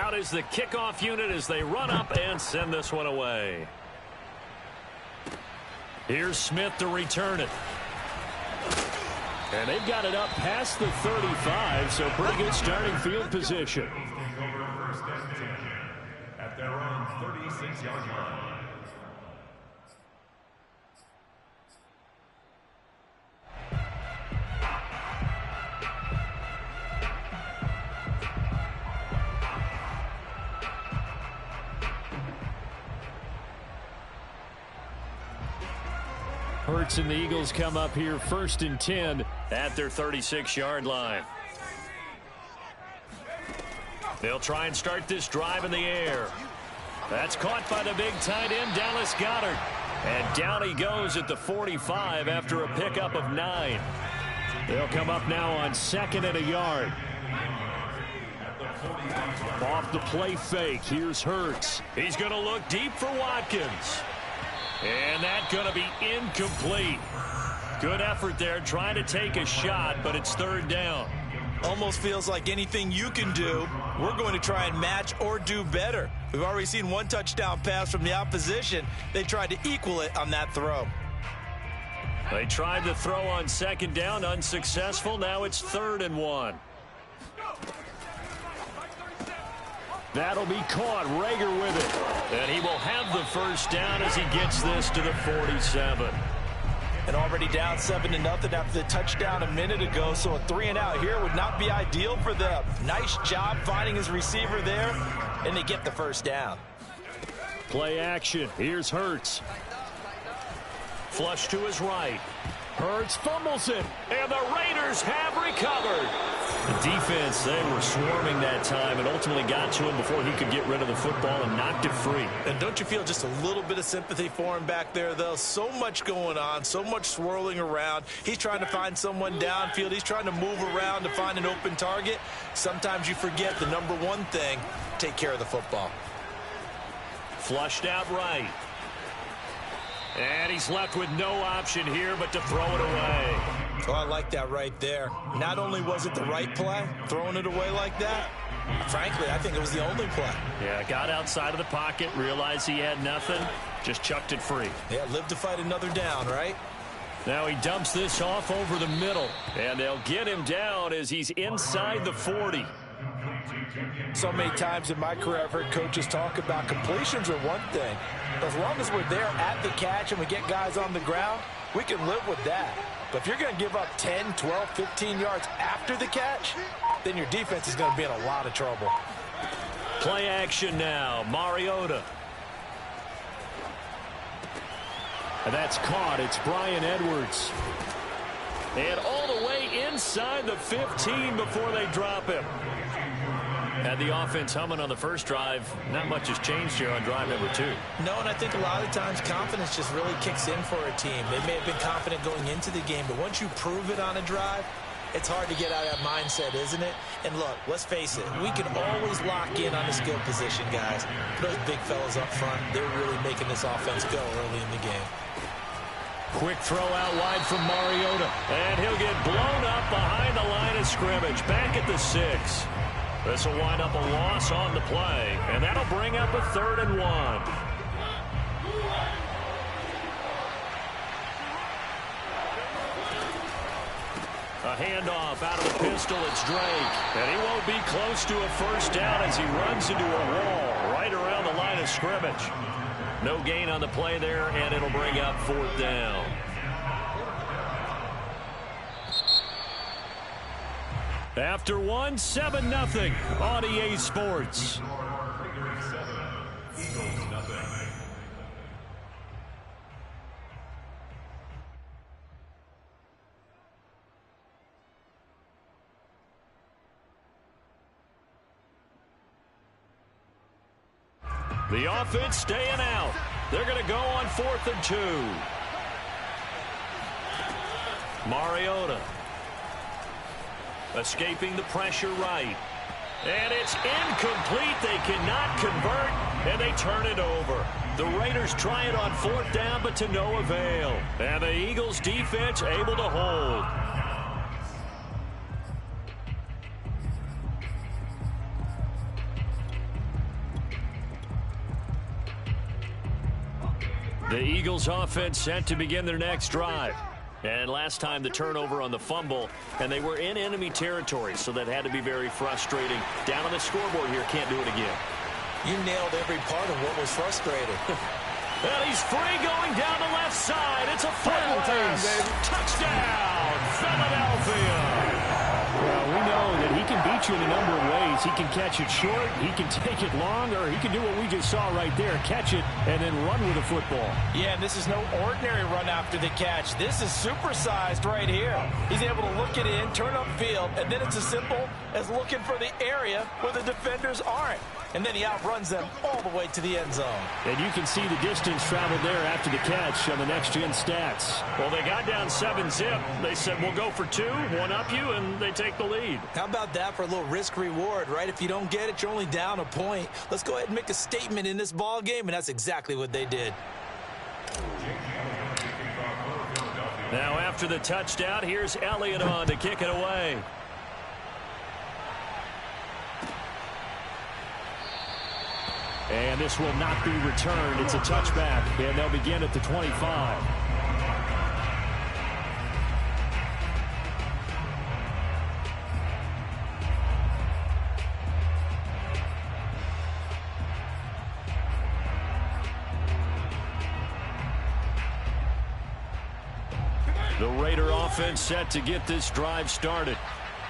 Out is the kickoff unit as they run up and send this one away. Here's Smith to return it. And they've got it up past the 35, so pretty good starting field position. At their own 36-yard line. Hurts and the Eagles come up here 1st and 10 at their 36-yard line. They'll try and start this drive in the air. That's caught by the big tight end, Dallas Goedert. And down he goes at the 45 after a pickup of 9. They'll come up now on 2nd and a yard. Off the play fake, here's Hurts. He's going to look deep for Watkins. And that's going to be incomplete. Good effort there trying to take a shot, but it's 3rd down. Almost feels like anything you can do, we're going to try and match or do better. We've already seen one touchdown pass from the opposition. They tried to equal it on that throw. They tried to throw on 2nd down, unsuccessful. Now it's 3rd and 1. That'll be caught. Rager with it. And he will have the 1st down as he gets this to the 47. And already down 7-0 after the touchdown a minute ago, so a 3-and-out here would not be ideal for them. Nice job finding his receiver there, and they get the 1st down. Play action. Here's Hurts. Flush to his right. Hurts fumbles it, and the Raiders have recovered. The defense, they were swarming that time and ultimately got to him before he could get rid of the football and knocked it free. And don't you feel just a little bit of sympathy for him back there, though? So much going on, so much swirling around. He's trying to find someone downfield. He's trying to move around to find an open target. Sometimes you forget the number one thing, take care of the football. Flushed out right. And he's left with no option here but to throw it away. Oh, I like that right there. Not only was it the right play, throwing it away like that, frankly, I think it was the only play. Yeah, got outside of the pocket, realized he had nothing, just chucked it free. Yeah, live to fight another down, right? Now he dumps this off over the middle, and they'll get him down as he's inside the 40. So many times in my career I've heard coaches talk about completions are one thing. As long as we're there at the catch and we get guys on the ground, we can live with that. But if you're going to give up 10, 12, 15 yards after the catch, then your defense is going to be in a lot of trouble. Play action now. Mariota. And that's caught. It's Bryan Edwards. And all the way inside the 15 before they drop him. Had the offense humming on the first drive. Not much has changed here on drive number 2. No, and I think a lot of times confidence just really kicks in for a team. They may have been confident going into the game, but once you prove it on a drive, it's hard to get out of that mindset, isn't it? And look, let's face it, we can always lock in on the skill position, guys. Those big fellas up front, they're really making this offense go early in the game. Quick throw out wide from Mariota. And he'll get blown up behind the line of scrimmage. Back at the 6. This will wind up a loss on the play, and that'll bring up a 3rd and 1. A handoff out of the pistol. It's Drake, and he won't be close to a 1st down as he runs into a wall right around the line of scrimmage. No gain on the play there, and it'll bring up 4th down. After 1, 7-0 on EA Sports. The offense staying out. They're going to go on 4th and 2. Mariota. Escaping the pressure right. And it's incomplete. They cannot convert, and they turn it over. The Raiders try it on 4th down, but to no avail. And the Eagles defense able to hold. The Eagles offense set to begin their next drive. And last time the turnover on the fumble, and they were in enemy territory, so that had to be very frustrating. Down on the scoreboard here, can't do it again. You nailed every part of what was frustrating. And he's free going down the left side. It's a foot race. Touchdown, Philadelphia. Well, we know that he can beat you in a number of ways. He can catch it short, he can take it long, or he can do what we just saw right there, catch it and then run with the football. Yeah, and this is no ordinary run after the catch. This is supersized right here. He's able to look it in, turn upfield, and then it's as simple as looking for the area where the defenders aren't. And then he outruns them all the way to the end zone. And you can see the distance traveled there after the catch on the next-gen stats. Well, they got down 7-zip. They said, we'll go for 2, one up you, and they take the lead. How about that for a little risk-reward, right? If you don't get it, you're only down a point. Let's go ahead and make a statement in this ball game, and that's exactly what they did. Now, after the touchdown, here's Elliott on to kick it away. And this will not be returned. It's a touchback, and they'll begin at the 25. The Raider offense set to get this drive started.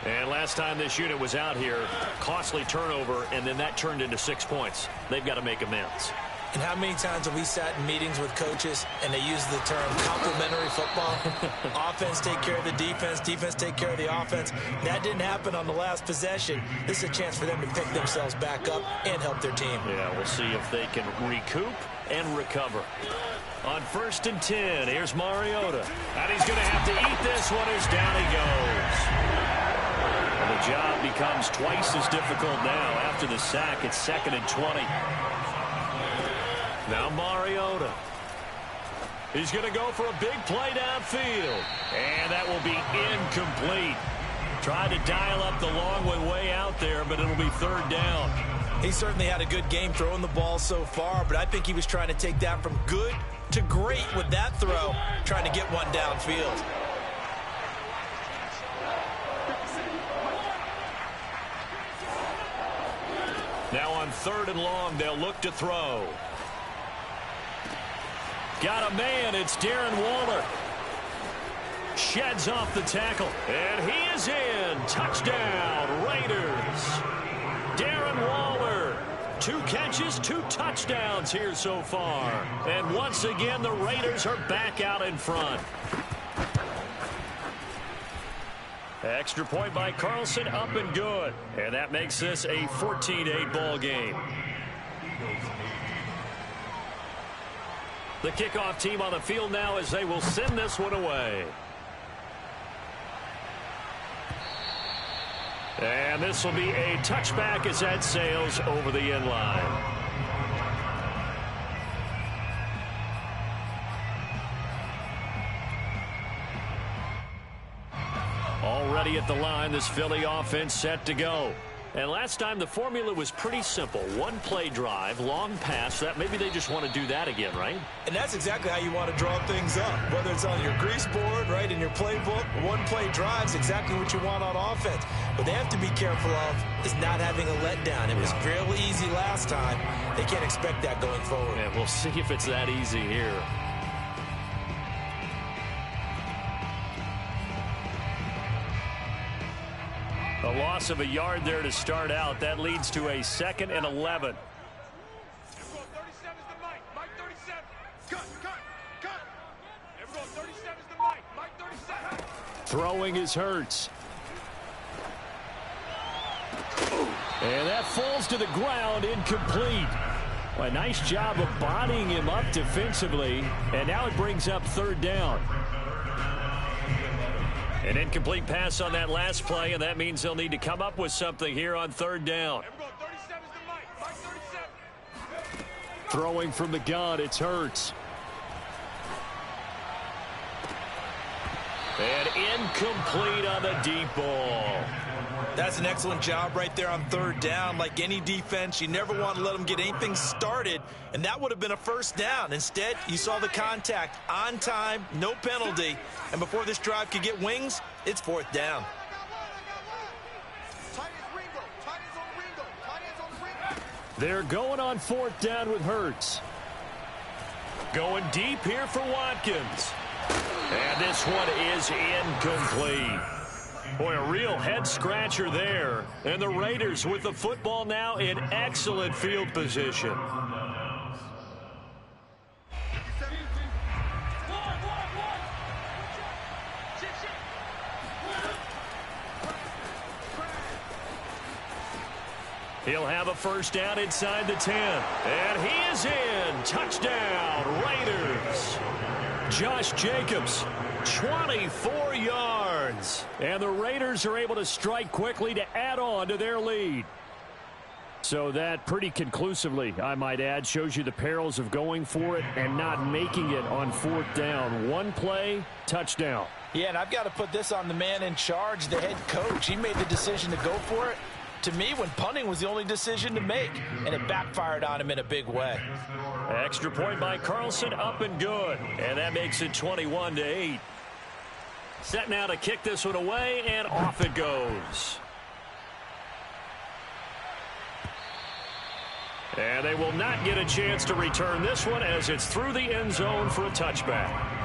And last time this unit was out here, costly turnover, and then that turned into 6 points. They've got to make amends. And how many times have we sat in meetings with coaches and they use the term complementary football? Offense take care of the defense, defense take care of the offense. That didn't happen on the last possession. This is a chance for them to pick themselves back up and help their team. Yeah, we'll see if they can recoup and recover. On 1st and 10, here's Mariota. And he's going to have to eat this one as down he goes. The job becomes twice as difficult now. After the sack, it's 2nd and 20. Now Mariota. He's going to go for a big play downfield. And that will be incomplete. Tried to dial up the long one way out there, but it'll be 3rd down. He certainly had a good game throwing the ball so far, but I think he was trying to take that from good to great with that throw, trying to get one downfield. Now on 3rd and long, they'll look to throw. Got a man. It's Darren Waller. Sheds off the tackle. And he is in. Touchdown, Raiders. Darren Waller. 2 catches, 2 touchdowns here so far. And once again, the Raiders are back out in front. Extra point by Carlson, up and good. And that makes this a 14-8 ball game. The kickoff team on the field now as they will send this one away. And this will be a touchback as that sails over the end line. Already at the line, this Philly offense set to go. And last time the formula was pretty simple. 1 play drive, long pass. That maybe they just want to do that again, right? And that's exactly how you want to draw things up. Whether it's on your grease board, right, in your playbook, 1 play drive is exactly what you want on offense. What they have to be careful of is not having a letdown. It was fairly easy last time. They can't expect that going forward. And we'll see if it's that easy here. A loss of a yard there to start out. That leads to a 2nd and 11. Throwing is Hurts. And that falls to the ground, incomplete. A nice job of bodying him up defensively. And now it brings up 3rd down. An incomplete pass on that last play, and that means they'll need to come up with something here on 3rd down. Throwing from the gun, it's Hurts. And incomplete on the deep ball. That's an excellent job right there on third down. Like any defense, you never want to let them get anything started, and that would have been a first down. Instead, you saw the contact on time, no penalty, and before this drive could get wings, it's fourth down. They're going on fourth down with Hurts. Going deep here for Watkins. And this one is incomplete. Boy, a real head-scratcher there. And the Raiders with the football now in excellent field position. He'll have a first down inside the 10. And he is in. Touchdown, Raiders. Josh Jacobs, 24 yards. And the Raiders are able to strike quickly to add on to their lead. So that pretty conclusively, I might add, shows you the perils of going for it and not making it on fourth down. One play, touchdown. Yeah, and I've got to put this on the man in charge, the head coach. He made the decision to go for it. To me, when punting was the only decision to make, and it backfired on him in a big way. Extra point by Carlson, up and good. And that makes it 21-8. Set now to kick this one away, and off it goes. And they will not get a chance to return this one as it's through the end zone for a touchback.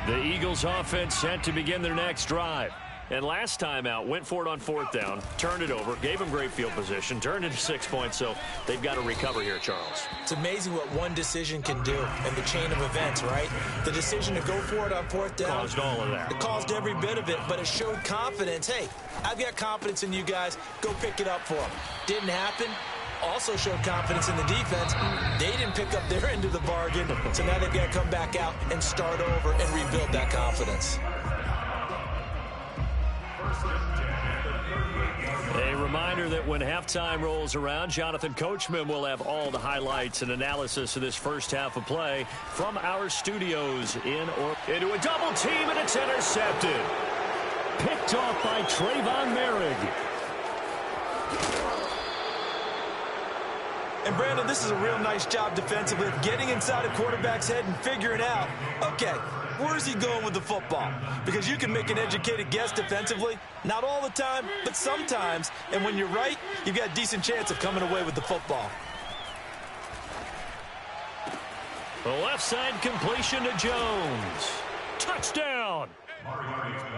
The Eagles offense set to begin their next drive. And last time out, went for it on fourth down, turned it over, gave them great field position, turned into 6 points, so they've got to recover here, Charles. It's amazing what one decision can do in the chain of events, right? The decision to go for it on fourth down caused all of that. It caused every bit of it, but it showed confidence. Hey, I've got confidence in you guys. Go pick it up for them. Didn't happen. Also showed confidence in the defense. They didn't pick up their end of the bargain, so now they've got to come back out and start over and rebuild that confidence. A reminder that when halftime rolls around, Jonathan Coachman will have all the highlights and analysis of this first half of play from our studios into a double team, and it's intercepted. Picked off by Trayvon Merrick. And, Brandon, this is a real nice job defensively of getting inside a quarterback's head and figuring out, okay, where's he going with the football? Because you can make an educated guess defensively. Not all the time, but sometimes. And when you're right, you've got a decent chance of coming away with the football. The left side completion to Jones. Touchdown!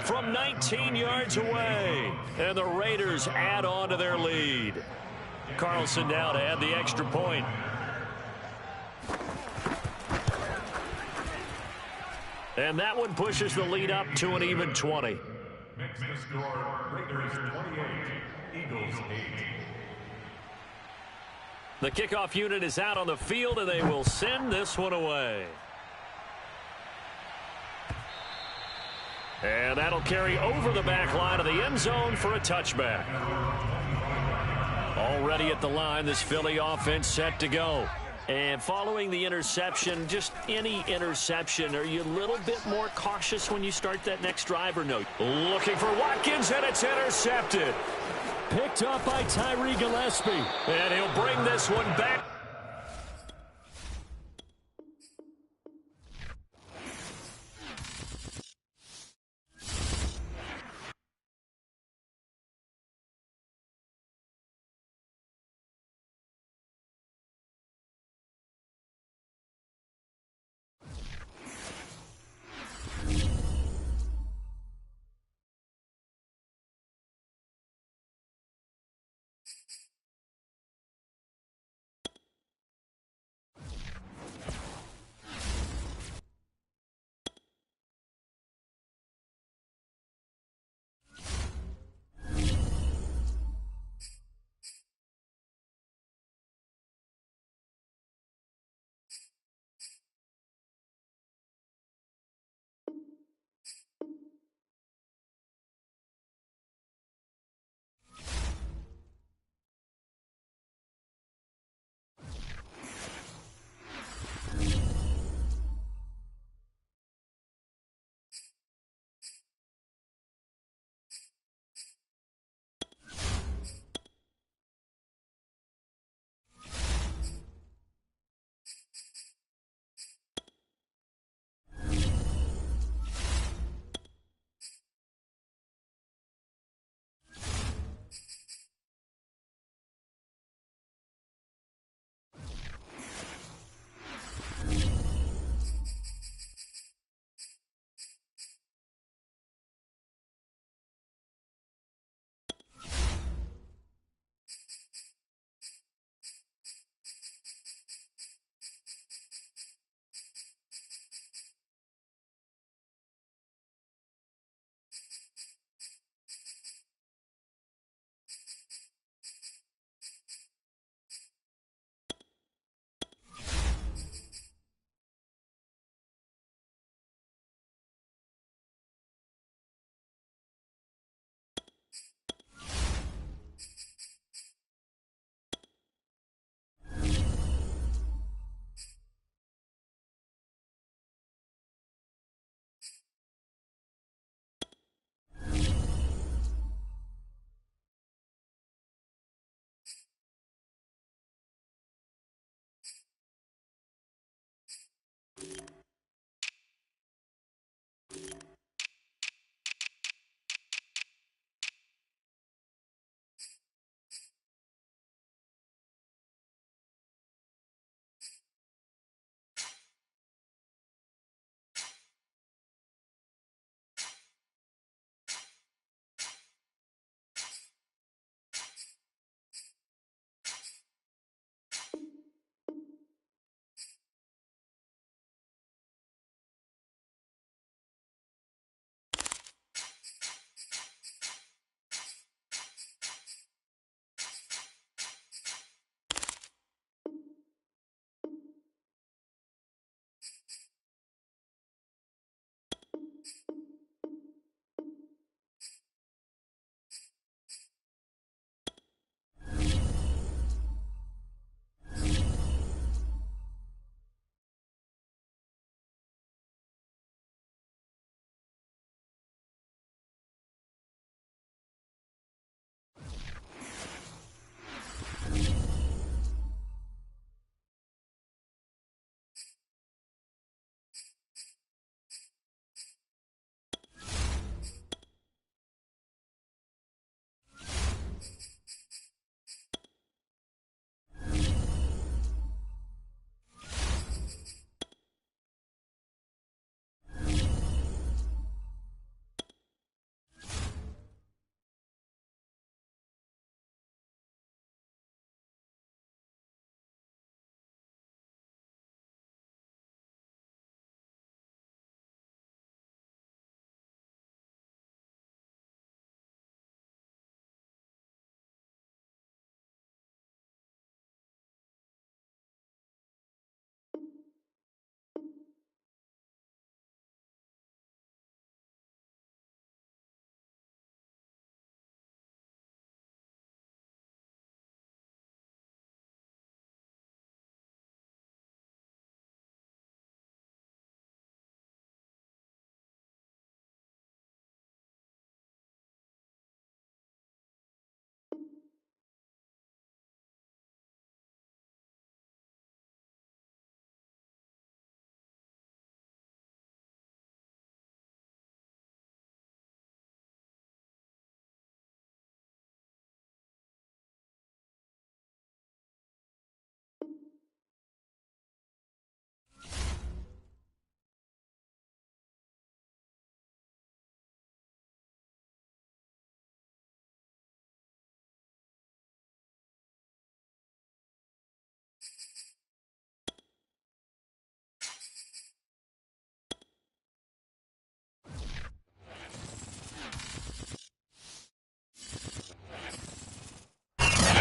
From 19 yards away. And the Raiders add on to their lead. Carlson now to add the extra point. And that one pushes the lead up to an even 20. Makes the score Raiders 28, Eagles 8. The kickoff unit is out on the field, and they will send this one away. And that'll carry over the back line of the end zone for a touchback. Already at the line, this Philly offense set to go. And following the interception, just any interception, are you a little bit more cautious when you start that next drive or no? Looking for Watkins, and it's intercepted. Picked up by Tyree Gillespie. And he'll bring this one back.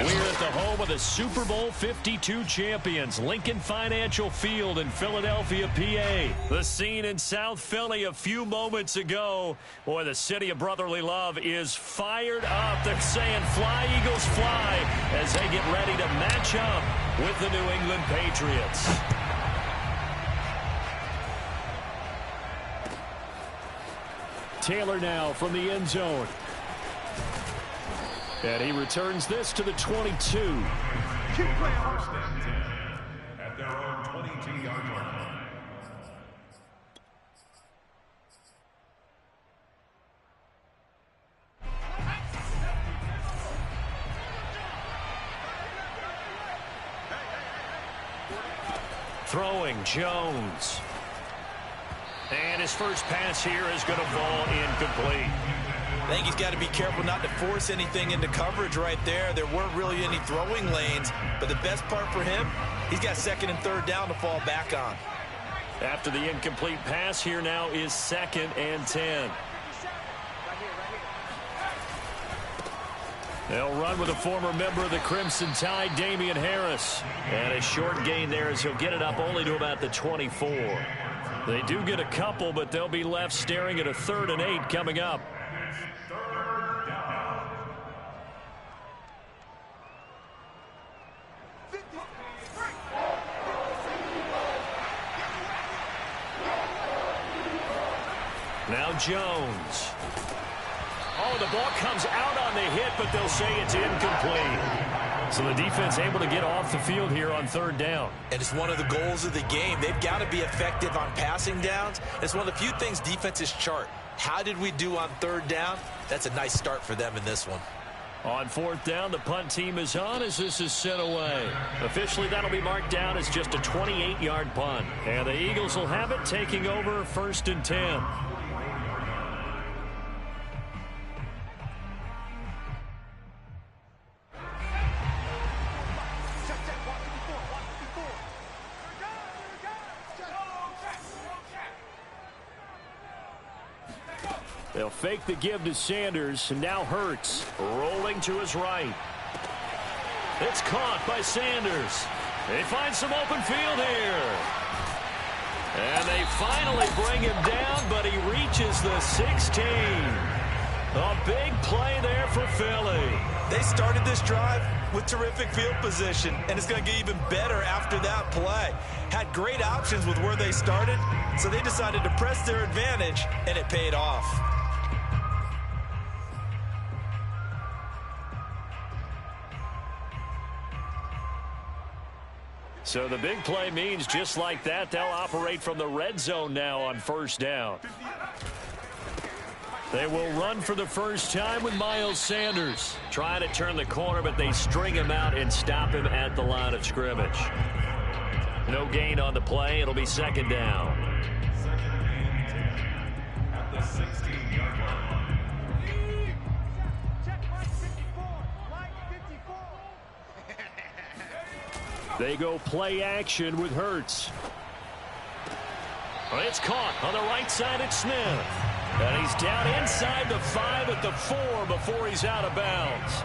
We're at the home of the Super Bowl 52 champions, Lincoln Financial Field in Philadelphia, PA. The scene in South Philly a few moments ago. Boy, the city of brotherly love is fired up. They're saying, "Fly, Eagles, fly," as they get ready to match up with the New England Patriots. Taylor now from the end zone. And he returns this to the 22. First and 10 at their own 22-yard line. Throwing Jones. And his first pass here is going to fall incomplete. I think he's got to be careful not to force anything into coverage right there. There weren't really any throwing lanes, but the best part for him, he's got second and third down to fall back on. After the incomplete pass, here now is 2nd and 10. They'll run with a former member of the Crimson Tide, Damian Harris. And a short gain there as he'll get it up only to about the 24. They do get a couple, but they'll be left staring at a 3rd and 8 coming up. Now Jones. Oh, the ball comes out on the hit, but they'll say it's incomplete. So the defense able to get off the field here on third down. And it's one of the goals of the game. They've got to be effective on passing downs. It's one of the few things defenses chart. How did we do on third down? That's a nice start for them in this one. On fourth down, the punt team is on as this is sent away. Officially, that'll be marked down as just a 28-yard punt. And the Eagles will have it, taking over 1st and 10. They'll fake the give to Sanders, and now Hurts rolling to his right. It's caught by Sanders. They find some open field here. And they finally bring him down, but he reaches the 16. A big play there for Philly. They started this drive with terrific field position, and it's going to get even better after that play. Had great options with where they started, so they decided to press their advantage, and it paid off. So the big play means just like that, they'll operate from the red zone now on first down. They will run for the first time with Miles Sanders. Trying to turn the corner, but they string him out and stop him at the line of scrimmage. No gain on the play. It'll be second down. At the 16-yard line. They go play action with Hurts. It's caught on the right side at Smith. And he's down inside the 5 at the 4 before he's out of bounds.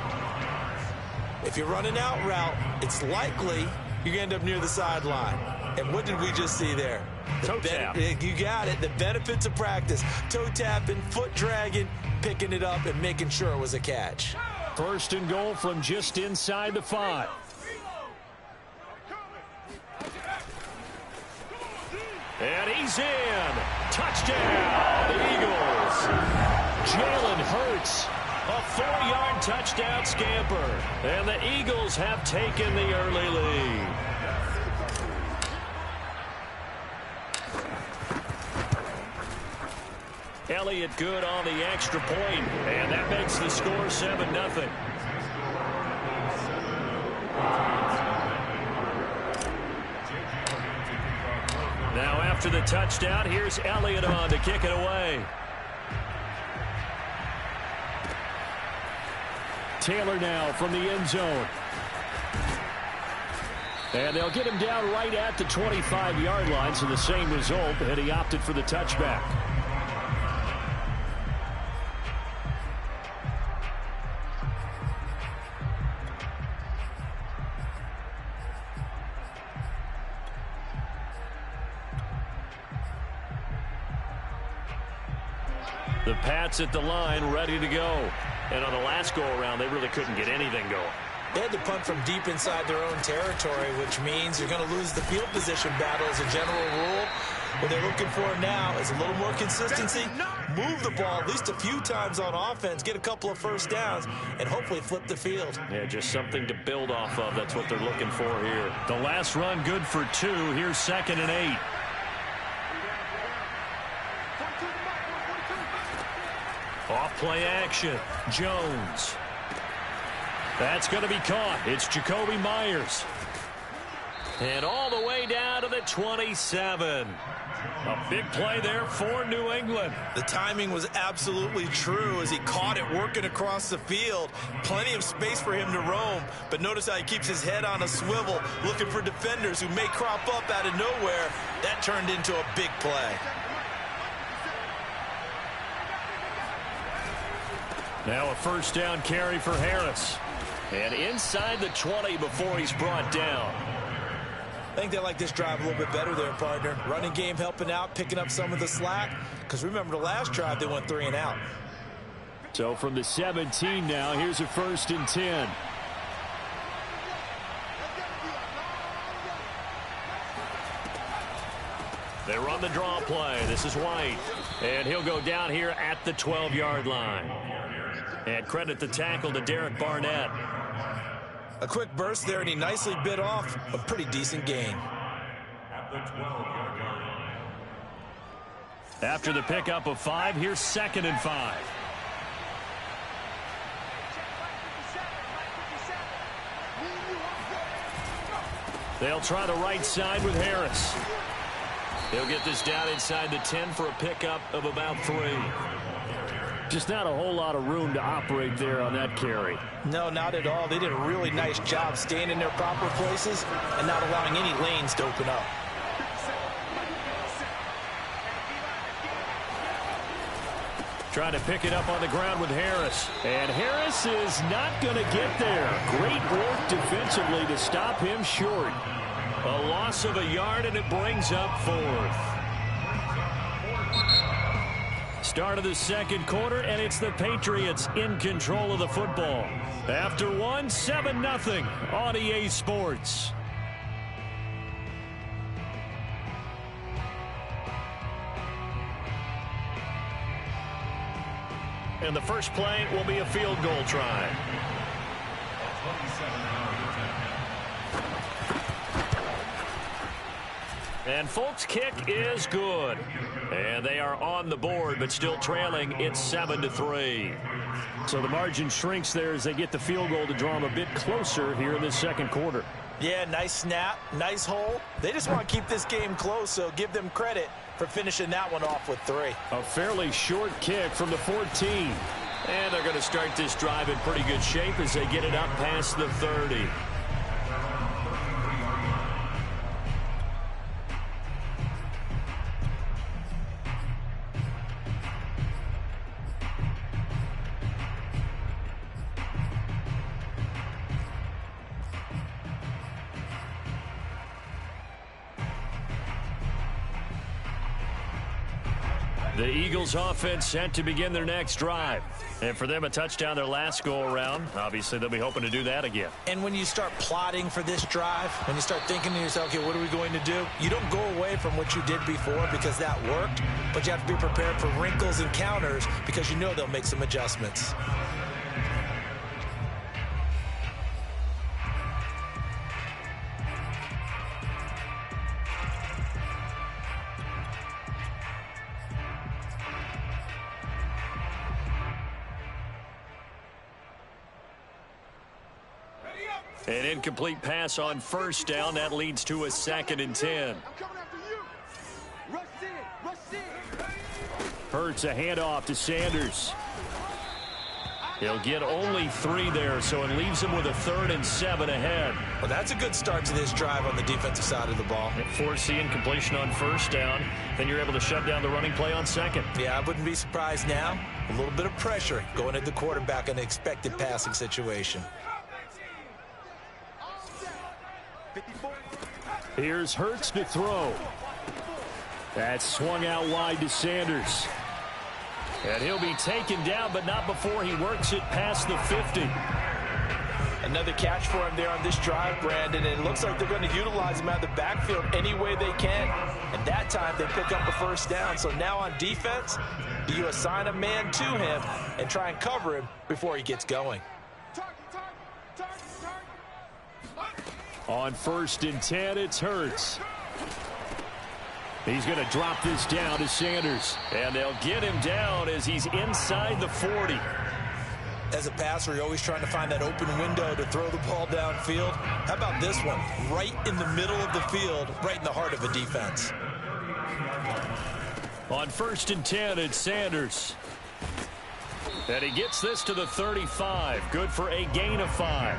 If you run an out route, it's likely you're going to end up near the sideline. And what did we just see there? Toe tap. You got it. The benefits of practice. Toe tapping, foot dragging, picking it up, and making sure it was a catch. First and goal from just inside the 5. And he's in. Touchdown, the Eagles. Jalen Hurts, a 4-yard touchdown scamper. And the Eagles have taken the early lead. Elliott good on the extra point, and that makes the score 7-0. Now after the touchdown, here's Elliott on to kick it away. Taylor now from the end zone. And they'll get him down right at the 25-yard line, so the same result, and he opted for the touchback. The Pats at the line, ready to go. And on the last go-around, they really couldn't get anything going. They had to punt from deep inside their own territory, which means you're going to lose the field position battle as a general rule. What they're looking for now is a little more consistency, move the ball at least a few times on offense, get a couple of first downs, and hopefully flip the field. Yeah, just something to build off of. That's what they're looking for here. The last run good for 2. Here's 2nd and 8. Off play action. Jones. That's going to be caught. It's Jakobi Meyers. And all the way down to the 27. A big play there for New England. The timing was absolutely true as he caught it working across the field. Plenty of space for him to roam. But notice how he keeps his head on a swivel, looking for defenders who may crop up out of nowhere. That turned into a big play. Now a first down carry for Harris. And inside the 20 before he's brought down. I think they like this drive a little bit better there, partner. Running game helping out, picking up some of the slack. Because remember the last drive, they went 3 and out. So from the 17 now, here's a 1st and 10. They run the draw play. This is White. And he'll go down here at the 12-yard line. And credit the tackle to Derek Barnett. A quick burst there, and he nicely bit off a pretty decent gain. At the 12-yard line. After the pickup of 5, here's 2nd and 5. They'll try the right side with Harris. He'll get this down inside the 10 for a pickup of about 3. Just not a whole lot of room to operate there on that carry. No, not at all. They did a really nice job staying in their proper places and not allowing any lanes to open up. Trying to pick it up on the ground with Harris. And Harris is not going to get there. Great work defensively to stop him short. A loss of a yard, and it brings up 4th. Start of the second quarter, and it's the Patriots in control of the football. After 1, 7-0 on EA Sports. And the first play will be a field goal try. And Folk's kick is good. And they are on the board, but still trailing. It's 7-3. So the margin shrinks there as they get the field goal to draw them a bit closer here in this second quarter. Yeah, nice snap, nice hole. They just want to keep this game close, so give them credit for finishing that one off with 3. A fairly short kick from the 14. And they're going to start this drive in pretty good shape as they get it up past the 30. The Eagles offense set to begin their next drive. And for them, a touchdown their last go-around. Obviously, they'll be hoping to do that again. And when you start plotting for this drive, when you start thinking to yourself, okay, what are we going to do? You don't go away from what you did before because that worked, but you have to be prepared for wrinkles and counters because you know they'll make some adjustments. An incomplete pass on first down. That leads to a 2nd and 10. Hurts a handoff to Sanders. He'll get only 3 there, so it leaves him with a 3rd and 7 ahead. Well, that's a good start to this drive on the defensive side of the ball. Force the incompletion on first down. Then you're able to shut down the running play on 2nd. Yeah, I wouldn't be surprised now. A little bit of pressure going at the quarterback in an expected passing situation. Here's Hurts to throw. That's swung out wide to Sanders. And he'll be taken down, but not before he works it past the 50. Another catch for him there on this drive, Brandon, and it looks like they're going to utilize him out of the backfield any way they can. And that time they pick up a first down. So now on defense, you assign a man to him and try and cover him before he gets going. On 1st and 10, it's Hurts. He's going to drop this down to Sanders. And they'll get him down as he's inside the 40. As a passer, you're always trying to find that open window to throw the ball downfield. How about this one? Right in the middle of the field, right in the heart of a defense. On 1st and 10, it's Sanders. And he gets this to the 35. Good for a gain of 5.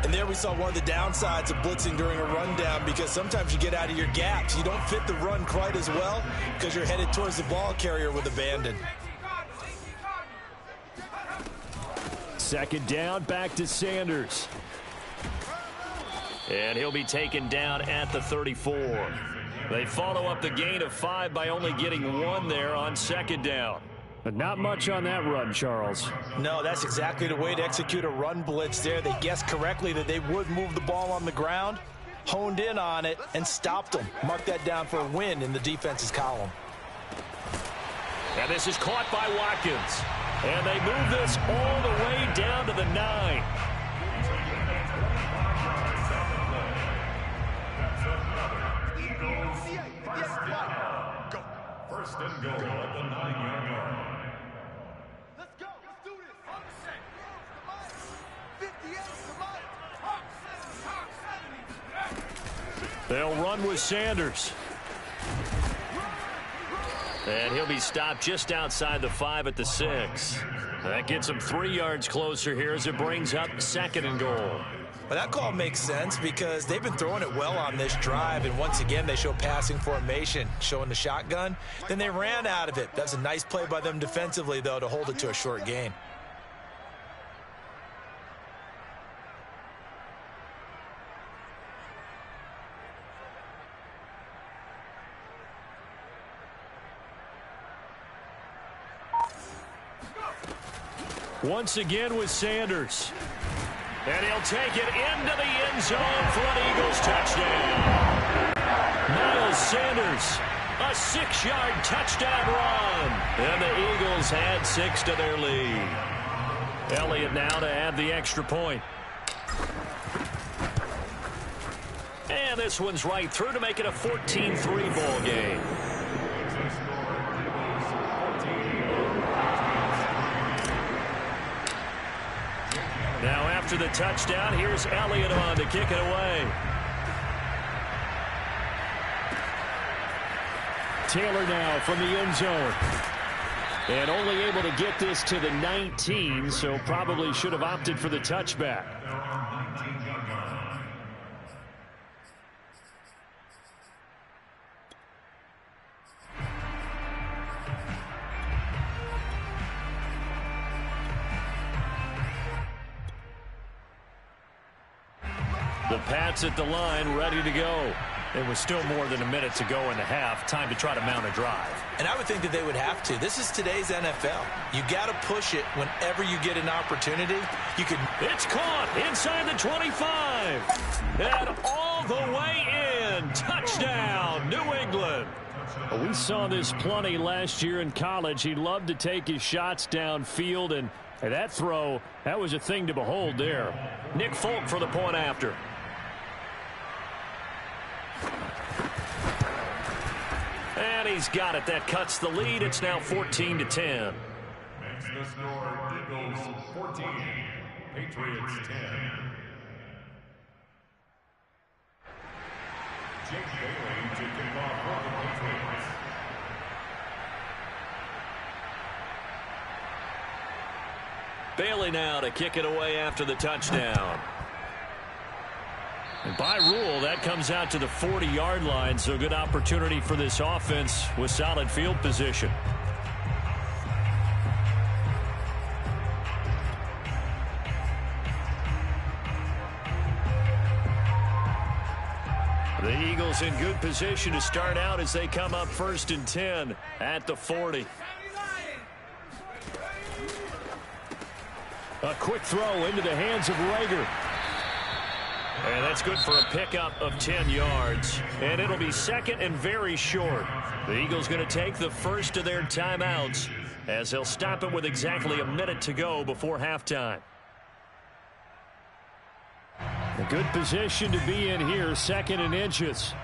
And there we saw one of the downsides of blitzing during a rundown because sometimes you get out of your gaps. You don't fit the run quite as well because you're headed towards the ball carrier with abandon. 2nd down, back to Sanders. And he'll be taken down at the 34. They follow up the gain of 5 by only getting 1 there on 2nd down. But not much on that run, Charles. No, that's exactly the way to execute a run blitz there. They guessed correctly that they would move the ball on the ground, honed in on it, and stopped them. Mark that down for a win in the defense's column. And this is caught by Watkins. And they move this all the way down to the 9. First and goal at the 9-yard line. Let's go. Let's do this. On the set. 58 to They'll run with Sanders. And he'll be stopped just outside the 5 at the 6. That gets him 3 yards closer here as it brings up 2nd and goal. Well, that call makes sense because they've been throwing it well on this drive, and once again they show passing formation, showing the shotgun. Then they ran out of it. That's a nice play by them defensively, though, to hold it to a short gain. Once again with Sanders. And he'll take it into the end zone for an Eagles touchdown. Miles Sanders, a 6-yard touchdown run. And the Eagles add 6 to their lead. Elliott now to add the extra point. And this one's right through to make it a 14-3 ball game. Now after the touchdown, here's Elliott on to kick it away. Taylor now from the end zone. And only able to get this to the 19, so probably should have opted for the touchback. The Pats at the line, ready to go. It was still more than a minute to go in the half. Time to try to mount a drive. And I would think that they would have to. This is today's NFL. You got to push it whenever you get an opportunity. You can. It's caught inside the 25. And all the way in. Touchdown, New England. Well, we saw this plenty last year in college. He loved to take his shots downfield, and that throw, that was a thing to behold there. Nick Folk for the point after. And he's got it. That cuts the lead. It's now 14-10. Makes the score Eagles 14, Patriots 10. Jake Bailey to kick off for the Patriots. Bailey now to kick it away after the touchdown. And by rule, that comes out to the 40-yard line, so good opportunity for this offense with solid field position. The Eagles in good position to start out as they come up 1st and 10 at the 40. A quick throw into the hands of Rager. And that's good for a pickup of 10 yards. And it'll be 2nd and very short. The Eagles going to take the first of their timeouts as they'll stop it with exactly a minute to go before halftime. A good position to be in here, 2nd and inches.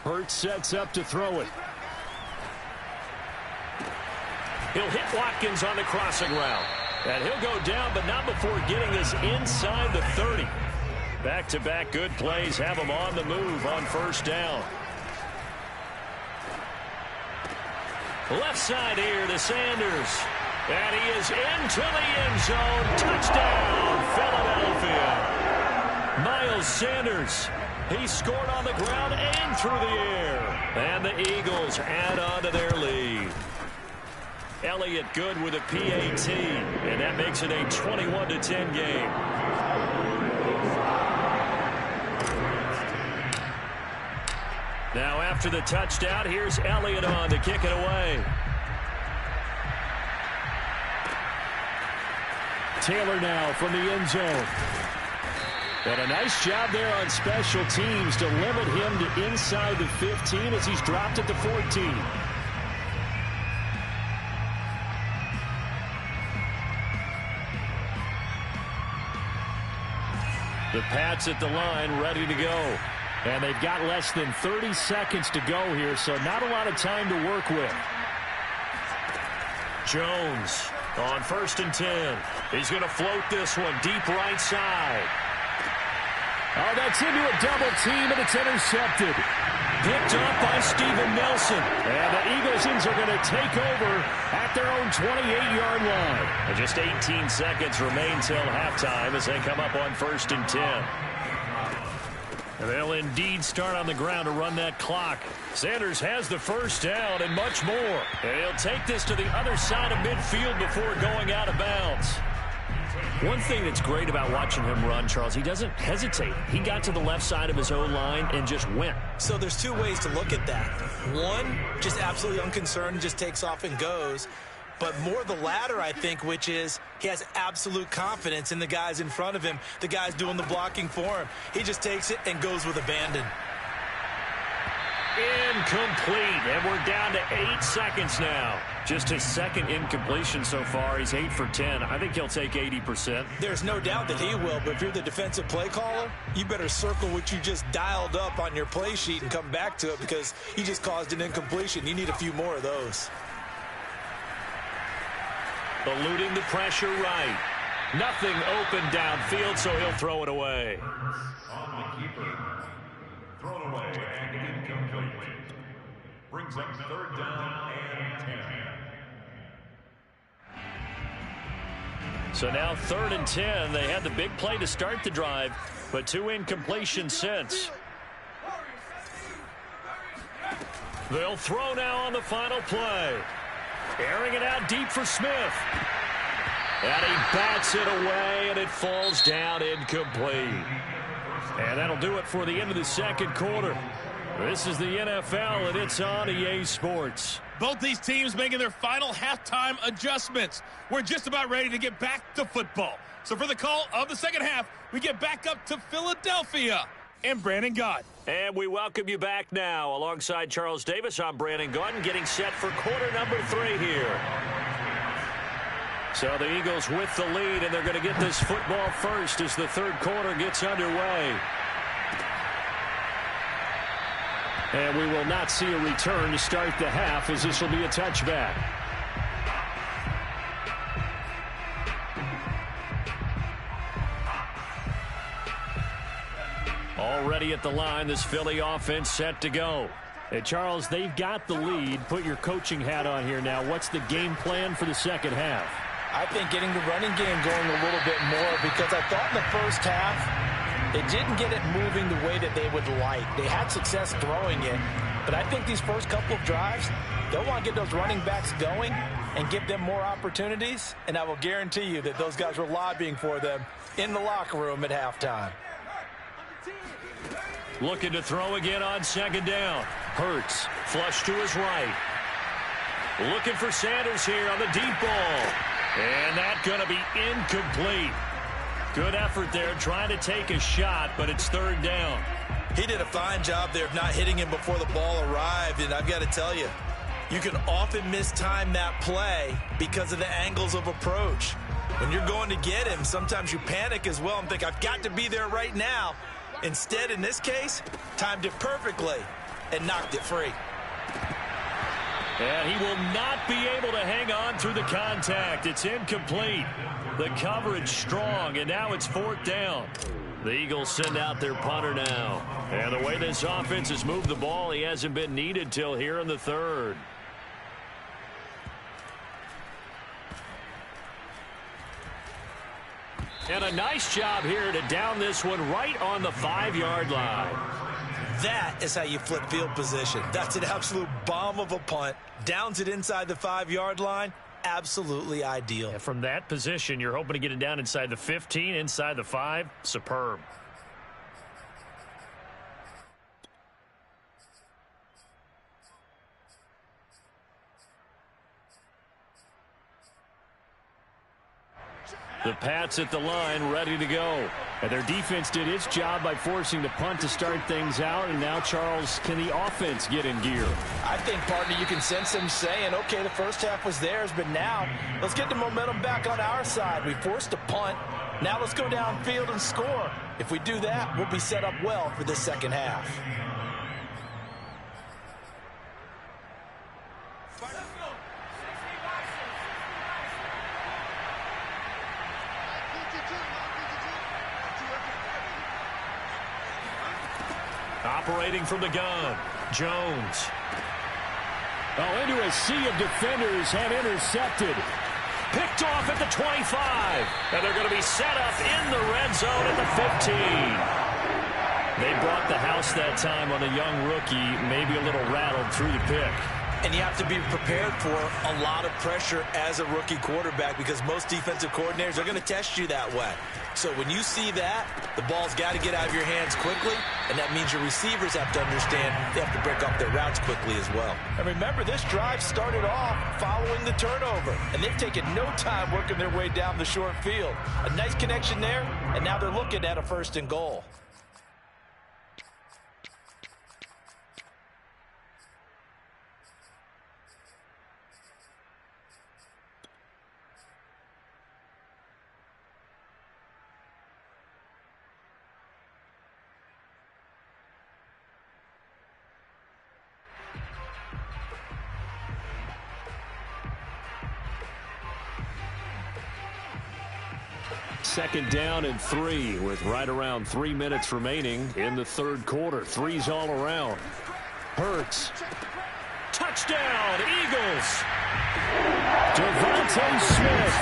Hurts sets up to throw it. He'll hit Watkins on the crossing route. And he'll go down, but not before getting us inside the 30. Back-to-back good plays have him on the move on 1st down. Left side here to Sanders. And he is into the end zone. Touchdown, Philadelphia. Miles Sanders. He scored on the ground and through the air. And the Eagles add on to their lead. Elliott good with a PAT, and that makes it a 21-10 game. Now after the touchdown, here's Elliott on to kick it away. Taylor now from the end zone. And a nice job there on special teams to limit him to inside the 15 as he's dropped at the 14. The Pats at the line, ready to go. And they've got less than 30 seconds to go here, so not a lot of time to work with. Jones on 1st and 10. He's going to float this one deep right side. Oh, that's into a double team, and it's intercepted. Picked up by Steven Nelson. And the Eagles are going to take over at their own 28-yard line. And just 18 seconds remain till halftime as they come up on 1st and 10. And they'll indeed start on the ground to run that clock. Sanders has the first down and much more. And he'll take this to the other side of midfield before going out of bounds. One thing that's great about watching him run, Charles, he doesn't hesitate. He got to the left side of his O-line and just went. So there's two ways to look at that. One, just absolutely unconcerned, just takes off and goes. But more the latter, I think, which is he has absolute confidence in the guys in front of him, the guys doing the blocking for him. He just takes it and goes with abandon. Incomplete, and we're down to 8 seconds now. Just his second incompletion so far. He's 8 for 10. I think he'll take 80%. There's no doubt that he will, but if you're the defensive play caller, you better circle what you just dialed up on your play sheet and come back to it because you just caused an incompletion. You need a few more of those. Eluding the pressure right. Nothing open downfield, so he'll throw it away. On the keeper. Thrown away and incomplete. Brings up 3rd down and 10. So now 3rd and 10. They had the big play to start the drive, but 2 incompletions since. They'll throw now on the final play. Airing it out deep for Smith. And he bats it away, and it falls down incomplete. And that'll do it for the end of the second quarter. This is the NFL, and it's on EA Sports. Both these teams making their final halftime adjustments. We're just about ready to get back to football. So for the call of the second half, we get back up to Philadelphia and Brandon Gaudin. And we welcome you back now. Alongside Charles Davis, I'm Brandon Gaudin, getting set for quarter number 3 here. So the Eagles with the lead, and they're going to get this football first as the third quarter gets underway. And we will not see a return to start the half, as this will be a touchback. Already at the line, this Philly offense set to go. Hey, Charles, they've got the lead. Put your coaching hat on here now. What's the game plan for the second half? I think getting the running game going a little bit more because I thought in the first half they didn't get it moving the way that they would like. They had success throwing it, but I think these first couple of drives, they'll want to get those running backs going and give them more opportunities, and I will guarantee you that those guys were lobbying for them in the locker room at halftime. Looking to throw again on second down. Hurts, flush to his right. Looking for Sanders here on the deep ball. And that's going to be incomplete. Good effort there trying to take a shot, but it's third down. He did a fine job there of not hitting him before the ball arrived, and I've got to tell you, you can often mistime that play because of the angles of approach. When you're going to get him, sometimes you panic as well and think, I've got to be there right now. Instead, in this case, timed it perfectly and knocked it free. And he will not be able to hang on through the contact. It's incomplete. The coverage strong, and now it's fourth down. The Eagles send out their punter now. And the way this offense has moved the ball, he hasn't been needed till here in the third. And a nice job here to down this one right on the 5-yard line. That is how you flip field position. That's an absolute bomb of a punt. Downs it inside the 5-yard line. Absolutely ideal. And from that position, you're hoping to get it down inside the 15, inside the 5. Superb. The Pats at the line, ready to go. And their defense did its job by forcing the punt to start things out. And now, Charles, can the offense get in gear? I think, partner, you can sense them saying, okay, the first half was theirs, but now let's get the momentum back on our side. We forced a punt. Now let's go downfield and score. If we do that, we'll be set up well for this second half. Operating from the gun, Jones. Oh, into a sea of defenders and intercepted. Picked off at the 25. And they're going to be set up in the red zone at the 15. They brought the house that time on a young rookie, maybe a little rattled through the pick. And you have to be prepared for a lot of pressure as a rookie quarterback because most defensive coordinators are going to test you that way. So when you see that, the ball's got to get out of your hands quickly, and that means your receivers have to understand they have to break up their routes quickly as well. And remember, this drive started off following the turnover, and they've taken no time working their way down the short field. A nice connection there, and now they're looking at a 1st and goal. Second down and 3 with right around 3 minutes remaining in the third quarter. 3's all around. Hurts. Touchdown, Eagles. Devontae Smith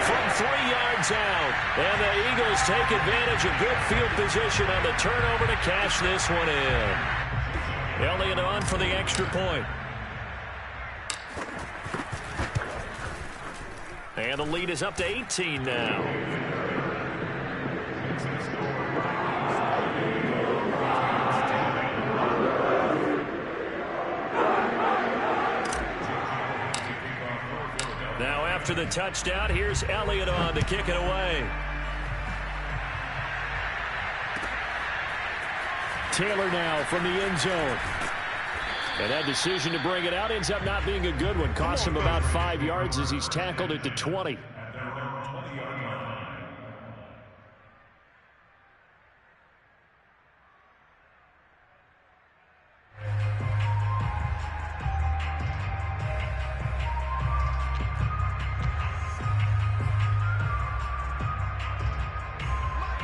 From 3 yards out. And the Eagles take advantage of good field position on the turnover to cash this one in. Elliott on for the extra point. And the lead is up to 18 now. Now after the touchdown, here's Elliott on to kick it away. Taylor now from the end zone. And that decision to bring it out ends up not being a good one. Cost him about 5 yards as he's tackled at the 20.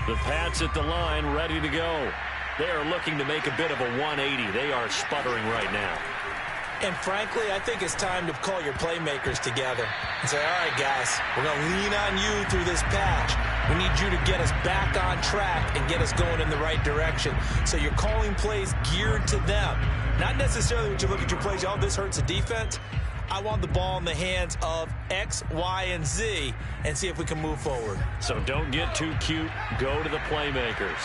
The Pats at the line, ready to go. They are looking to make a bit of a 180. They are sputtering right now. And frankly, I think it's time to call your playmakers together and say, all right, guys, we're going to lean on you through this patch. We need you to get us back on track and get us going in the right direction. So you're calling plays geared to them. Not necessarily when you look at your plays, oh, this hurts the defense. I want the ball in the hands of X, Y, and Z and see if we can move forward. So don't get too cute. Go to the playmakers.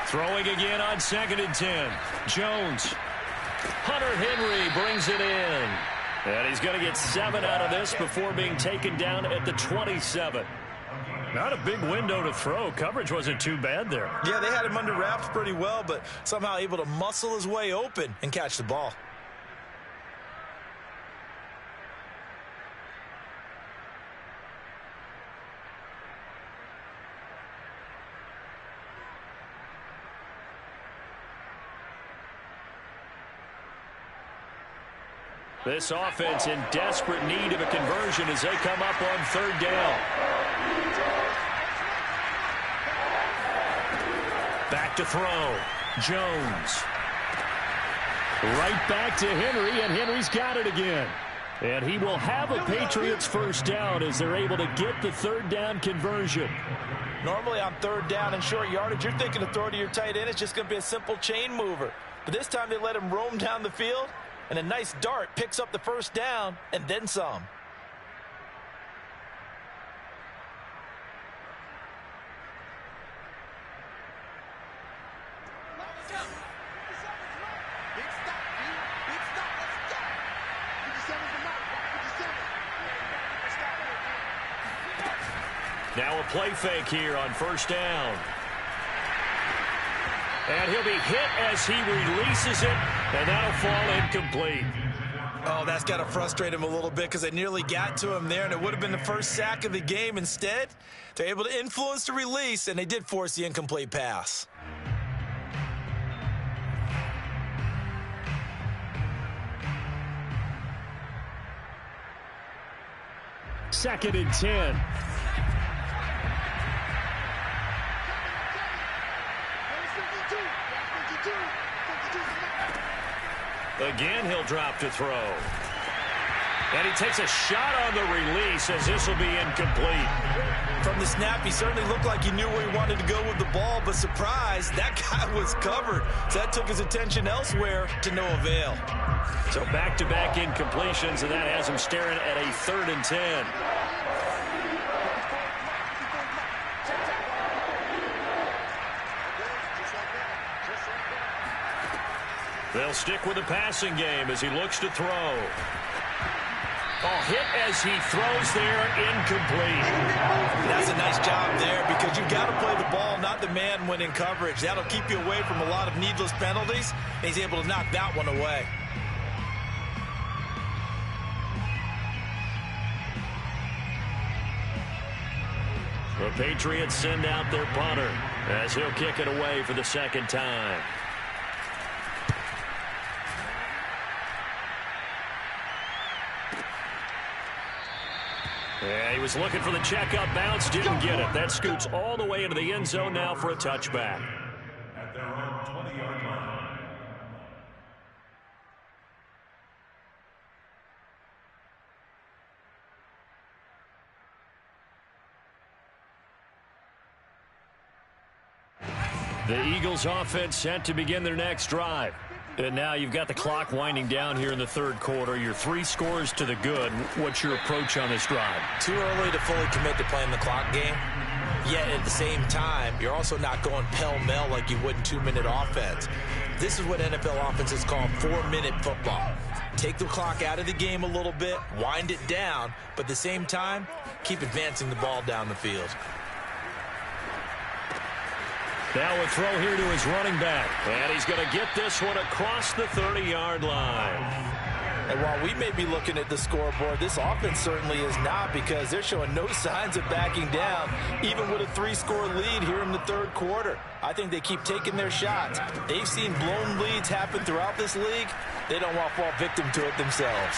Throwing again on 2nd and 10. Jones. Hunter Henry brings it in. And he's going to get 7 out of this before being taken down at the 27. Not a big window to throw. Coverage wasn't too bad there. Yeah, they had him under wraps pretty well, but somehow able to muscle his way open and catch the ball. This offense in desperate need of a conversion as they come up on 3rd down. Back to throw. Jones. Right back to Henry, and Henry's got it again. And he will have a Patriots 1st down as they're able to get the 3rd down conversion. Normally on 3rd down and short yardage, you're thinking to throw to your tight end. It's just going to be a simple chain mover. But this time they let him roam down the field, and a nice dart picks up the 1st down and then some. Now a play fake here on 1st down. And he'll be hit as he releases it, and that'll fall incomplete. Oh, that's got to frustrate him a little bit because they nearly got to him there, and it would have been the first sack of the game. Instead, they're able to influence the release, and they did force the incomplete pass. Second and 10. Again, he'll drop to throw. And he takes a shot on the release as this will be incomplete. From the snap, he certainly looked like he knew where he wanted to go with the ball, but surprise, that guy was covered. So that took his attention elsewhere to no avail. So back-to-back incompletions, and that has him staring at a 3rd and 10. They'll stick with the passing game as he looks to throw. Oh, hit as he throws there, incomplete. That's a nice job there because you've got to play the ball, not the man when in coverage. That'll keep you away from a lot of needless penalties, and he's able to knock that one away. The Patriots send out their punter as he'll kick it away for the 2nd time. Yeah, he was looking for the checkup bounce, didn't get it. That scoots all the way into the end zone now for a touchback. At their own 20-yard line. The Eagles offense set to begin their next drive. And now you've got the clock winding down here in the 3rd quarter. You're 3 scores to the good. What's your approach on this drive? Too early to fully commit to playing the clock game. Yet at the same time, you're also not going pell-mell like you would in 2-minute offense. This is what NFL offenses call 4-minute football. Take the clock out of the game a little bit, wind it down, but at the same time, keep advancing the ball down the field. Now a throw here to his running back. And he's going to get this one across the 30-yard line. And while we may be looking at the scoreboard, this offense certainly is not because they're showing no signs of backing down, even with a 3-score lead here in the 3rd quarter. I think they keep taking their shots. They've seen blown leads happen throughout this league. They don't want to fall victim to it themselves.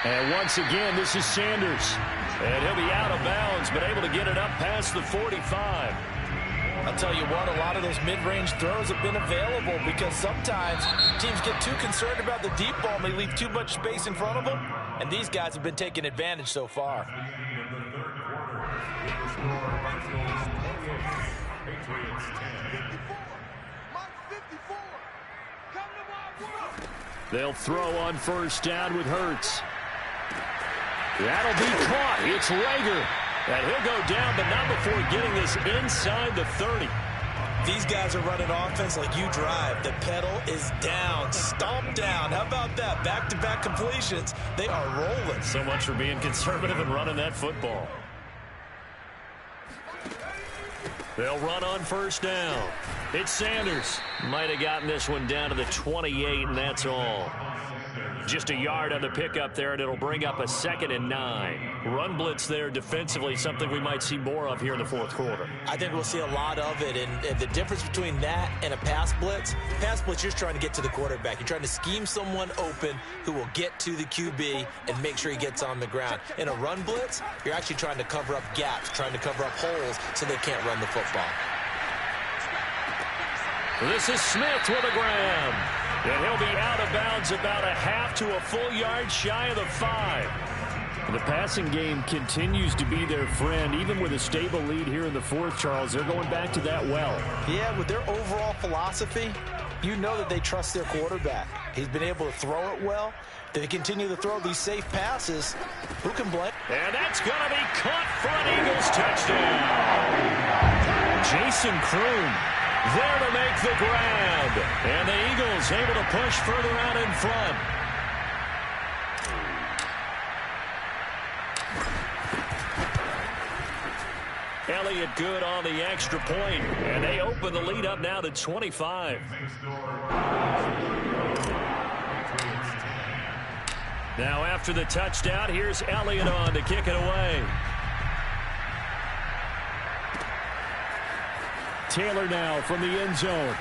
And once again, this is Sanders. And he'll be out of bounds, but able to get it up past the 45. I'll tell you what, a lot of those mid-range throws have been available because sometimes teams get too concerned about the deep ball and they leave too much space in front of them, and these guys have been taking advantage so far. They'll throw on 1st down with Hurts. That'll be caught. It's Rager. And he'll go down, but not before getting this inside the 30. These guys are running offense like you drive. The pedal is down, stomp down. How about that? Back-to-back completions. They are rolling. So much for being conservative and running that football. They'll run on 1st down. It's Sanders. Might have gotten this one down to the 28, and that's all. Just a yard on the pickup there, and it'll bring up a 2nd and 9. Run blitz there defensively, something we might see more of here in the 4th quarter. I think we'll see a lot of it, and the difference between that and a pass blitz, you're just trying to get to the quarterback. You're trying to scheme someone open who will get to the QB and make sure he gets on the ground. In a run blitz, you're actually trying to cover up gaps, trying to cover up holes so they can't run the football. This is Smith with a grab. And he'll be out of bounds about a half to a full yard shy of the 5. The passing game continues to be their friend. Even with a stable lead here in the 4th, Charles, they're going back to that well. Yeah, with their overall philosophy, you know that they trust their quarterback. He's been able to throw it well. They continue to throw these safe passes. Who can blame? And that's going to be caught for an Eagles touchdown. Jason Kroom there to make the grab. And the Eagles able to push further out in front. Elliott good on the extra point. And they open the lead up now to 25. Now after the touchdown, here's Elliott on to kick it away. Taylor now from the end zone.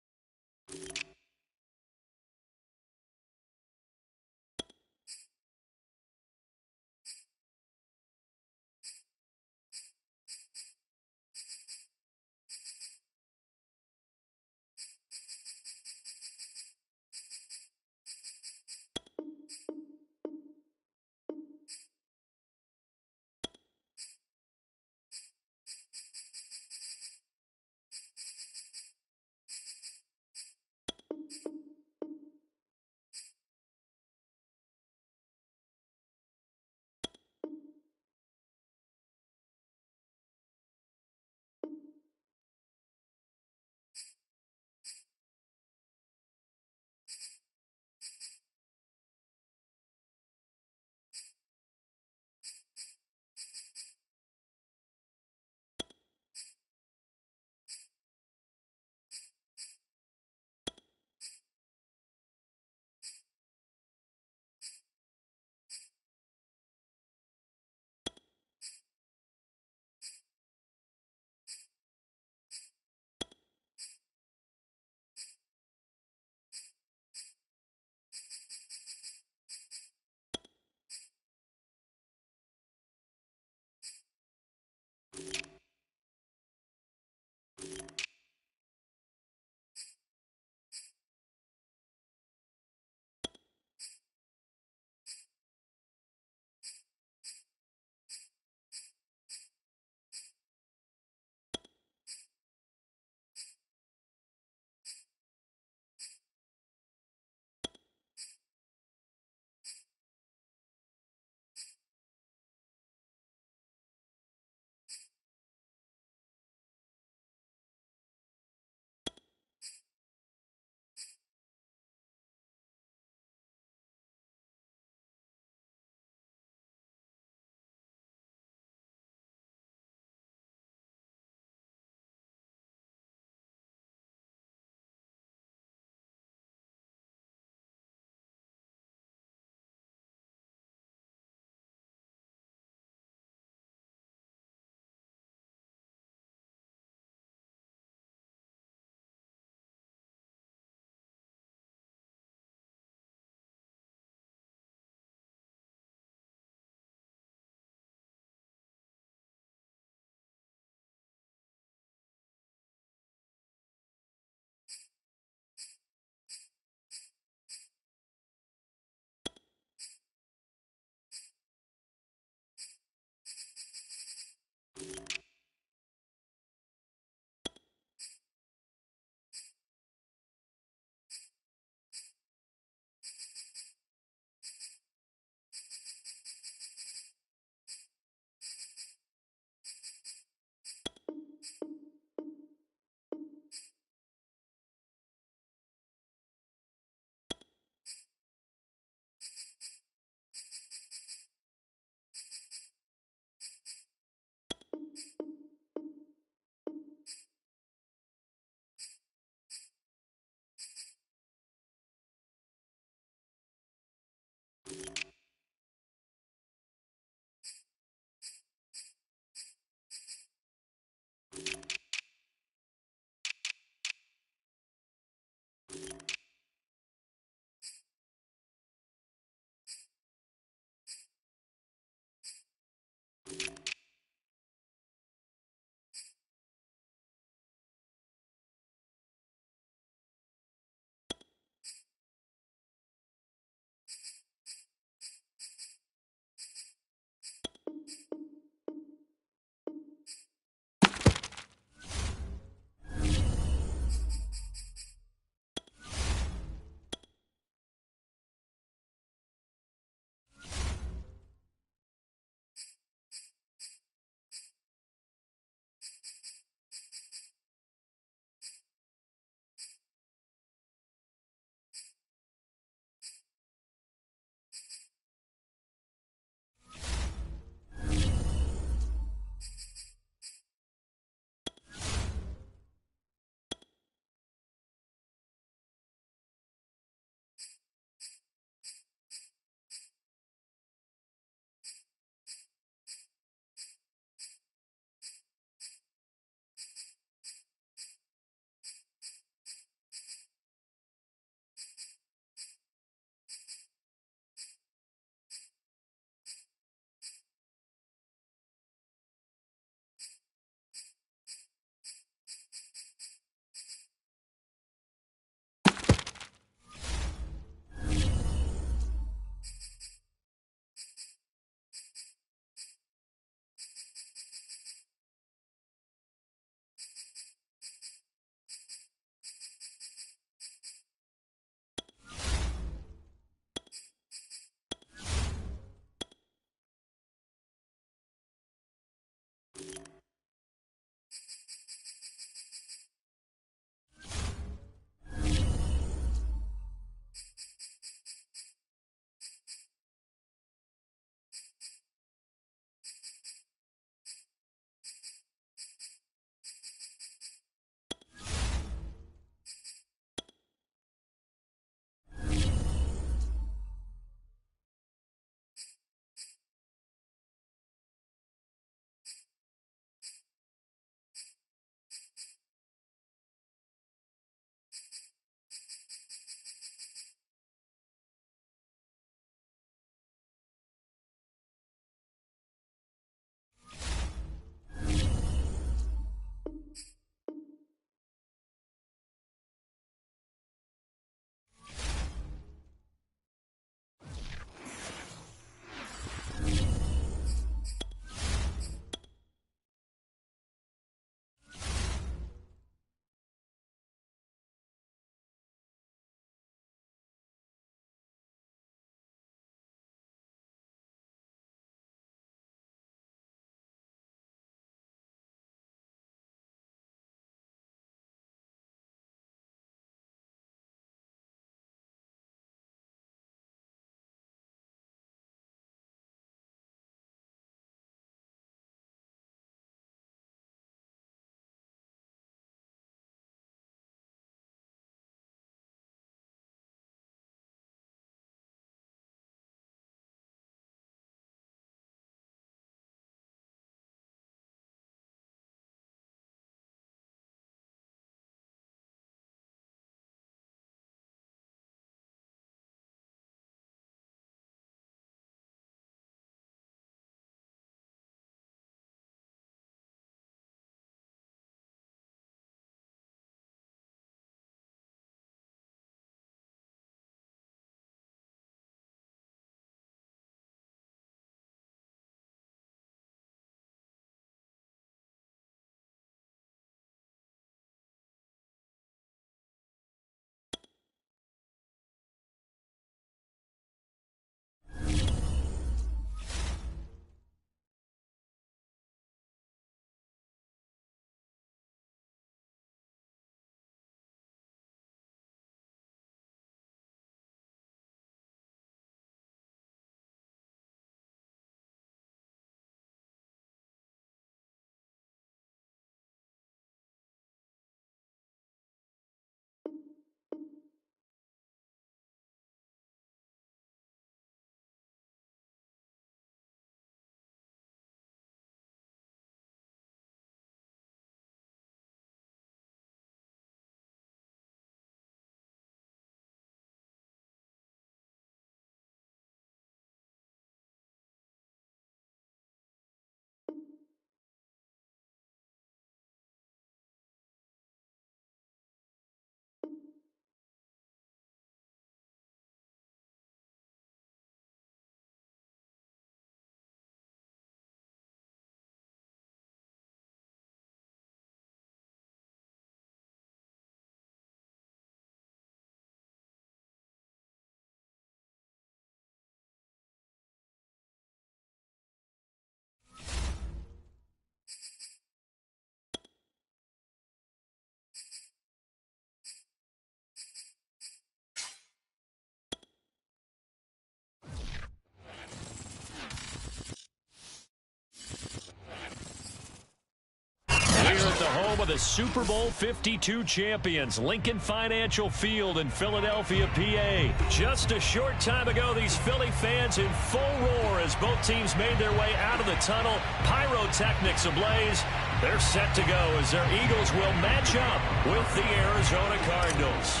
the Super Bowl 52 champions, Lincoln Financial Field in Philadelphia, PA. Just a short time ago, these Philly fans in full roar as both teams made their way out of the tunnel. Pyrotechnics ablaze. They're set to go as their Eagles will match up with the Arizona Cardinals.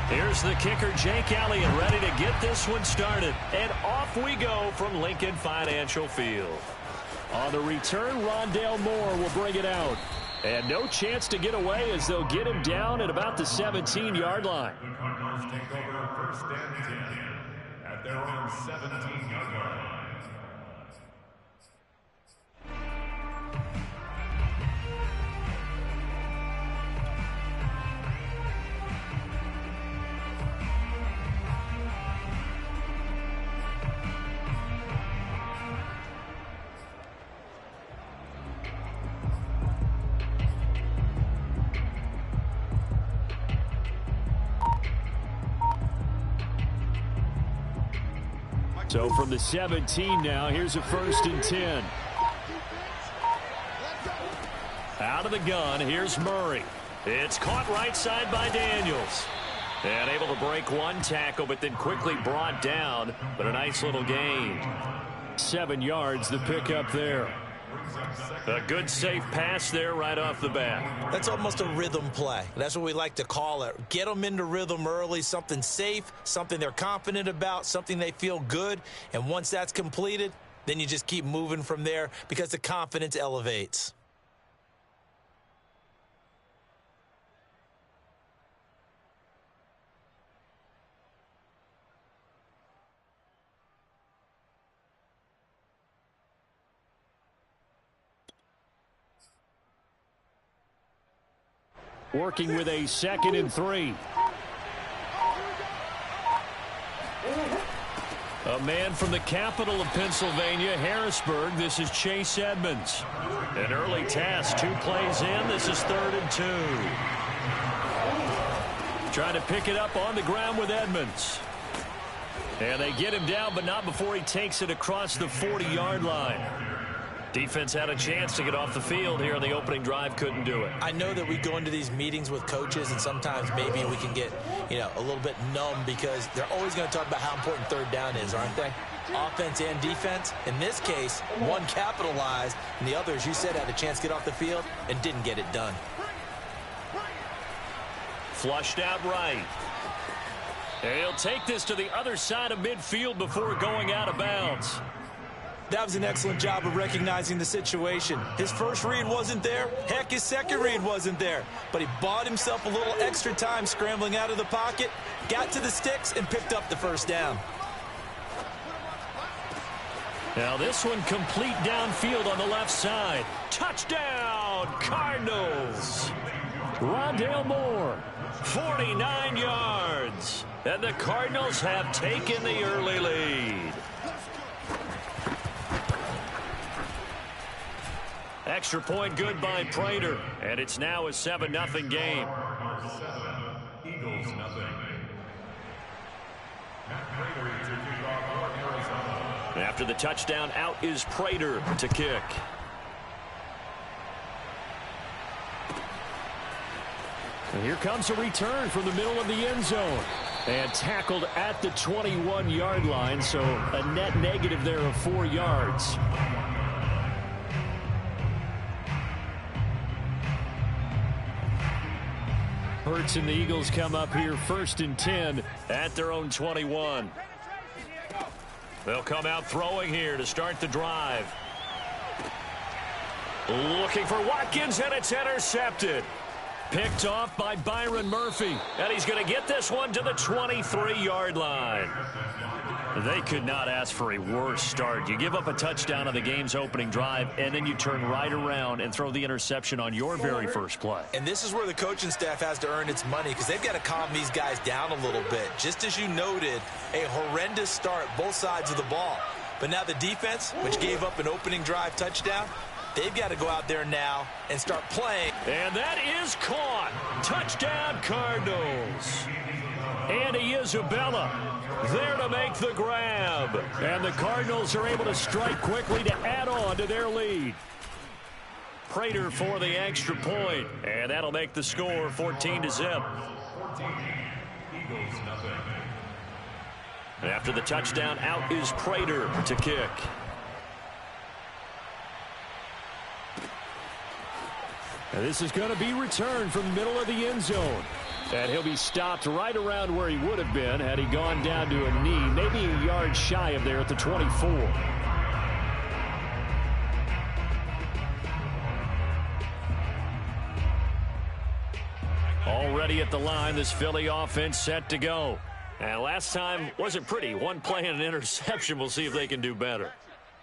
Here's the kicker, Jake Elliott, ready to get this one started. And off we go from Lincoln Financial Field. On the return, Rondale Moore will bring it out. And no chance to get away as they'll get him down at about the 17-yard line. The Cardinals take over first and 10 at their own 17-yard line. So from the 17 now, here's a 1st and 10. Out of the gun, here's Murray. It's caught right side by Daniels. And able to break one tackle, but then quickly brought down. But a nice little gain. 7 yards, the pickup there. A good, safe pass there right off the bat. That's almost a rhythm play. That's what we like to call it. Get them into rhythm early, something safe, something they're confident about, something they feel good. And once that's completed, then you just keep moving from there because the confidence elevates. Working with a 2nd and 3. A man from the capital of Pennsylvania, Harrisburg. This is Chase Edmonds. An early task, 2 plays in. This is 3rd and 2. Trying to pick it up on the ground with Edmonds. And they get him down, but not before he takes it across the 40-yard line. Defense had a chance to get off the field here on the opening drive, couldn't do it. I know that we go into these meetings with coaches, and sometimes maybe we can get, a little bit numb because they're always going to talk about how important 3rd down is, aren't they? Offense and defense. In this case, one capitalized, and the other, as you said, had a chance to get off the field and didn't get it done. Flushed out right. And he'll take this to the other side of midfield before going out of bounds. That was an excellent job of recognizing the situation. His first read wasn't there. Heck, his second read wasn't there. But he bought himself a little extra time scrambling out of the pocket, got to the sticks, and picked up the 1st down. Now this one complete downfield on the left side. Touchdown, Cardinals. Rondale Moore, 49 yards. And the Cardinals have taken the early lead. Extra point good by Prater, and it's now a 7-0 game. Eagles nothing. After the touchdown, out is Prater to kick. And here comes a return from the middle of the end zone. And tackled at the 21-yard line, so a net negative there of 4 yards. Hurts and the Eagles come up here 1st and 10 at their own 21. They'll come out throwing here to start the drive. Looking for Watkins, and it's intercepted. Picked off by Byron Murphy. And he's going to get this one to the 23-yard line. They could not ask for a worse start. You give up a touchdown on the game's opening drive, and then you turn right around and throw the interception on your very first play. And this is where the coaching staff has to earn its money because they've got to calm these guys down a little bit. Just as you noted, a horrendous start both sides of the ball. But now the defense, which gave up an opening drive touchdown, they've got to go out there now and start playing. And that is caught. Touchdown, Cardinals. Andy Isabella there to make the grab. And the Cardinals are able to strike quickly to add on to their lead. Prater for the extra point, and that'll make the score 14-0. 14, Eagles nothing. After the touchdown, out is Prater to kick. And this is going to be returned from the middle of the end zone. And he'll be stopped right around where he would have been had he gone down to a knee, maybe a yard shy of there at the 24. Already at the line, this Philly offense set to go. And last time wasn't pretty. One play and an interception. We'll see if they can do better.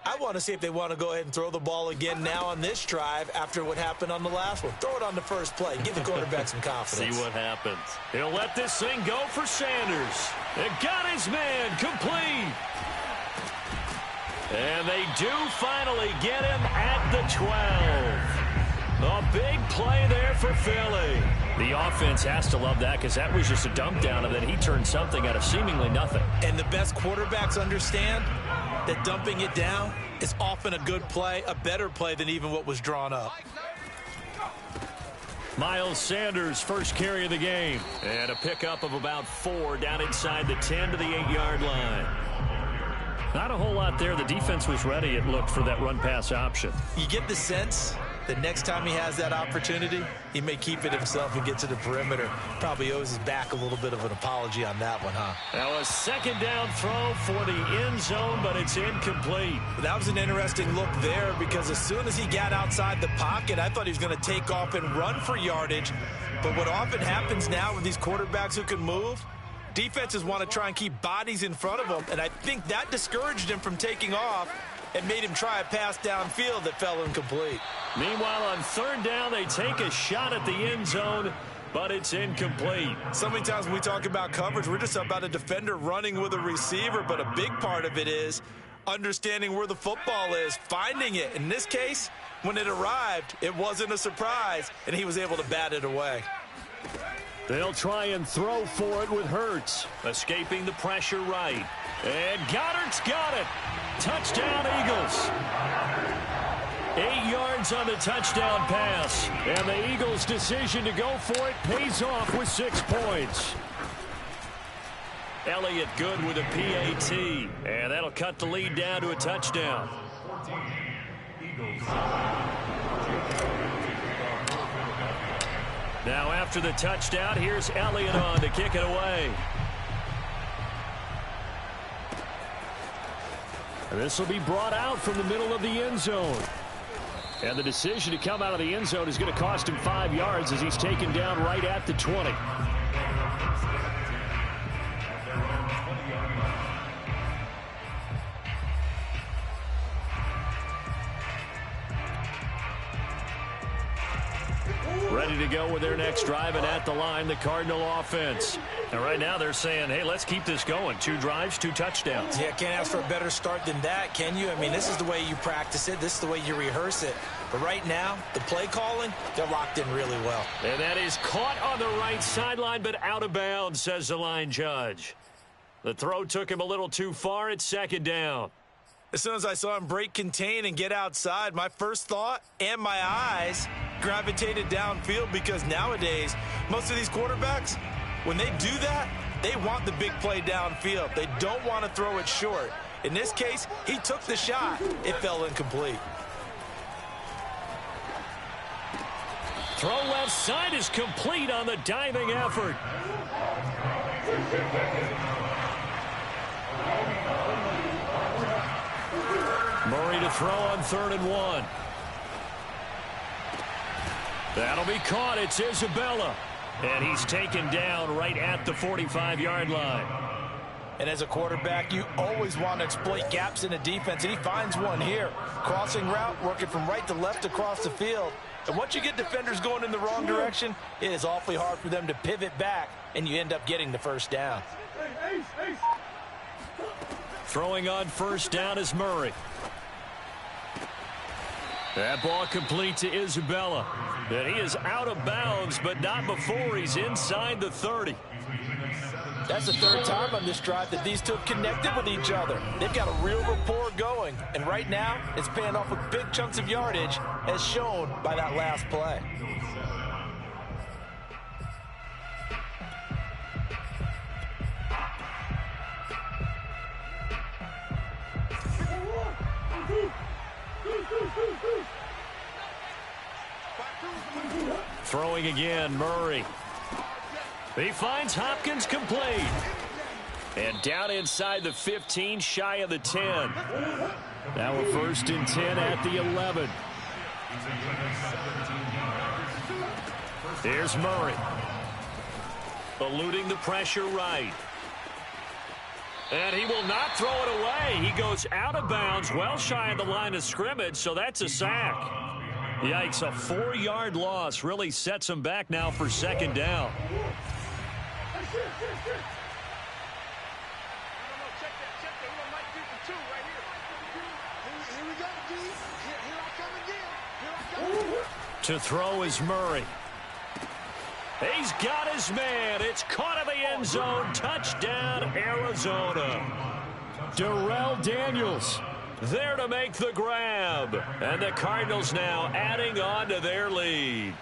I want to see if they want to go ahead and throw the ball again now on this drive after what happened on the last one. Throw it on the first play. Give the quarterback some confidence. See what happens. He'll let this thing go for Sanders. It got his man complete. And they do finally get him at the 12. A big play there for Philly. The offense has to love that because that was just a dump down, and then he turned something out of seemingly nothing. And the best quarterbacks understand that dumping it down is often a good play, a better play than even what was drawn up. Miles Sanders, first carry of the game. And a pickup of about 4 down inside the 10 to the 8-yard line. Not a whole lot there. The defense was ready, it looked, for that run-pass option. You get the sense that next time he has that opportunity, he may keep it himself and get to the perimeter. Probably owes his back a little bit of an apology on that one, huh? Now a second down throw for the end zone, but it's incomplete. That was an interesting look there because as soon as he got outside the pocket, I thought he was going to take off and run for yardage. But what often happens now with these quarterbacks who can move, defenses want to try and keep bodies in front of them, and I think that discouraged him from taking off and made him try a pass downfield that fell incomplete. Meanwhile, on third down, they take a shot at the end zone, but it's incomplete. So many times when we talk about coverage, we're just about a defender running with a receiver, but a big part of it is understanding where the football is, finding it. In this case, when it arrived, it wasn't a surprise, and he was able to bat it away. They'll try and throw for it with Hurts. Escaping the pressure right. And Goddard's got it. Touchdown, Eagles. 8 yards on the touchdown pass. And the Eagles' decision to go for it pays off with 6 points. Elliott good with a PAT. And that'll cut the lead down to a touchdown. 14, Eagles. Now after the touchdown, here's Elliott on to kick it away. And this will be brought out from the middle of the end zone. And the decision to come out of the end zone is going to cost him 5 yards as he's taken down right at the 20. Ready to go with their next drive, and at the line, the Cardinal offense. And right now they're saying, hey, let's keep this going. 2 drives, 2 touchdowns. Yeah, can't ask for a better start than that, can you? I mean, this is the way you practice it. This is the way you rehearse it. But right now, the play calling, they're locked in really well. And that is caught on the right sideline, but out of bounds, says the line judge. The throw took him a little too far. It's second down. As soon as I saw him break contain and get outside, my first thought and my eyes gravitated downfield because nowadays, most of these quarterbacks, when they do that, they want the big play downfield. They don't want to throw it short. In this case, he took the shot. It fell incomplete. Throw left side is complete on the diving effort. Murray to throw on 3rd and 1. That'll be caught. It's Isabella. And he's taken down right at the 45-yard line. And as a quarterback, you always want to exploit gaps in a defense, and he finds one here. Crossing route, working from right to left across the field. And once you get defenders going in the wrong direction, it is awfully hard for them to pivot back, and you end up getting the first down. Throwing on first down is Murray. That ball complete to Isabella. And he is out of bounds, but not before he's inside the 30. That's the third time on this drive that these two have connected with each other. They've got a real rapport going, and right now it's paying off with big chunks of yardage, as shown by that last play. Throwing again, Murray. He finds Hopkins complete. And down inside the 15, shy of the 10. Now a 1st and 10 at the 11. Here's Murray. Eluding the pressure right. And he will not throw it away. He goes out of bounds, well shy of the line of scrimmage, so that's a sack. Yikes, a 4-yard loss really sets him back now for 2nd down. To throw is Murray. He's got his man. It's caught in the end zone. Touchdown, Arizona. Darrell Daniels there to make the grab. And the Cardinals now adding on to their lead.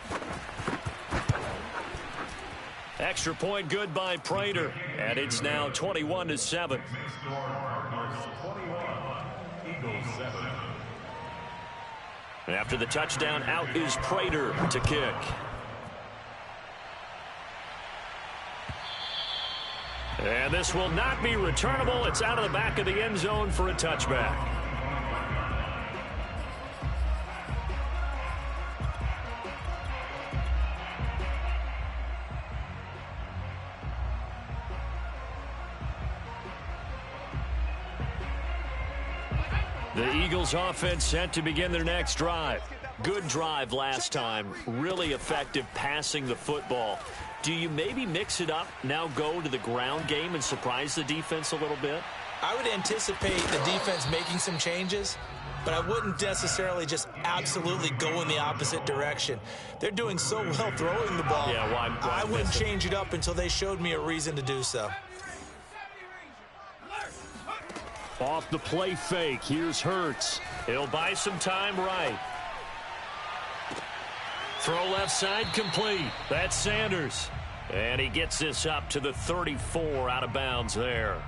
Extra point good by Prater. And it's now 21-7. After the touchdown, out is Prater to kick. And this will not be returnable. It's out of the back of the end zone for a touchback. The Eagles offense set to begin their next drive. Good drive last time. Really effective passing the football. Do you maybe mix it up, now go to the ground game and surprise the defense a little bit? I would anticipate the defense making some changes, but I wouldn't necessarily just absolutely go in the opposite direction. They're doing so well throwing the ball. Yeah, why I wouldn't change it up until they showed me a reason to do so. Off the play fake, here's Hurts. He'll buy some time right. Throw left side complete. That's Sanders. And he gets this up to the 34 out of bounds there.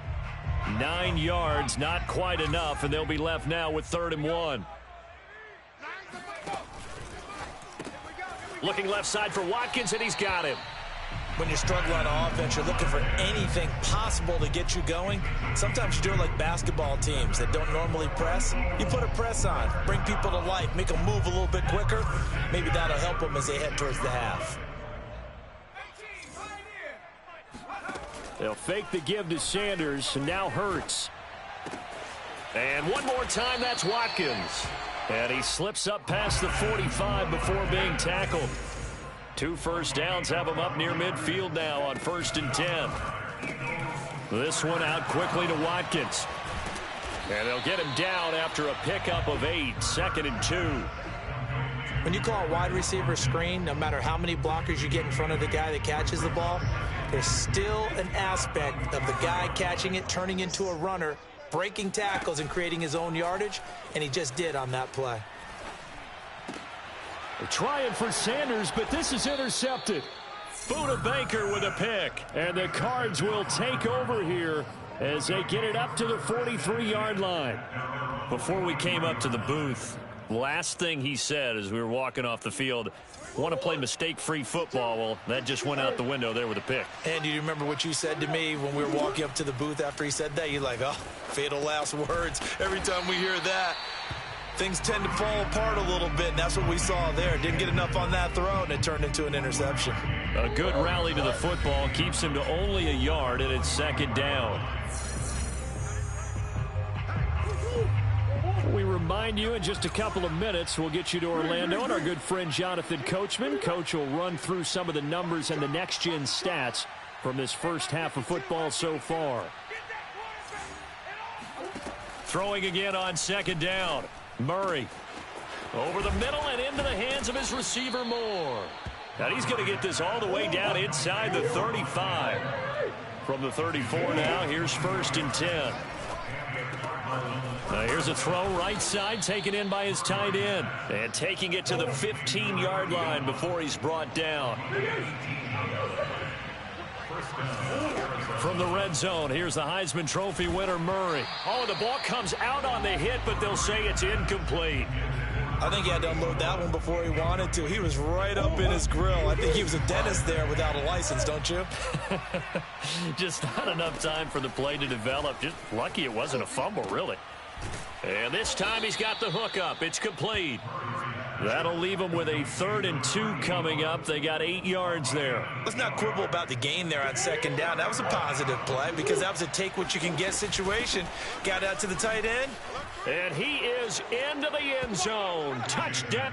9 yards, not quite enough, and they'll be left now with 3rd and 1. Looking left side for Watkins, and he's got him. When you're struggling on offense, you're looking for anything possible to get you going. Sometimes you do it like basketball teams that don't normally press. You put a press on, bring people to life, make them move a little bit quicker. Maybe that'll help them as they head towards the half. They'll fake the give to Sanders, and now Hurts. And one more time, that's Watkins. And he slips up past the 45 before being tackled. 2 first downs have him up near midfield now on 1st and 10. This one out quickly to Watkins. And they'll get him down after a pickup of 8, 2nd and 2. When you call a wide receiver screen, no matter how many blockers you get in front of the guy that catches the ball, there's still an aspect of the guy catching it, turning into a runner, breaking tackles and creating his own yardage, and he just did on that play. They're trying for Sanders, but this is intercepted. Buda Baker with a pick. And the Cards will take over here as they get it up to the 43-yard line. Before we came up to the booth, last thing he said as we were walking off the field, want to play mistake-free football. Well, that just went out the window there with a pick. And do you remember what you said to me when we were walking up to the booth after he said that? You're like, oh, fatal last words. Every time we hear that, things tend to fall apart a little bit, and that's what we saw there. Didn't get enough on that throw, and it turned into an interception. A good rally to the football keeps him to only a yard, and it's 2nd down. We remind you in just a couple of minutes, we'll get you to Orlando and our good friend Jonathan Coachman. Coach will run through some of the numbers and the next-gen stats from this first half of football so far. Throwing again on 2nd down. Murray over the middle and into the hands of his receiver Moore. And he's going to get this all the way down inside the 35. From the 34 now, here's 1st and 10. Now here's a throw right side, taken in by his tight end. And taking it to the 15-yard line before he's brought down. From the red zone, here's the Heisman Trophy winner, Murray. Oh, the ball comes out on the hit, but they'll say it's incomplete. I think he had to unload that one before he wanted to. He was right up in his grill. I think he was a dentist there without a license, don't you? Just not enough time for the play to develop. Just lucky it wasn't a fumble, really. And this time he's got the hook up. It's complete. That'll leave them with a 3rd and 2 coming up. They got 8 yards there. Let's not quibble about the gain there on 2nd down. That was a positive play because that was a take-what-you-can-get situation. Got out to the tight end. And he is into the end zone. Touchdown.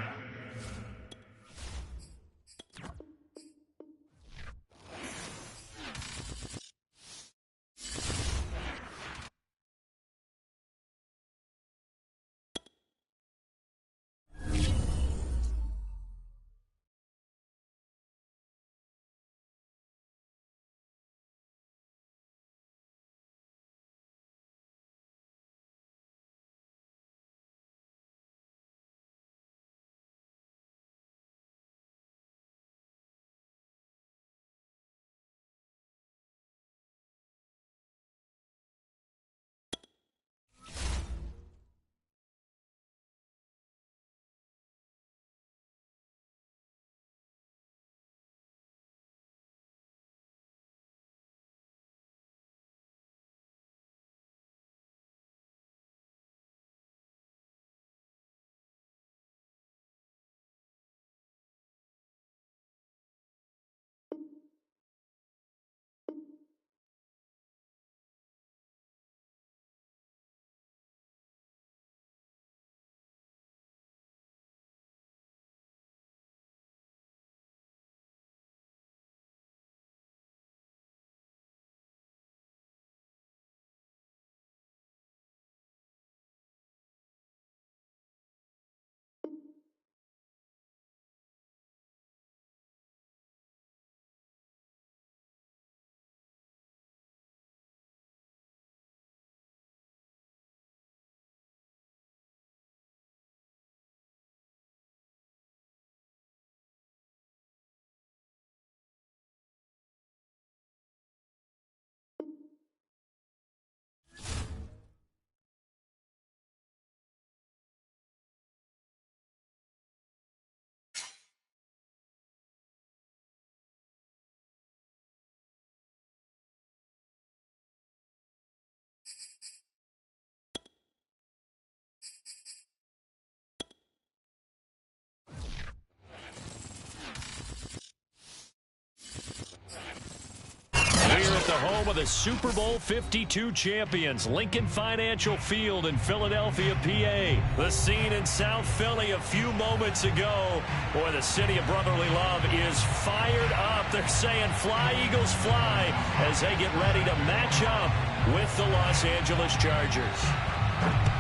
The home of the Super Bowl 52 champions, Lincoln Financial Field in Philadelphia, PA. The scene in South Philly a few moments ago. Boy, the city of brotherly love is fired up. They're saying fly, Eagles, fly, as they get ready to match up with the Los Angeles Chargers.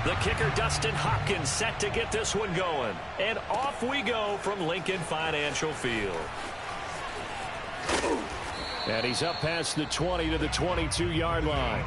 The kicker, Dustin Hopkins, set to get this one going. And off we go from Lincoln Financial Field. And he's up past the 20 to the 22-yard line.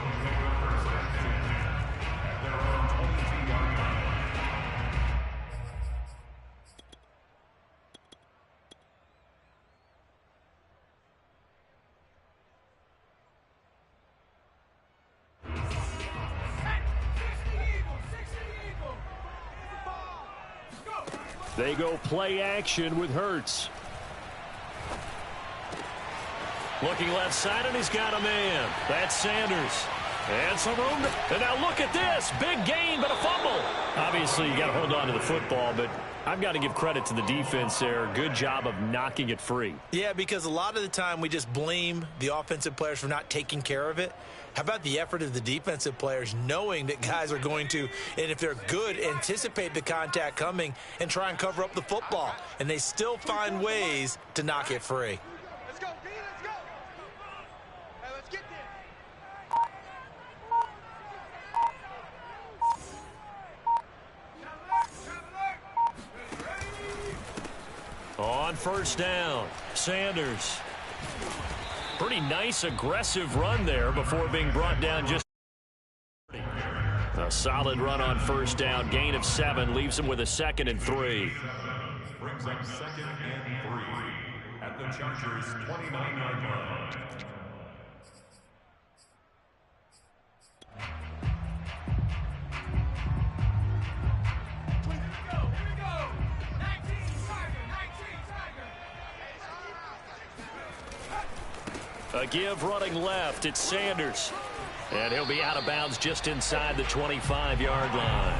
They go play action with Hurts. Looking left side, and he's got a man. That's Sanders. And some room. And now look at this. Big gain, but a fumble. Obviously, you got to hold on to the football, but I've got to give credit to the defense there. Good job of knocking it free. Yeah, because a lot of the time we just blame the offensive players for not taking care of it. How about the effort of the defensive players knowing that guys are going to, and if they're good, anticipate the contact coming and try and cover up the football. And they still find ways to knock it free. Let's go, B, let's go. Hey, let's get there. On first down, Sanders. Pretty nice, aggressive run there before being brought down just. A solid run on first down. Gain of 7 leaves him with a 2nd and 3. Brings up 2nd and 3 at the Chargers' 29-yard line. A give running left. It's Sanders. And he'll be out of bounds just inside the 25-yard line.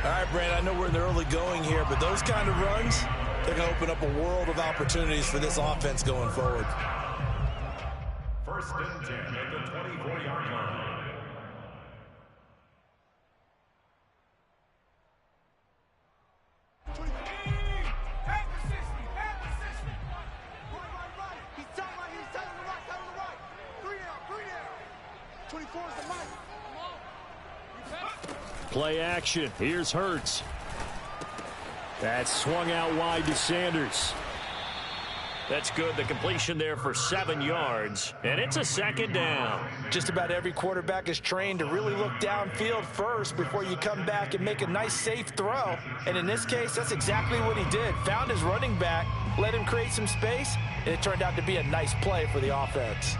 All right, Brandon, I know we're in the early going here, but those kind of runs, they're going to open up a world of opportunities for this offense going forward. 1st and 10 at the 24-yard line. Play action. Here's Hurts. That's swung out wide to Sanders. That's good. The completion there for 7 yards. And it's a 2nd down. Just about every quarterback is trained to really look downfield first before you come back and make a nice, safe throw. And in this case, that's exactly what he did. Found his running back, let him create some space, and it turned out to be a nice play for the offense.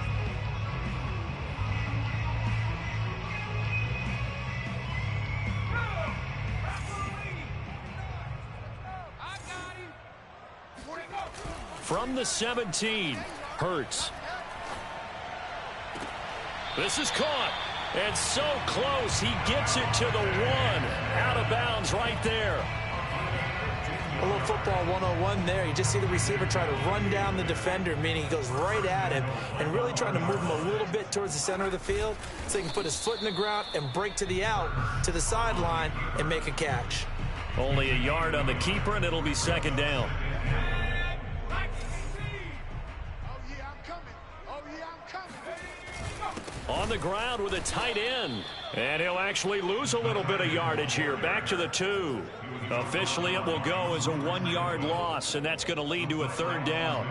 From the 17, Hurts. This is caught. And so close, he gets it to the 1. Out of bounds right there. A little football 101 there. You just see the receiver try to run down the defender, meaning he goes right at him and really trying to move him a little bit towards the center of the field so he can put his foot in the ground and break to the out, to the sideline, and make a catch. Only a yard on the keeper, and it'll be 2nd down. On the ground with a tight end. And he'll actually lose a little bit of yardage here. Back to the 2. Officially, it will go as a 1-yard loss, and that's going to lead to a 3rd down.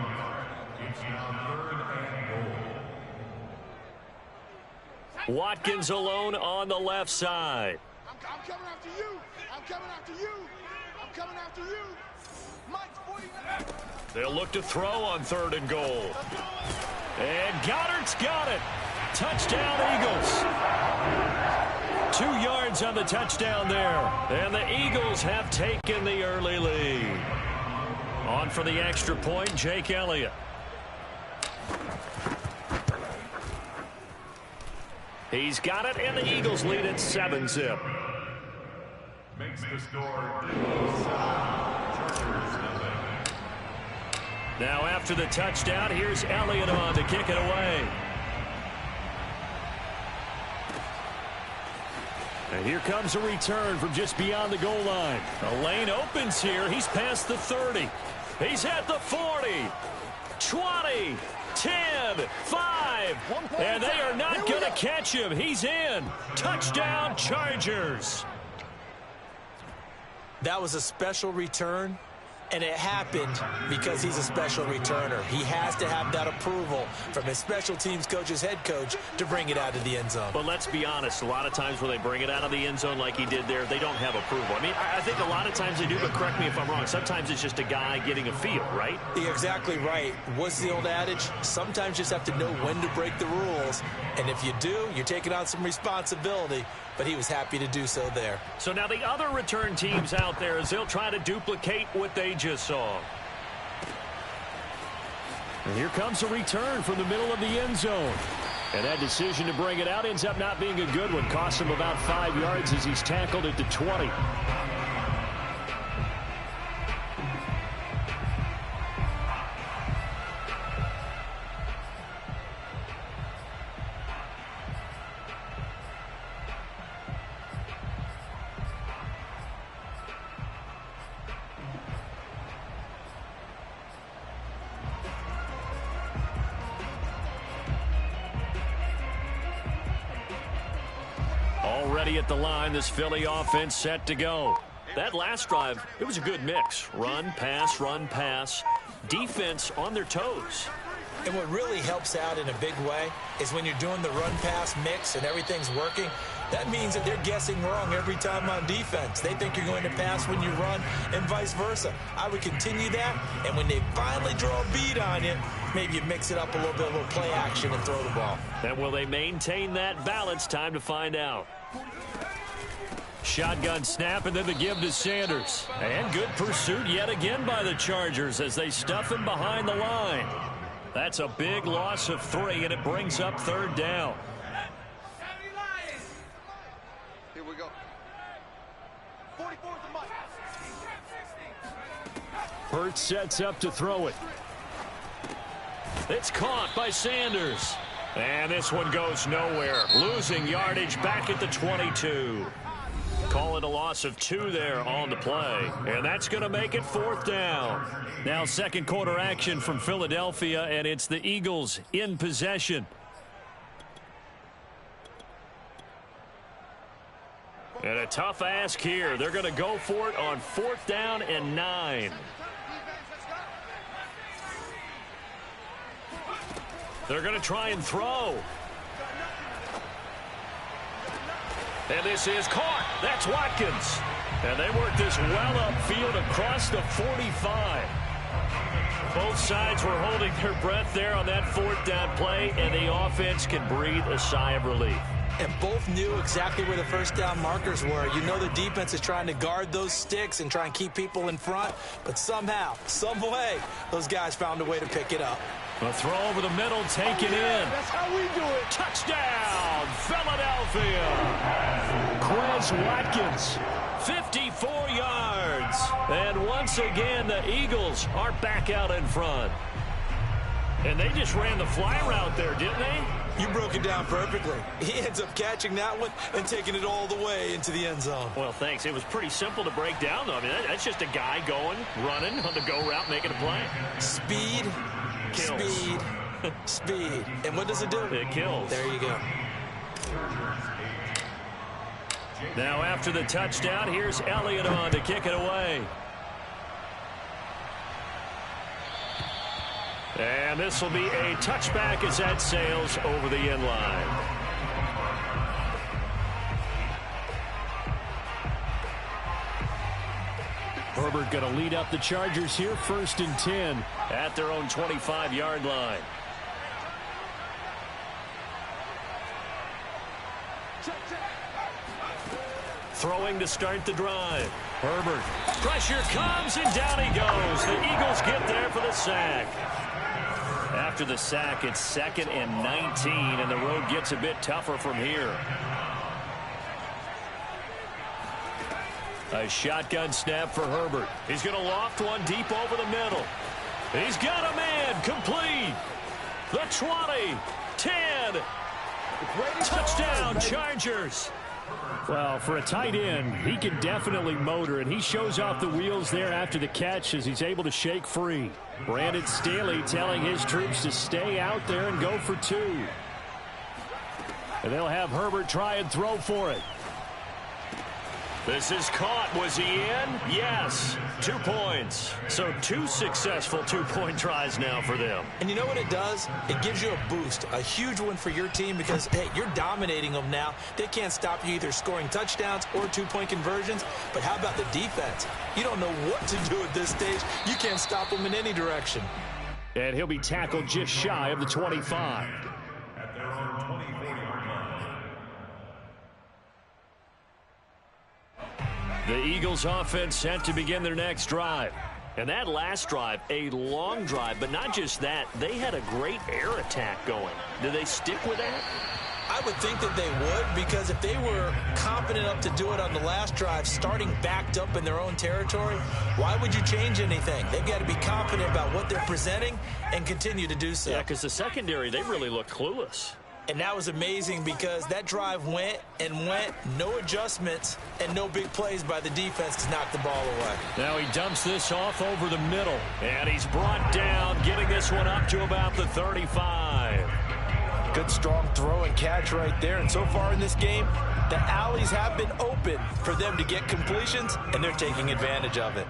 Watkins alone on the left side. I'm coming after you. I'm coming after you. I'm coming after you. Mike's 49. They'll look to throw on 3rd and goal. And Goddard's got it. Touchdown, Eagles. 2 yards on the touchdown there. And the Eagles have taken the early lead. On for the extra point, Jake Elliott. He's got it, and the Eagles lead at 7-zip. Makes the score Eagles 7, Chargers 0. Now after the touchdown, here's Elliott on to kick it away. And here comes a return from just beyond the goal line. The lane opens here. He's past the 30. He's at the 40. 20. 10. 5. And they are not going to catch him. He's in. Touchdown, Chargers. That was a special return, and it happened because he's a special returner. He has to have that approval from his special teams coach's head coach to bring it out of the end zone. But let's be honest, a lot of times when they bring it out of the end zone like he did there, they don't have approval. I mean, I think a lot of times they do, but correct me if I'm wrong. Sometimes it's just a guy getting a feel, right? You're exactly right. What's the old adage? Sometimes you just have to know when to break the rules, and if you do, you're taking on some responsibility. But he was happy to do so there. So now the other return teams out there as they'll try to duplicate what they just saw. And here comes a return from the middle of the end zone. And that decision to bring it out ends up not being a good one. Costs him about 5 yards as he's tackled at the 20. Already at the line, this Philly offense set to go. That last drive, it was a good mix. Run, pass, defense on their toes. And what really helps out in a big way is when you're doing the run-pass mix and everything's working, that means that they're guessing wrong every time on defense. They think you're going to pass when you run and vice versa. I would continue that, and when they finally draw a bead on you, maybe you mix it up a little bit, a little play action and throw the ball. And will they maintain that balance? Time to find out. Shotgun snap and then the give to Sanders. And good pursuit yet again by the Chargers as they stuff him behind the line. That's a big loss of 3, and it brings up 3rd down. Here we go. 44 the mic. Hurts sets up to throw it. It's caught by Sanders. And this one goes nowhere. Losing yardage back at the 22. Call it a loss of 2 there on the play. And that's going to make it 4th down. Now second quarter action from Philadelphia, and it's the Eagles in possession. And a tough ask here. They're going to go for it on 4th down and 9. They're going to try and throw. And this is caught. That's Watkins. And they work this well upfield across the 45. Both sides were holding their breath there on that 4th down play, and the offense can breathe a sigh of relief. And both knew exactly where the first down markers were. You know the defense is trying to guard those sticks and try and keep people in front, but somehow, some way, those guys found a way to pick it up. A throw over the middle, taken in. That's how we do it. Touchdown, Philadelphia. Quez Watkins, 54 yards. And once again, the Eagles are back out in front. And they just ran the fly route there, didn't they? You broke it down perfectly. He ends up catching that one and taking it all the way into the end zone. Well, thanks. It was pretty simple to break down, though. I mean, that's just a guy going, running on the go route, making a play. Speed, Kills. speed, speed. And what does it do? It kills. There you go. Now after the touchdown, here's Elliott on to kick it away. And this will be a touchback as that sails over the end line. Herbert going to lead up the Chargers here, 1st and 10 at their own 25-yard line. Throwing to start the drive. Herbert. Pressure comes, and down he goes. The Eagles get there for the sack. After the sack, it's 2nd and 19, and the road gets a bit tougher from here. A shotgun snap for Herbert. He's going to loft one deep over the middle. He's got a man complete. The 20, 10. Touchdown, Chargers. Well, for a tight end, he can definitely motor, and he shows off the wheels there after the catch as he's able to shake free. Brandon Staley telling his troops to stay out there and go for 2. And they'll have Herbert try and throw for it. This is caught. Was he in? Yes. 2 points. So 2 successful 2-point tries now for them. And you know what it does? It gives you a boost, a huge one for your team because, hey, you're dominating them now. They can't stop you either scoring touchdowns or 2-point conversions. But how about the defense? You don't know what to do at this stage. You can't stop them in any direction. And he'll be tackled just shy of the 25. At their own 24-yard line. The Eagles offense set to begin their next drive. And that last drive, a long drive, but not just that, they had a great air attack going. Do they stick with that? I would think that they would, because if they were confident enough to do it on the last drive, starting backed up in their own territory, why would you change anything? They've got to be confident about what they're presenting and continue to do so. Yeah, because the secondary, they really look clueless. And that was amazing because that drive went and went, no adjustments, and no big plays by the defense to knock the ball away. Now he dumps this off over the middle, and he's brought down, getting this one up to about the 35. Good strong throw and catch right there. And so far in this game, the alleys have been open for them to get completions, and they're taking advantage of it.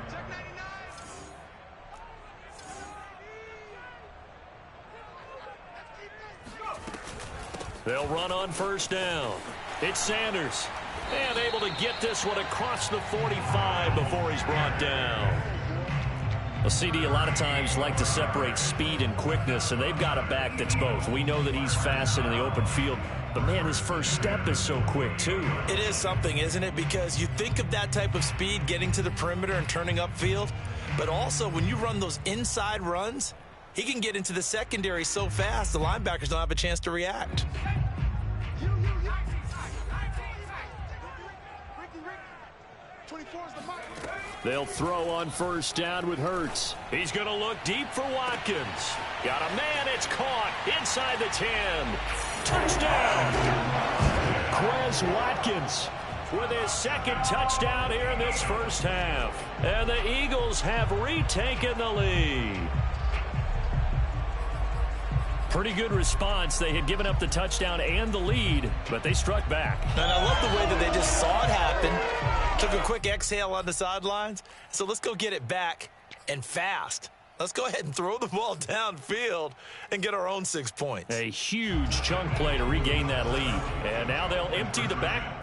They'll run on first down. It's Sanders. And able to get this one across the 45 before he's brought down. Well, CD, a lot of times like to separate speed and quickness, and they've got a back that's both. We know that he's fast in the open field, but, man, his first step is so quick, too. It is something, isn't it? Because you think of that type of speed getting to the perimeter and turning upfield, but also when you run those inside runs, he can get into the secondary so fast the linebackers don't have a chance to react. They'll throw on first down with Hurts. He's going to look deep for Watkins. Got a man, it's caught inside the 10. Touchdown! Quez Watkins with his second touchdown here in this first half. And the Eagles have retaken the lead. Pretty good response. They had given up the touchdown and the lead, but they struck back. And I love the way that they just saw it happen, took a quick exhale on the sidelines. So let's go get it back and fast. Let's go ahead and throw the ball downfield and get our own 6 points. A huge chunk play to regain that lead. And now they'll empty the back.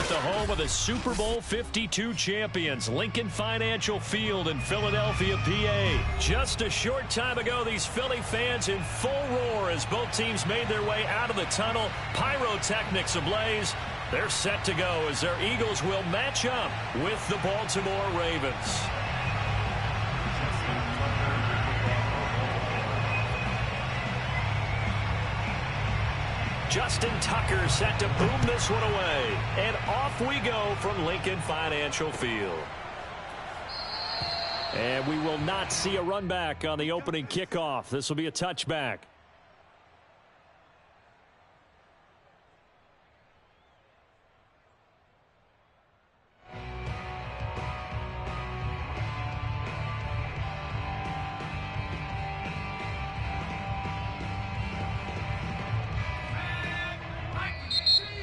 The home of the Super Bowl 52 champions, Lincoln Financial Field in Philadelphia, PA. Just a short time ago, these Philly fans in full roar as both teams made their way out of the tunnel. Pyrotechnics ablaze. They're set to go as their Eagles will match up with the Baltimore Ravens. Justin Tucker set to boom this one away. And off we go from Lincoln Financial Field. And we will not see a run back on the opening kickoff. This will be a touchback.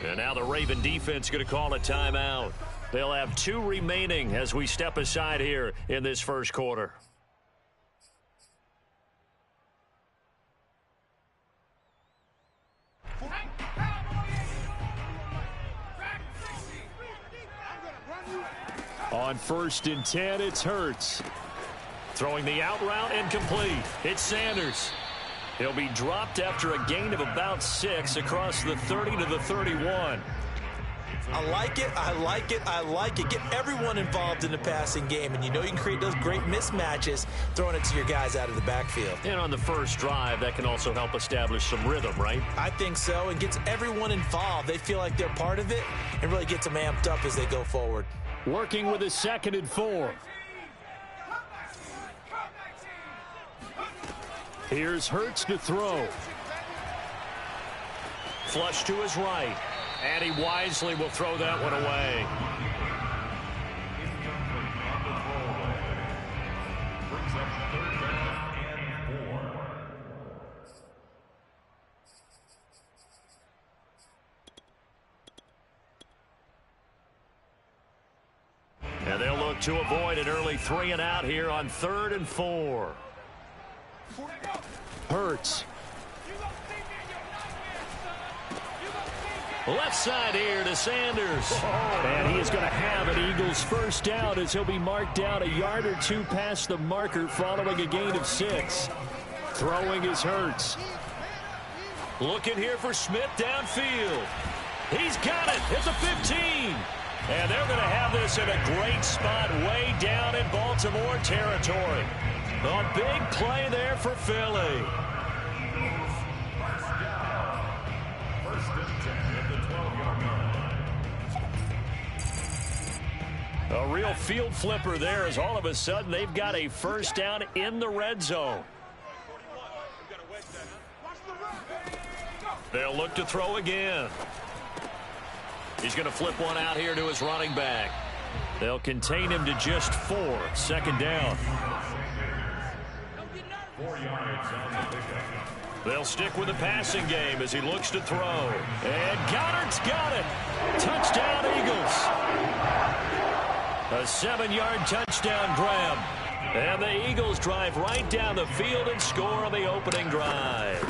And now the Raven defense going to call a timeout. They'll have 2 remaining as we step aside here in this first quarter. On 1st and 10, it's Hurts. Throwing the out route and complete. It's Sanders. He'll be dropped after a gain of about 6 across the 30 to the 31. I like it, I like it, I like it. Get everyone involved in the passing game, and you know you can create those great mismatches throwing it to your guys out of the backfield. And on the first drive, that can also help establish some rhythm, right? I think so, and gets everyone involved. They feel like they're part of it and really gets them amped up as they go forward. Working with a 2nd and 4. Here's Hurts to throw. Flush to his right. And he wisely will throw that one away. Brings up 3rd down and 4. And they'll look to avoid an early 3 and out here on 3rd and 4. Hurts. Left side here to Sanders. And he is going to have an Eagles first down as he'll be marked down a yard or 2 past the marker following a gain of 6. Throwing is Hurts. Looking here for Smith downfield. He's got it at the 15. And they're going to have this in a great spot way down in Baltimore territory. A big play there for Philly. A real field flipper there as all of a sudden they've got a first down in the red zone. They'll look to throw again. He's going to flip one out here to his running back. They'll contain him to just 4. 2nd down. 4 yards on the pickup. They'll stick with the passing game as he looks to throw. And Goddard's got it. Touchdown, Eagles. A 7-yard touchdown grab. And the Eagles drive right down the field and score on the opening drive.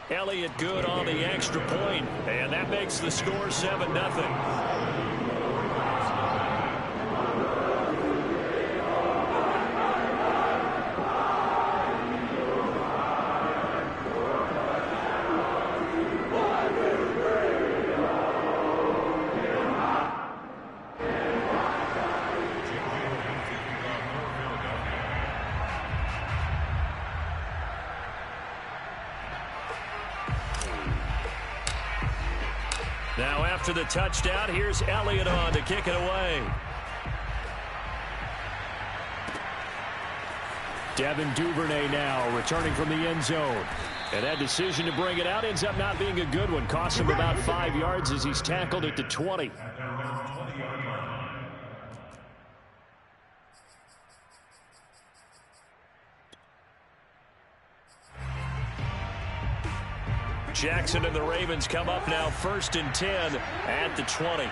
Elliott good on the extra point, and that makes the score 7-0. Now after the touchdown, here's Elliott on to kick it away. Devin Duvernay now returning from the end zone. And that decision to bring it out ends up not being a good one. Cost him about 5 yards as he's tackled at the 20. Jackson and the Ravens come up now 1st and 10 at the 20.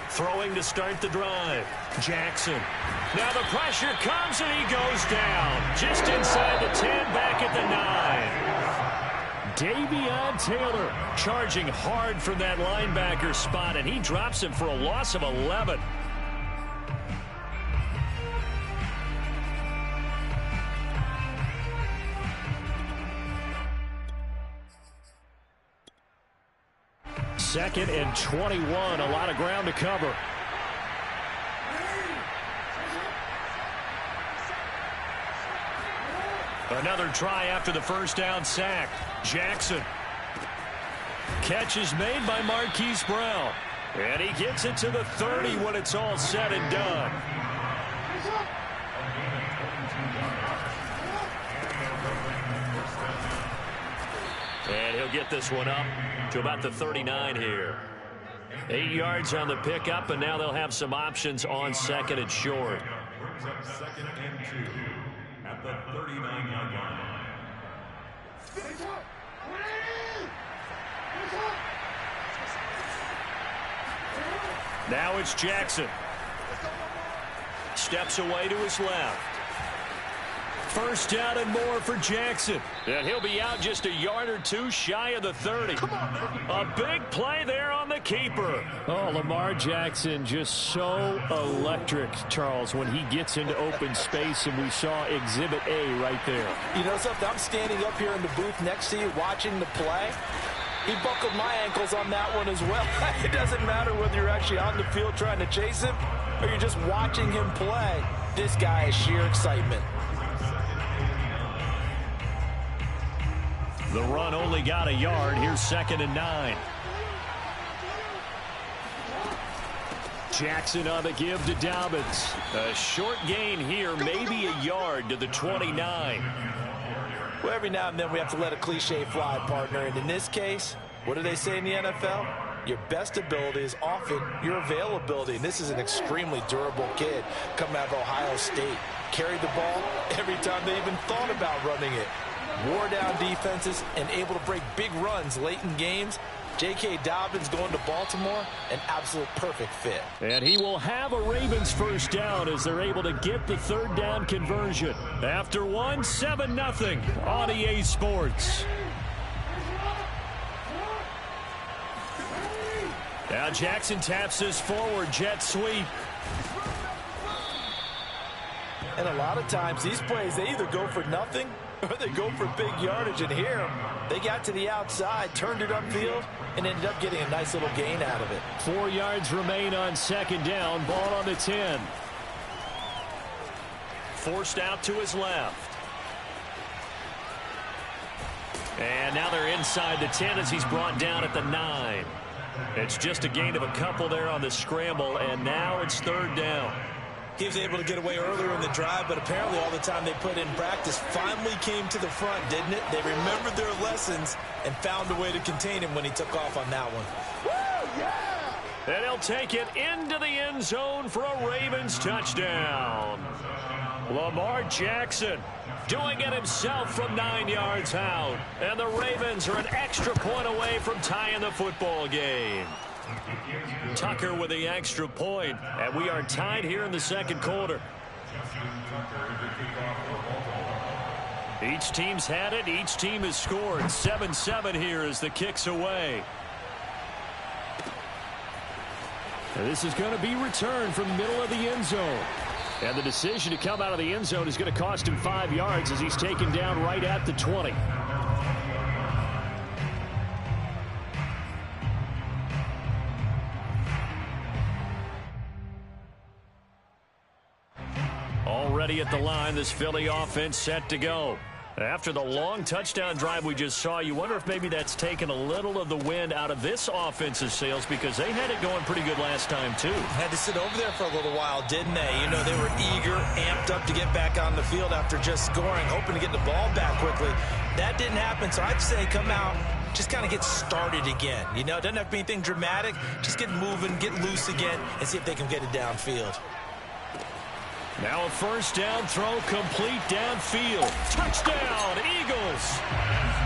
Throwing to start the drive. Jackson. Now the pressure comes and he goes down. Just inside the 10, back at the 9. Davion Taylor charging hard from that linebacker spot, and he drops him for a loss of 11. Second and 21, a lot of ground to cover. Another try after the first down sack. Jackson. Catch is made by Marquise Brown. And he gets it to the 30 when it's all said and done. And he'll get this one up to about the 39 here. 8 yards on the pickup, and now they'll have some options on 2nd and short. Brings up 2nd and 2 at the 39-yard line. Now it's Jackson. Steps away to his left. first down and more for Jackson. And he'll be out just a yard or two shy of the 30. A big play there on the keeper. Oh, Lamar Jackson just so electric, Charles, when he gets into open space, and we saw Exhibit A right there. You know something? I'm standing up here in the booth next to you watching the play. He buckled my ankles on that one as well. It doesn't matter whether you're actually on the field trying to chase him or you're just watching him play. This guy is sheer excitement. The run only got a yard. Here's 2nd and 9. Jackson on the give to Dobbins. A short gain here, maybe a yard to the 29. Well, every now and then we have to let a cliche fly, partner. And in this case, what do they say in the NFL? Your best ability is often your availability. And this is an extremely durable kid coming out of Ohio State. Carried the ball every time they even thought about running it. Wore down defenses and able to break big runs late in games. J.K. Dobbins going to Baltimore, an absolute perfect fit. And he will have a Ravens first down as they're able to get the 3rd down conversion. After 7-0 on EA Sports. Now Jackson taps this forward jet sweep. And a lot of times these plays, they either go for nothing or they go for big yardage. And here, they got to the outside, turned it upfield, and ended up getting a nice little gain out of it. 4 yards remain on 2nd down. Ball on the 10. Forced out to his left. And now they're inside the 10 as he's brought down at the 9. It's just a gain of a couple there on the scramble, and now it's 3rd down. He was able to get away earlier in the drive, but apparently all the time they put in practice finally came to the front, didn't it? They remembered their lessons and found a way to contain him when he took off on that one. Woo, yeah! And he'll take it into the end zone for a Ravens touchdown. Lamar Jackson doing it himself from 9 yards out. And the Ravens are an extra point away from tying the football game. Tucker with the extra point, and we are tied here in the 2nd quarter. Each team's had it. Each team has scored. 7-7 here as the kick's away. And this is going to be returned from the middle of the end zone. And the decision to come out of the end zone is going to cost him 5 yards as he's taken down right at the 20. Already at the line, this Philly offense set to go. After the long touchdown drive we just saw, you wonder if maybe that's taken a little of the wind out of this offensive sails, because they had it going pretty good last time too. Had to sit over there for a little while, didn't they? You know, they were eager, amped up to get back on the field after just scoring, hoping to get the ball back quickly. That didn't happen, so I'd say come out, just kind of get started again. You know, it doesn't have to be anything dramatic. Just get moving, get loose again, and see if they can get it downfield. Now a first down throw, complete downfield. Touchdown, Eagles!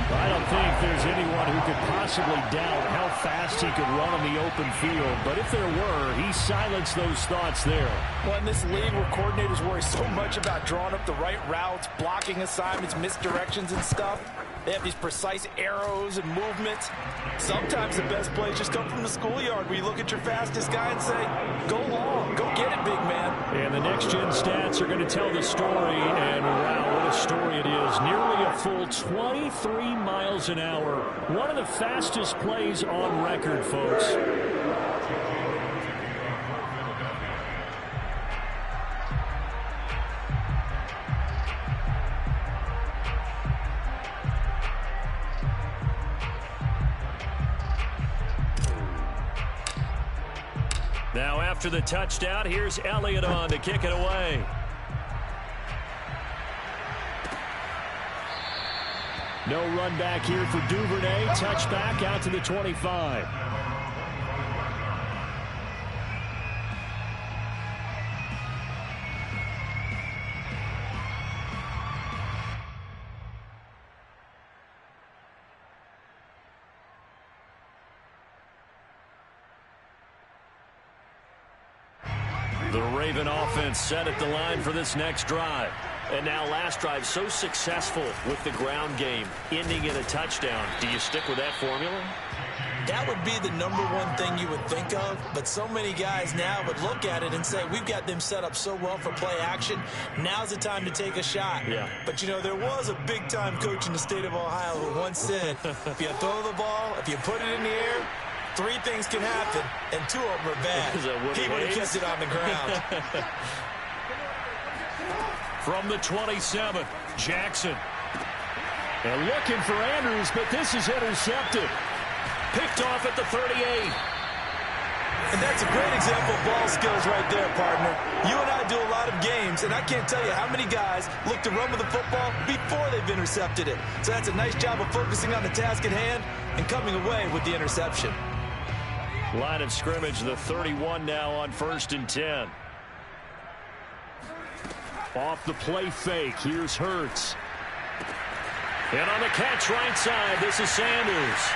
I don't think there's anyone who could possibly doubt how fast he could run on the open field. But if there were, he silenced those thoughts there. Well, in this league where coordinators worry so much about drawing up the right routes, blocking assignments, misdirections and stuff, they have these precise arrows and movements. Sometimes the best plays just come from the schoolyard where you look at your fastest guy and say, go long, go get it, big man. And the next-gen stats are going to tell the story, and wow, what a story it is. Nearly a full 23 miles an hour. One of the fastest plays on record, folks. Now after the touchdown, here's Elliott on to kick it away. No run back here for Duvernay. Touchback out to the 25. The Raven offense set at the line for this next drive. And now last drive so successful with the ground game, ending in a touchdown. Do you stick with that formula? That would be the #1 thing you would think of, but so many guys now would look at it and say, we've got them set up so well for play action. Now's the time to take a shot. Yeah. But, you know, there was a big-time coach in the state of Ohio who once said, if you throw the ball, if you put it in the air, 3 things can happen, and 2 of them are bad. He would have kept it on the ground. From the 27, Jackson. And looking for Andrews, but this is intercepted. Picked off at the 38. And that's a great example of ball skills right there, partner. You and I do a lot of games, and I can't tell you how many guys look to run with the football before they've intercepted it. So that's a nice job of focusing on the task at hand and coming away with the interception. Line of scrimmage, the 31 now on 1st and 10. Off the play fake, here's Hurts. And on the catch right side, this is Sanders.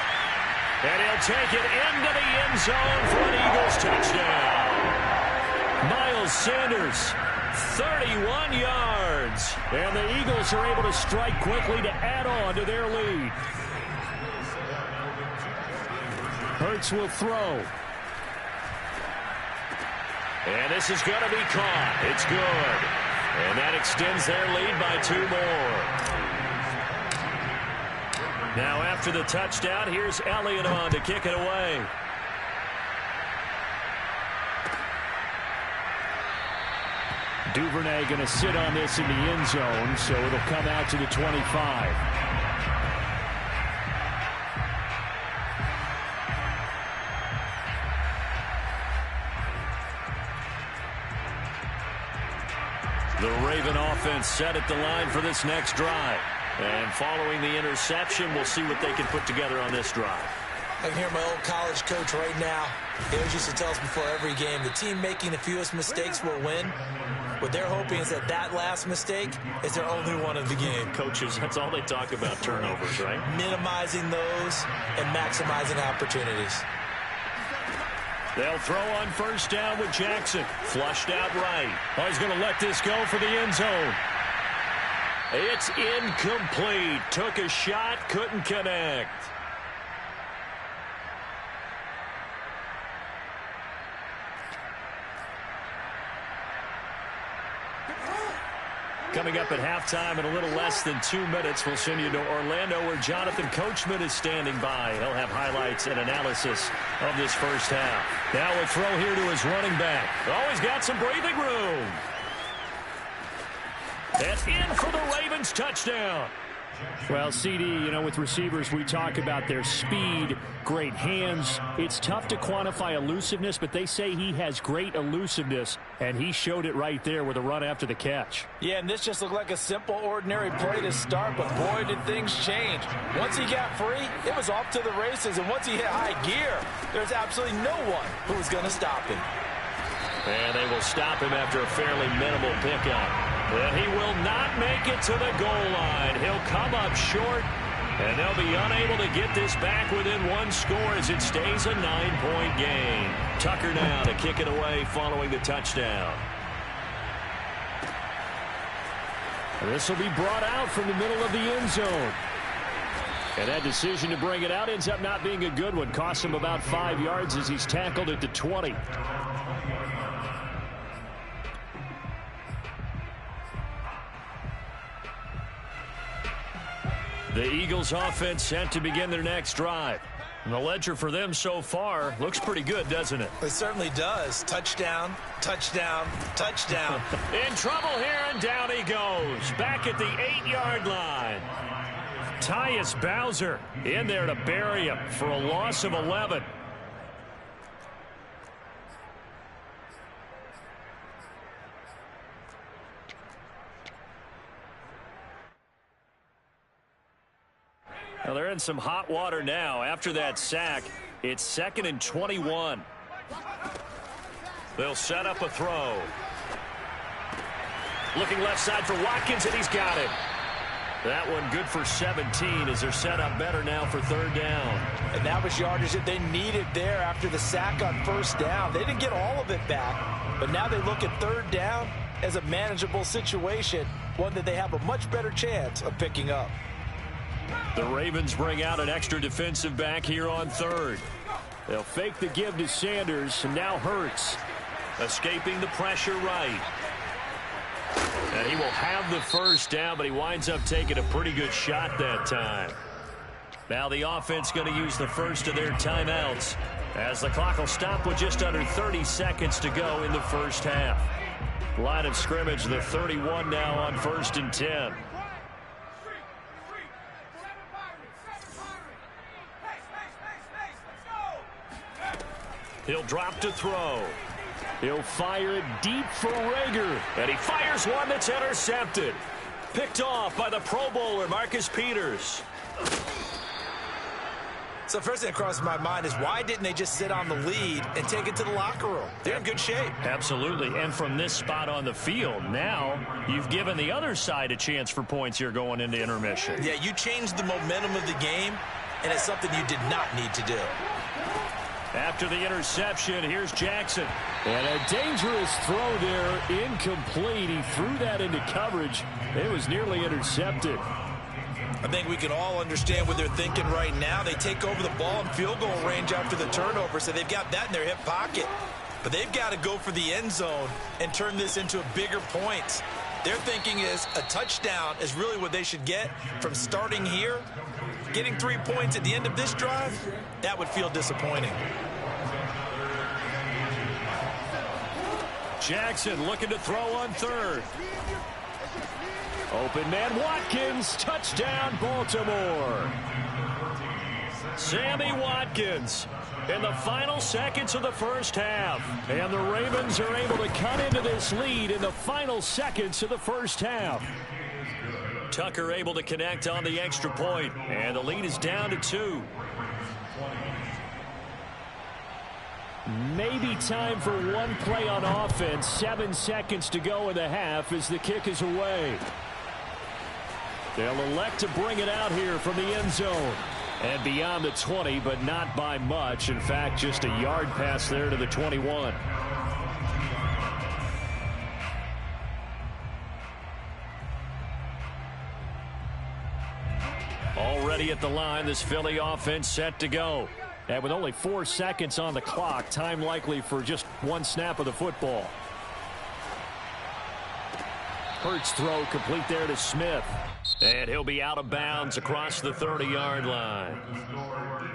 And he'll take it into the end zone for an Eagles touchdown. Miles Sanders, 31 yards. And the Eagles are able to strike quickly to add on to their lead. Hurts will throw. And this is going to be caught. It's good. And that extends their lead by 2 more. Now after the touchdown, here's Elliott on to kick it away. Duvernay going to sit on this in the end zone, so it'll come out to the 25. The Raven offense set at the line for this next drive. And following the interception, we'll see what they can put together on this drive. I can hear my old college coach right now. He always used to tell us before every game, the team making the fewest mistakes will win. What they're hoping is that that last mistake is their only one of the game. Coaches, that's all they talk about, turnovers, right? Minimizing those and maximizing opportunities. They'll throw on 1st down with Jackson. Flushed out right. Oh, he's going to let this go for the end zone. It's incomplete. Took a shot, couldn't connect. Coming up at halftime in a little less than 2 minutes, we'll send you to Orlando where Jonathan Coachman is standing by. He'll have highlights and analysis of this first half. Now a throw here to his running back. Oh, he's got some breathing room. And in for the Ravens touchdown. Well, CD, you know, with receivers, we talk about their speed, great hands. It's tough to quantify elusiveness, but they say he has great elusiveness, and he showed it right there with a run after the catch. Yeah, and this just looked like a simple, ordinary play to start, but boy, did things change. Once he got free, it was off to the races, and once he hit high gear, there's absolutely no one who was going to stop him. And they will stop him after a fairly minimal pickup. And he will not make it to the goal line. He'll come up short, and they'll be unable to get this back within 1 score as it stays a 9-point game. Tucker now to kick it away following the touchdown. This will be brought out from the middle of the end zone. And that decision to bring it out ends up not being a good one. Cost him about 5 yards as he's tackled at the 20. The Eagles offense set to begin their next drive. And the ledger for them so far looks pretty good, doesn't it? It certainly does. Touchdown, touchdown, touchdown. In trouble here, and down he goes. Back at the 8-yard line. Tyus Bowser in there to bury him for a loss of 11. Well, they're in some hot water now. After that sack, it's 2nd and 21. They'll set up a throw. Looking left side for Watkins, and he's got it. That one good for 17 as they're set up better now for 3rd down. And that was yardage that they needed there after the sack on 1st down. They didn't get all of it back, but now they look at 3rd down as a manageable situation one that they have a much better chance of picking up. The Ravens bring out an extra defensive back here on third. They'll fake the give to Sanders, and now Hurts. Escaping the pressure right. And he will have the first down, but he winds up taking a pretty good shot that time. Now the offense going to use the first of their timeouts, as the clock will stop with just under 30 seconds to go in the first half. Line of scrimmage, the 31 now on 1st and 10. He'll drop to throw. He'll fire it deep for Rager. And he fires one that's intercepted. Picked off by the Pro Bowler, Marcus Peters. So first thing that crosses my mind is, why didn't they just sit on the lead and take it to the locker room? They're in good shape. Absolutely. And from this spot on the field, now you've given the other side a chance for points here going into intermission. Yeah, you changed the momentum of the game, and it's something you did not need to do. After the interception, here's Jackson. And a dangerous throw there, incomplete. He threw that into coverage. It was nearly intercepted. I think we can all understand what they're thinking right now. They take over the ball in field goal range after the turnover, so they've got that in their hip pocket. But they've got to go for the end zone and turn this into bigger points. Their thinking is a touchdown is really what they should get from starting here. Getting 3 points at the end of this drive, that would feel disappointing. Jackson looking to throw on third. Open man Watkins, touchdown Baltimore. Sammy Watkins in the final seconds of the first half. And the Ravens are able to cut into this lead in the final seconds of the first half. Tucker able to connect on the extra point, and the lead is down to 2. Maybe time for one play on offense. 7 seconds to go in the half as the kick is away. They'll elect to bring it out here from the end zone. And beyond the 20, but not by much. In fact, just a yard pass there to the 21. Already at the line, this Philly offense set to go. And with only 4 seconds on the clock, time likely for just one snap of the football. Hurts throw complete there to Smith. And he'll be out of bounds across the 30-yard line.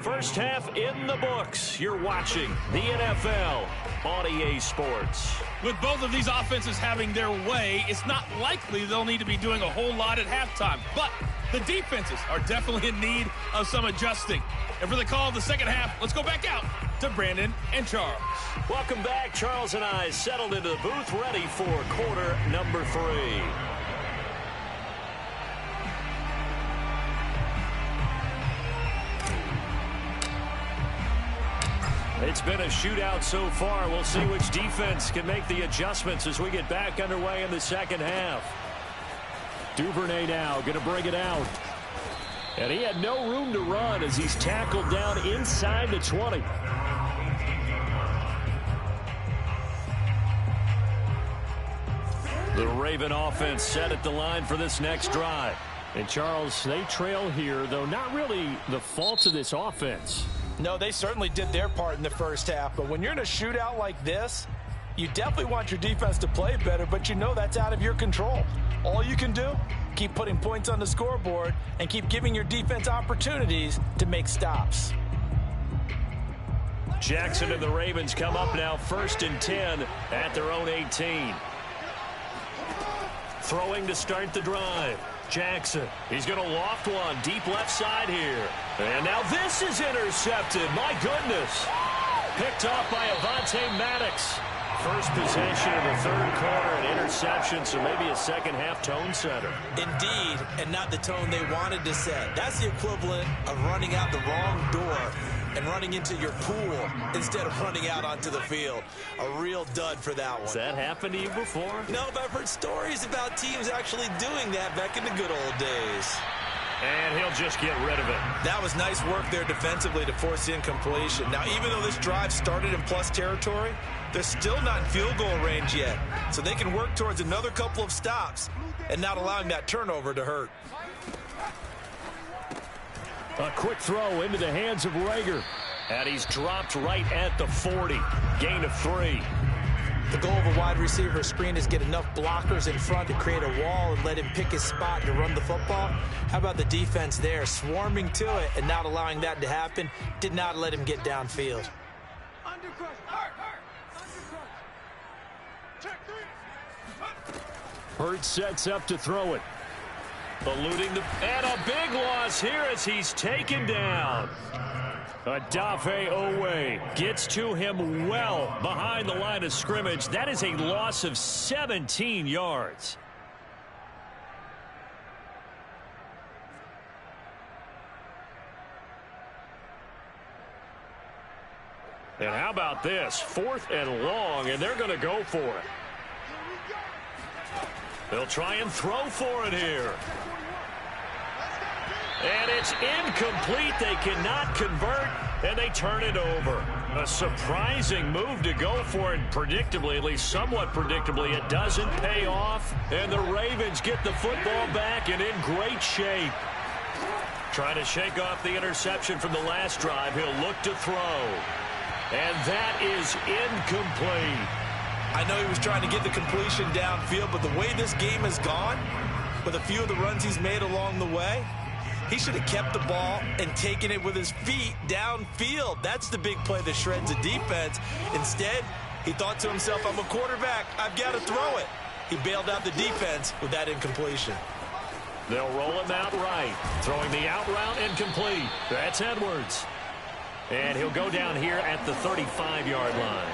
First half in the books. You're watching the NFL on EA Sports. With both of these offenses having their way, it's not likely they'll need to be doing a whole lot at halftime. But the defenses are definitely in need of some adjusting. And for the call of the second half, let's go back out to Brandon and Charles. Welcome back. Charles and I settled into the booth, ready for quarter number 3. It's been a shootout so far. We'll see which defense can make the adjustments as we get back underway in the second half. Duvernay now going to bring it out. And he had no room to run as he's tackled down inside the 20. The Raven offense set at the line for this next drive. And Charles, they trail here, though not really the fault of this offense. No, they certainly did their part in the first half. But when you're in a shootout like this, you definitely want your defense to play better, but you know that's out of your control. All you can do, keep putting points on the scoreboard and keep giving your defense opportunities to make stops. Jackson and the Ravens come up now 1st and 10 at their own 18. Throwing to start the drive. Jackson, he's going to loft one deep left side here. And now this is intercepted. My goodness. Picked off by Avonte Maddox. First possession of the third quarter, an interception, so maybe a second half tone setter. Indeed, and not the tone they wanted to set. That's the equivalent of running out the wrong door and running into your pool instead of running out onto the field. A real dud for that one. Has that happened to you before? No, but I've heard stories about teams actually doing that back in the good old days. And he'll just get rid of it. That was nice work there defensively to force the incompletion. Now, even though this drive started in plus territory, they're still not in field goal range yet. So they can work towards another couple of stops and not allowing that turnover to hurt. A quick throw into the hands of Reagor. And he's dropped right at the 40. Gain of 3. The goal of a wide receiver screen is get enough blockers in front to create a wall and let him pick his spot to run the football. How about the defense there, swarming to it and not allowing that to happen? Did not let him get downfield. Hurts sets up to throw it. Eluding the... And a big loss here as he's taken down. Odafe Oweh gets to him well behind the line of scrimmage. That is a loss of 17 yards. And how about this? 4th and long, and they're going to go for it. They'll try and throw for it here. And it's incomplete. They cannot convert, and they turn it over. A surprising move to go for it. Predictably, at least somewhat predictably, it doesn't pay off. And the Ravens get the football back and in great shape. Trying to shake off the interception from the last drive. He'll look to throw. And that is incomplete. I know he was trying to get the completion downfield, but the way this game has gone, with a few of the runs he's made along the way, he should have kept the ball and taken it with his feet downfield. That's the big play that shreds the defense. Instead, he thought to himself, I'm a quarterback. I've got to throw it. He bailed out the defense with that incompletion. They'll roll him out right. Throwing the out route incomplete. That's Edwards. And he'll go down here at the 35-yard line.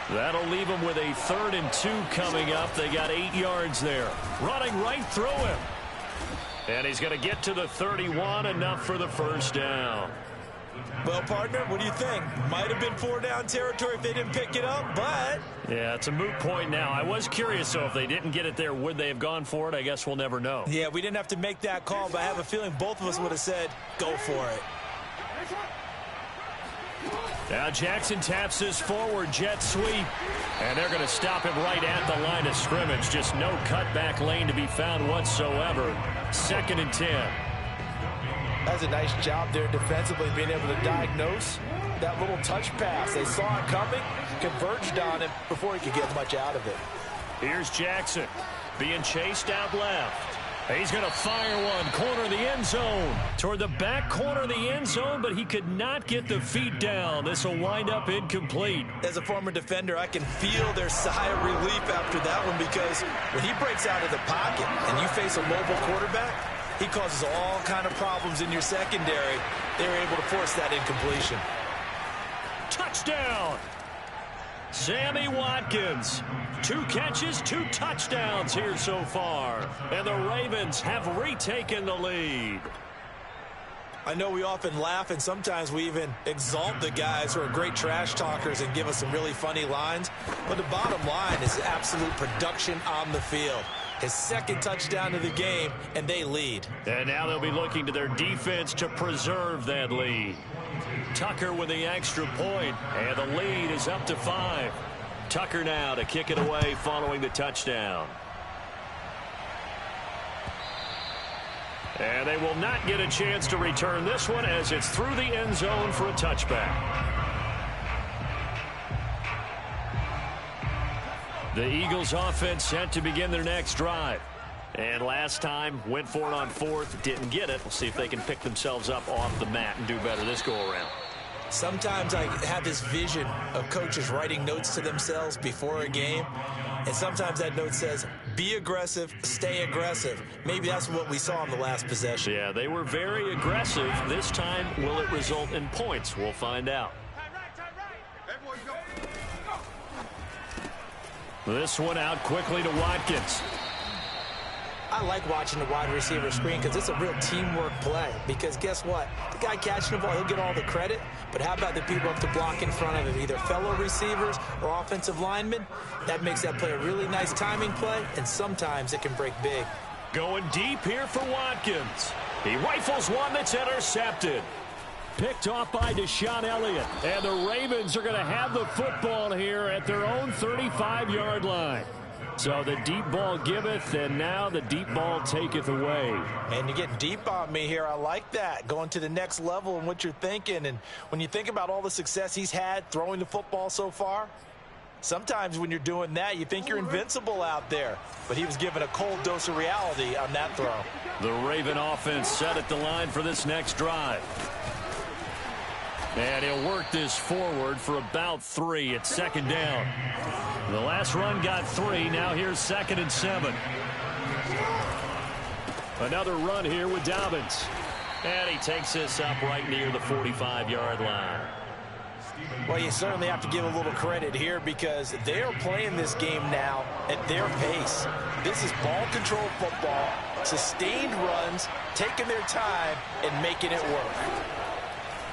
That'll leave him with a 3rd and 2 coming up. They got 8 yards there. Running right through him. And he's going to get to the 31, enough for the first down. Well, partner, what do you think? Might have been 4-down territory if they didn't pick it up, but... Yeah, it's a moot point now. I was curious, so if they didn't get it there, would they have gone for it? I guess we'll never know. Yeah, we didn't have to make that call, but I have a feeling both of us would have said, go for it. Now Jackson taps this forward jet sweep. And they're going to stop him right at the line of scrimmage. Just no cutback lane to be found whatsoever. 2nd and 10. That's a nice job there defensively, being able to diagnose that little touch pass. They saw it coming, converged on him before he could get much out of it. Here's Jackson being chased out left. He's going to fire one, corner of the end zone. Toward the back corner of the end zone, but he could not get the feet down. This will wind up incomplete. As a former defender, I can feel their sigh of relief after that one, because when he breaks out of the pocket and you face a mobile quarterback, he causes all kind of problems in your secondary. They were able to force that incompletion. Touchdown! Sammy Watkins. 2 catches, 2 touchdowns here so far. And the Ravens have retaken the lead. I know we often laugh, and sometimes we even exalt the guys who are great trash talkers and give us some really funny lines. But the bottom line is absolute production on the field. His 2nd touchdown of the game, and they lead. And now they'll be looking to their defense to preserve that lead. Tucker with the extra point, and the lead is up to 5. Tucker now to kick it away following the touchdown. And they will not get a chance to return this one as it's through the end zone for a touchback. The Eagles offense set to begin their next drive. And last time, went for it on 4th, didn't get it. We'll see if they can pick themselves up off the mat and do better this go-around. Sometimes I have this vision of coaches writing notes to themselves before a game, and sometimes that note says, be aggressive, stay aggressive. Maybe that's what we saw in the last possession. Yeah, they were very aggressive. This time, will it result in points? We'll find out. This one out quickly to Watkins. I like watching the wide receiver screen because it's a real teamwork play. Because guess what? The guy catching the ball, he'll get all the credit. But how about the people up to block in front of him, either fellow receivers or offensive linemen? That makes that play a really nice timing play, and sometimes it can break big. Going deep here for Watkins. He rifles one that's intercepted. Picked off by Deshaun Elliott. And the Ravens are going to have the football here at their own 35-yard line. So the deep ball giveth, and now the deep ball taketh away. And you're getting deep on me here. I like that. Going to the next level in what you're thinking. And when you think about all the success he's had throwing the football so far, sometimes when you're doing that, you think you're invincible out there. But he was given a cold dose of reality on that throw. The Raven offense set at the line for this next drive. And he'll work this forward for about 3. It's second down. The last run got 3. Now here's 2nd and 7. Another run here with Dobbins. And he takes this up right near the 45-yard line. Well, you certainly have to give a little credit here because they are playing this game now at their pace. This is ball control football, sustained runs, taking their time, and making it work.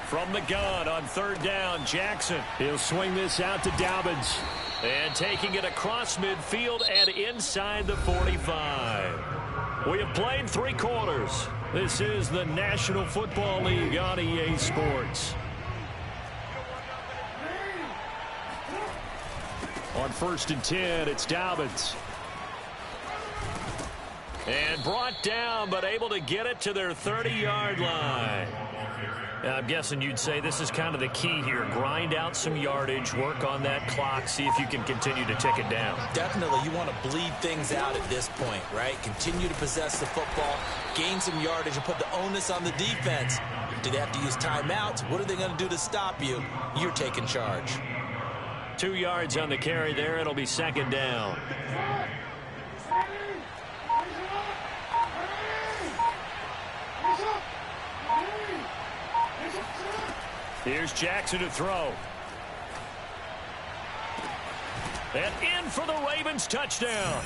From the gun on 3rd down, Jackson. He'll swing this out to Dobbins. And taking it across midfield and inside the 45. We have played 3 quarters. This is the National Football League on EA Sports. On 1st and 10, it's Dobbins. And brought down, but able to get it to their 30-yard line. I'm guessing you'd say this is kind of the key here. Grind out some yardage, work on that clock, see if you can continue to tick it down. Definitely, you want to bleed things out at this point, right? Continue to possess the football, gain some yardage, and put the onus on the defense. Do they have to use timeouts? What are they going to do to stop you? You're taking charge. 2 yards on the carry there. It'll be 2nd down. Here's Jackson to throw. And in for the Ravens touchdown.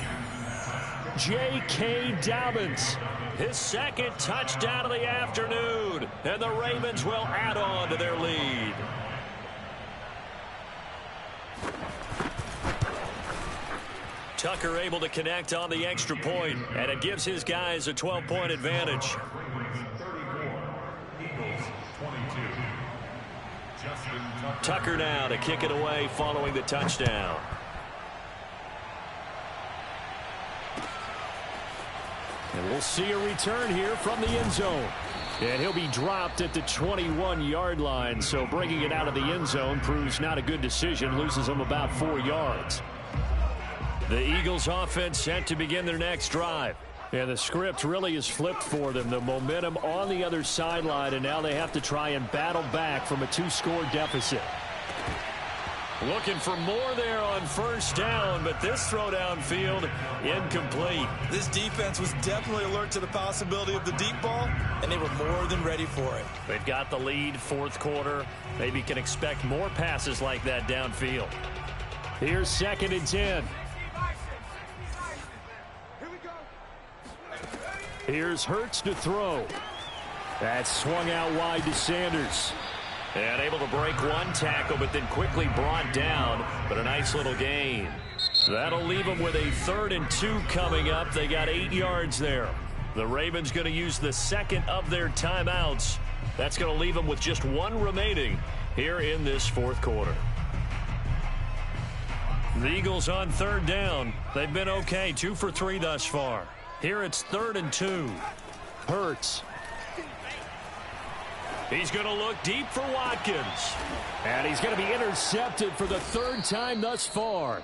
J.K. Dobbins. His 2nd touchdown of the afternoon. And the Ravens will add on to their lead. Tucker able to connect on the extra point, and it gives his guys a 12-point advantage. Tucker now to kick it away following the touchdown. And we'll see a return here from the end zone. And he'll be dropped at the 21-yard line, so bringing it out of the end zone proves not a good decision, loses him about 4 yards. The Eagles offense set to begin their next drive. And the script really is flipped for them. The momentum on the other sideline, and now they have to try and battle back from a 2-score deficit. Looking for more there on 1st down, but this throw downfield incomplete. This defense was definitely alert to the possibility of the deep ball, and they were more than ready for it. They've got the lead 4th quarter. Maybe can expect more passes like that downfield. Here's 2nd and 10. Here's Hurts to throw. That's swung out wide to Sanders. And able to break 1 tackle, but then quickly brought down. But a nice little gain. That'll leave them with a 3rd and 2 coming up. They got 8 yards there. The Ravens going to use the 2nd of their timeouts. That's going to leave them with just 1 remaining here in this 4th quarter. The Eagles on 3rd down. They've been okay, 2 for 3 thus far. Here it's 3rd and 2. Hurts. He's going to look deep for Watkins. And he's going to be intercepted for the 3rd time thus far.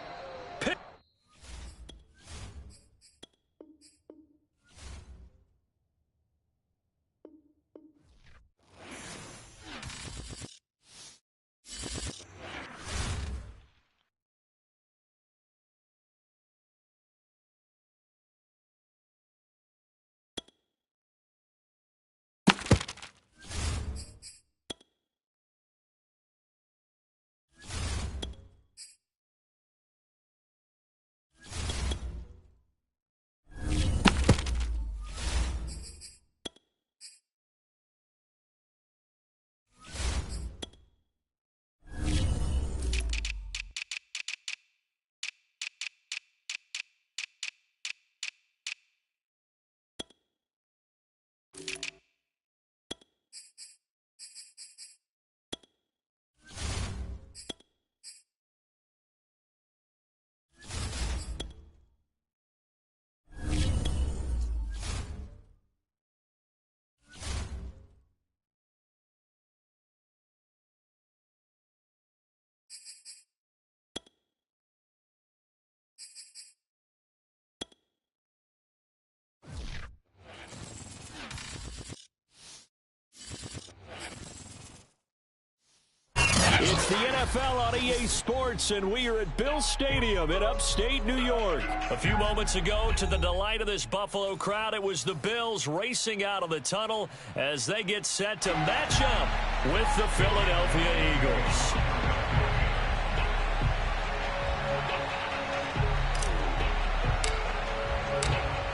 It's the NFL on EA Sports, and we are at Bill Stadium in upstate New York. A few moments ago, to the delight of this Buffalo crowd, it was the Bills racing out of the tunnel as they get set to match up with the Philadelphia Eagles.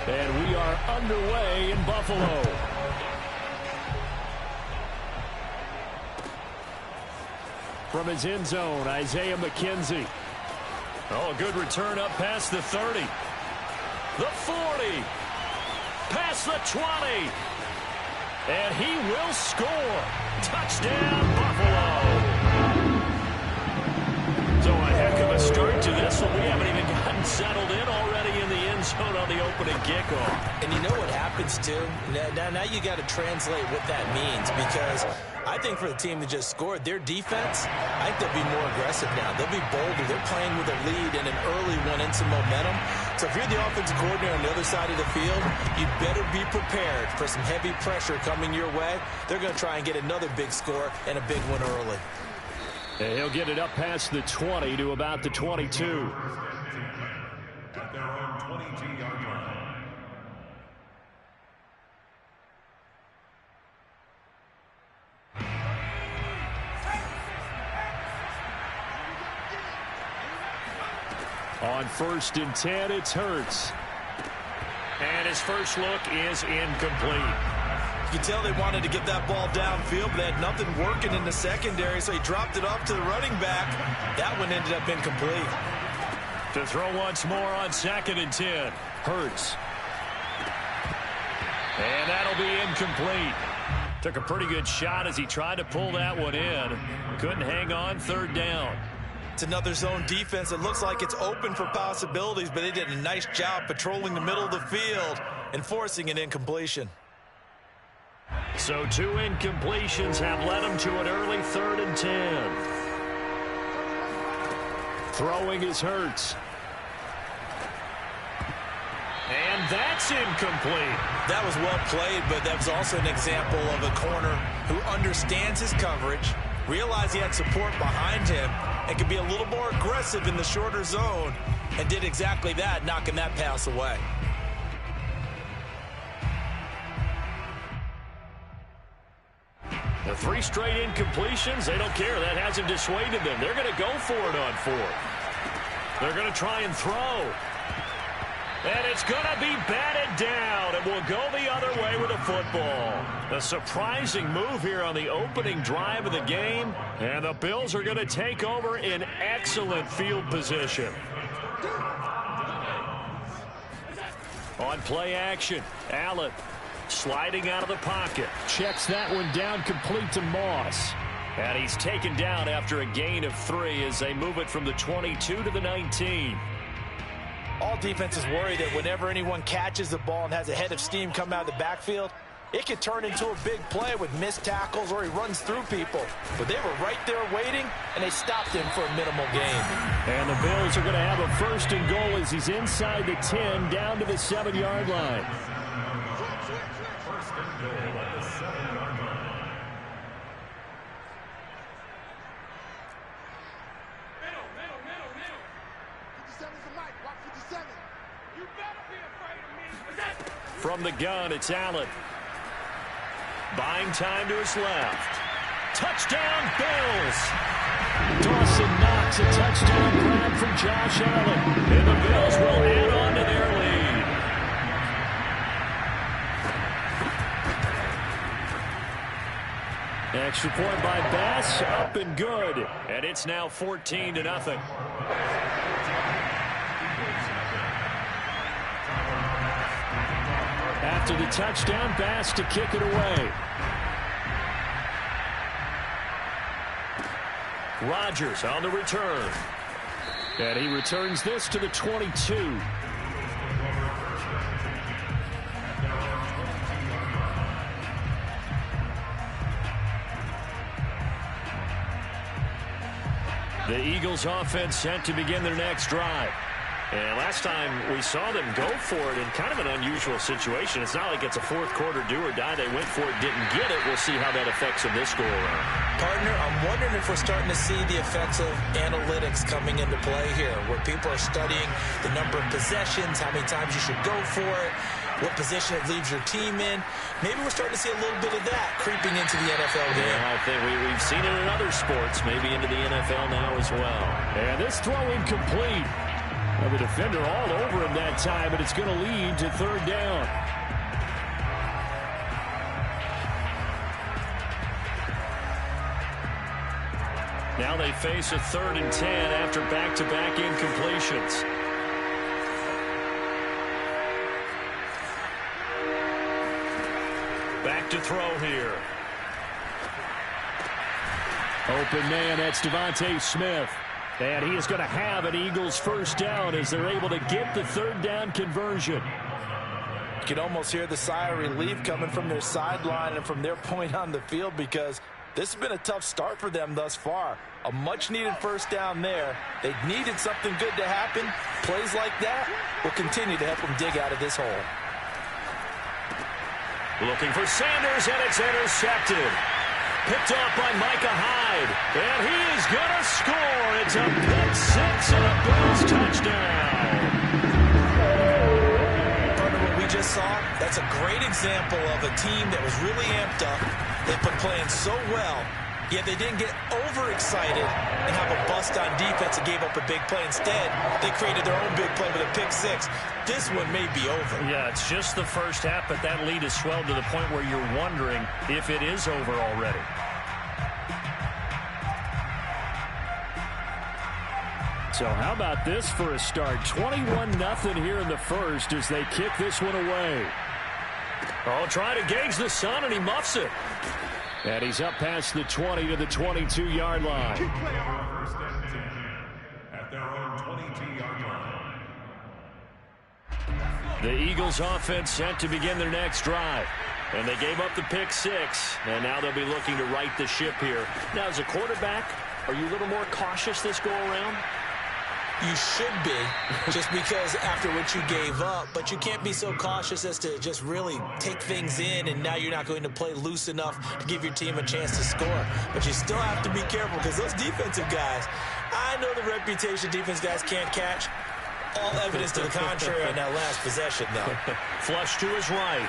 And we are underway in Buffalo. From his end zone, Isaiah McKenzie. Oh, a good return up past the 30. The 40. Past the 20. And he will score. Touchdown, Buffalo. So a heck of a start to this one. We haven't even gotten settled in already in the end zone on the opening kickoff. And you know what happens, too? Now you got to translate what that means, because I think for the team that just scored, their defense, I think they'll be more aggressive now. They'll be bolder. They're playing with a lead and an early one and some momentum. So if you're the offensive coordinator on the other side of the field, you better be prepared for some heavy pressure coming your way. They're going to try and get another big score and a big one early. And he'll get it up past the 20 to about the 22. At their own 22-yard line. On 1st and 10, it's Hurts. And his first look is incomplete. You can tell they wanted to get that ball downfield, but they had nothing working in the secondary, so he dropped it off to the running back. That one ended up incomplete. To throw once more on 2nd and 10. Hurts. And that'll be incomplete. Took a pretty good shot as he tried to pull that one in. Couldn't hang on. 3rd down. It's another zone defense. It looks like it's open for possibilities, but they did a nice job patrolling the middle of the field and forcing an incompletion. So 2 incompletions have led him to an early 3rd and 10. Throwing is Hurts. And that's incomplete. That was well played, but that was also an example of a corner who understands his coverage, realized he had support behind him, and could be a little more aggressive in the shorter zone, and did exactly that, knocking that pass away. The 3 straight incompletions, they don't care. That hasn't dissuaded them. They're going to go for it on 4th. They're going to try and throw. And it's going to be batted down, and will go the other way with the football. A surprising move here on the opening drive of the game, and the Bills are going to take over in excellent field position. On play action, Allen sliding out of the pocket. Checks that one down complete to Moss. And he's taken down after a gain of 3 as they move it from the 22 to the 19. All defenses worry that whenever anyone catches the ball and has a head of steam come out of the backfield, it could turn into a big play with missed tackles or he runs through people. But they were right there waiting, and they stopped him for a minimal gain. And the Bills are going to have a 1st and goal as he's inside the 10 down to the 7-yard line. First and goal at the 7-yard line. From the gun, it's Allen. Buying time to his left. Touchdown, Bills! Dawson Knox, a touchdown grab from Josh Allen. And the Bills will add on to their lead. Extra point by Bass, up and good. And it's now 14-0. After the touchdown, Bass to kick it away. Rodgers on the return. And he returns this to the 22. The Eagles offense set to begin their next drive. And last time we saw them go for it in kind of an unusual situation. It's not like it's a fourth quarter do or die. They went for it, didn't get it. We'll see how that affects them this go-around. Partner, I'm wondering if we're starting to see the effects of analytics coming into play here, where people are studying the number of possessions, how many times you should go for it, what position it leaves your team in. Maybe we're starting to see a little bit of that creeping into the NFL game. Yeah, I think we've seen it in other sports, maybe into the NFL now as well. And this throw incomplete. Well, the defender all over him that time, but it's going to lead to third down. Now they face a 3rd and 10 after back-to-back incompletions. Back to throw here. Open man, that's Devontae Smith. And he is going to have an Eagles first down as they're able to get the third down conversion. You can almost hear the sigh of relief coming from their sideline and from their point on the field, because this has been a tough start for them thus far. A much-needed first down there. They needed something good to happen. Plays like that will continue to help them dig out of this hole. Looking for Sanders, and it's intercepted. Picked off by Micah Hyde, and he is going to score. It's a pick six and a Bills touchdown. Partner, what we just saw, that's a great example of a team that was really amped up. They've been playing so well, yet they didn't get overexcited and have a bust on defense and gave up a big play. Instead, they created their own big play with a pick six. This one may be over. Yeah, it's just the first half, but that lead has swelled to the point where you're wondering if it is over already. So how about this for a start? 21-0 here in the first as they kick this one away. Oh, trying to gauge the sun, and he muffs it. And he's up past the 20 to the 22-yard line. First and 10 at their own 22-yard line. The Eagles offense set to begin their next drive. And they gave up the pick six, and now they'll be looking to right the ship here. Now, as a quarterback, are you a little more cautious this go-around? You should be, just because after what you gave up, but you can't be so cautious as to just really take things in, and now you're not going to play loose enough to give your team a chance to score. But you still have to be careful, because those defensive guys, I know the reputation defense guys can't catch. All evidence to the contrary on that last possession, though. Flush to his right.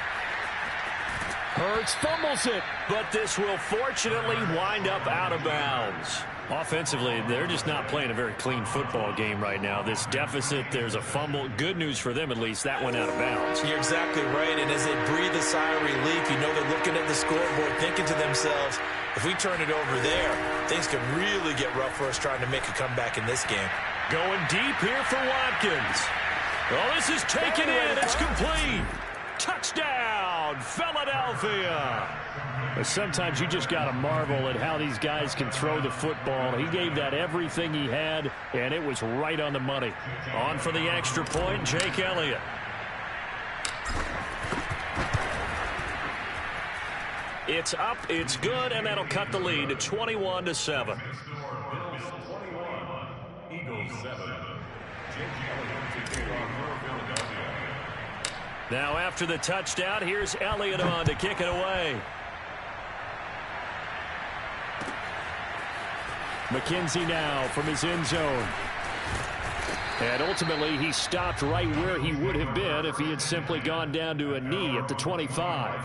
Hurts fumbles it, but this will fortunately wind up out of bounds. Offensively, they're just not playing a very clean football game right now. This deficit, there's a fumble. Good news for them, at least. That went out of bounds. You're exactly right, and as they breathe a sigh of relief, you know they're looking at the scoreboard, thinking to themselves, if we turn it over there, things could really get rough for us trying to make a comeback in this game. Going deep here for Watkins. Oh, this is taken in. It's complete. Touchdown, Philadelphia. But sometimes you just got to marvel at how these guys can throw the football. He gave that everything he had, and it was right on the money. On for the extra point, Jake Elliott. It's up, it's good, and that'll cut the lead to 21-7. Bills 21, Eagles 7. Jake Elliott to kick off for Philadelphia. Now after the touchdown, here's Elliott on to kick it away. McKenzie now from his end zone. And ultimately, he stopped right where he would have been if he had simply gone down to a knee at the 25.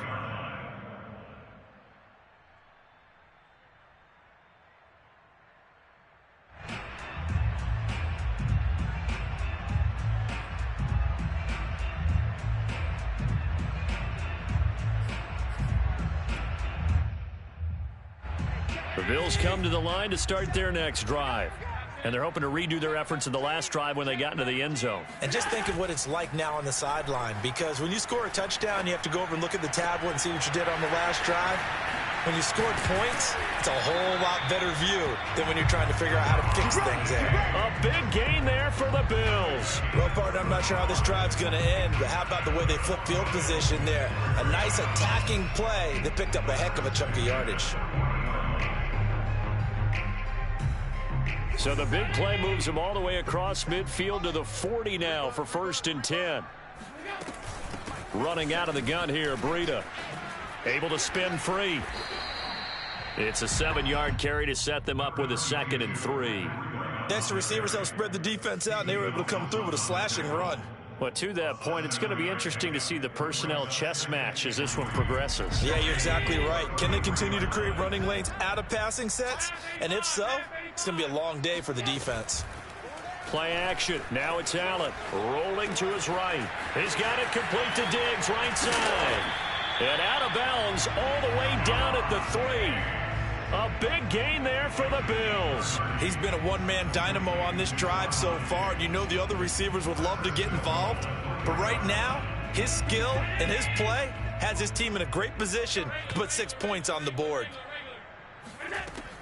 The Bills come to the line to start their next drive. And they're hoping to redo their efforts in the last drive when they got into the end zone. And just think of what it's like now on the sideline, because when you score a touchdown, you have to go over and look at the tablet and see what you did on the last drive. When you scored points, it's a whole lot better view than when you're trying to figure out how to fix things there. A big gain there for the Bills. Well, partner, I'm not sure how this drive's going to end, but how about the way they flip field position there? A nice attacking play that picked up a heck of a chunk of yardage. So the big play moves him all the way across midfield to the 40 now for 1st and 10. Running out of the gun here, Breida. Able to spin free. It's a 7-yard carry to set them up with a 2nd and 3. Next, the receivers helped spread the defense out, and they were able to come through with a slashing run. Well, to that point, it's going to be interesting to see the personnel chess match as this one progresses. Yeah, you're exactly right. Can they continue to create running lanes out of passing sets? And if so, it's going to be a long day for the defense. Play action. Now it's Allen rolling to his right. He's got it complete to Diggs, right side. And out of bounds all the way down at the 3. A big gain there for the Bills. He's been a one-man dynamo on this drive so far, and you know the other receivers would love to get involved. But right now, his skill and his play has his team in a great position to put 6 points on the board.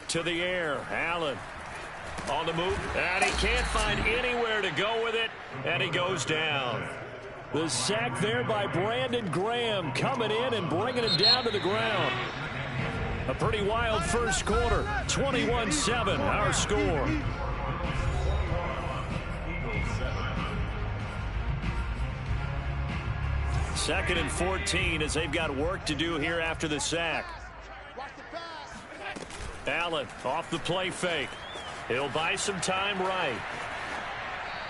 To the air, Allen on the move, and he can't find anywhere to go with it, and he goes down. The sack there by Brandon Graham coming in and bringing him down to the ground. A pretty wild first quarter. 21-7, our score. Second and 14 as they've got work to do here after the sack. Allen off the play fake. He'll buy some time right.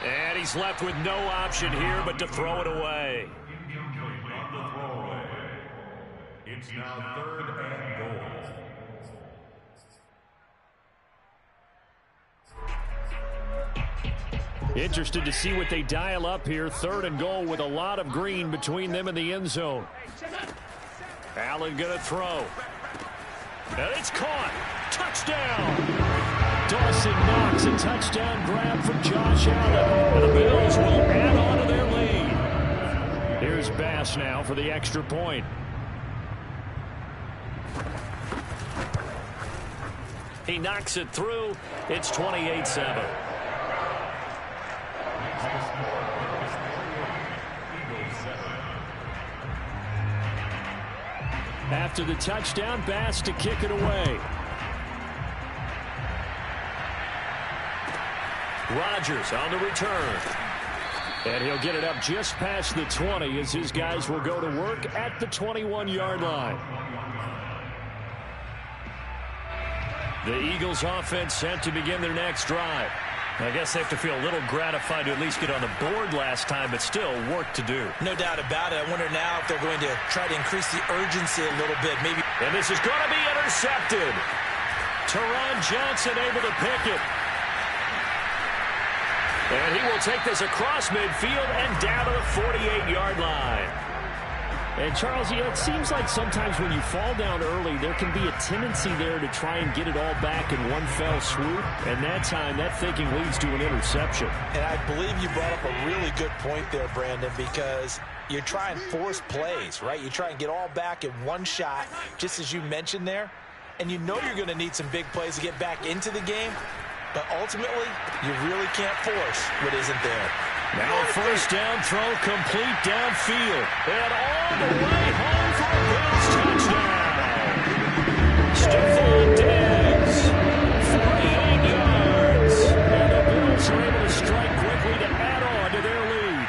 And he's left with no option here but to throw it away. It's now 3rd and goal. Interested to see what they dial up here. 3rd and goal with a lot of green between them and the end zone. Allen going to throw. And it's caught. Touchdown. Dawson Knox, a touchdown grab from Josh Allen. And the Bills will add on to their lead. Here's Bass now for the extra point. He knocks it through. It's 28-7. After the touchdown, Bass to kick it away. Rodgers on the return. And he'll get it up just past the 20 as his guys will go to work at the 21-yard line. The Eagles offense set to begin their next drive. I guess they have to feel a little gratified to at least get on the board last time, but still work to do. No doubt about it. I wonder now if they're going to try to increase the urgency a little bit. Maybe. And this is going to be intercepted. Teron Johnson able to pick it. And he will take this across midfield and down to the 48-yard line. And, Charles, you know, it seems like sometimes when you fall down early, there can be a tendency there to try and get it all back in one fell swoop. And that time, that thinking leads to an interception. And I believe you brought up a really good point there, Brandon, because you try and force plays, right? You try and get all back in one shot, just as you mentioned there. And you know you're going to need some big plays to get back into the game. But ultimately, you really can't force what isn't there. Now a first down throw complete downfield. And all the way home for a Bills touchdown. Stephon Diggs, 48 yards. And the Bills are able to strike quickly to add on to their lead.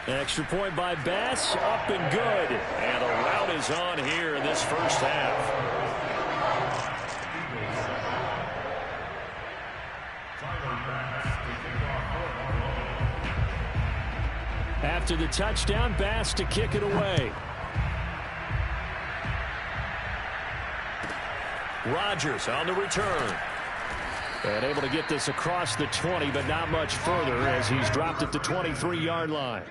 Extra point by Bass, up and good. And the route is on here in this first half. After the touchdown, Bass to kick it away. Rodgers on the return. And able to get this across the 20, but not much further as he's dropped at the 23-yard line.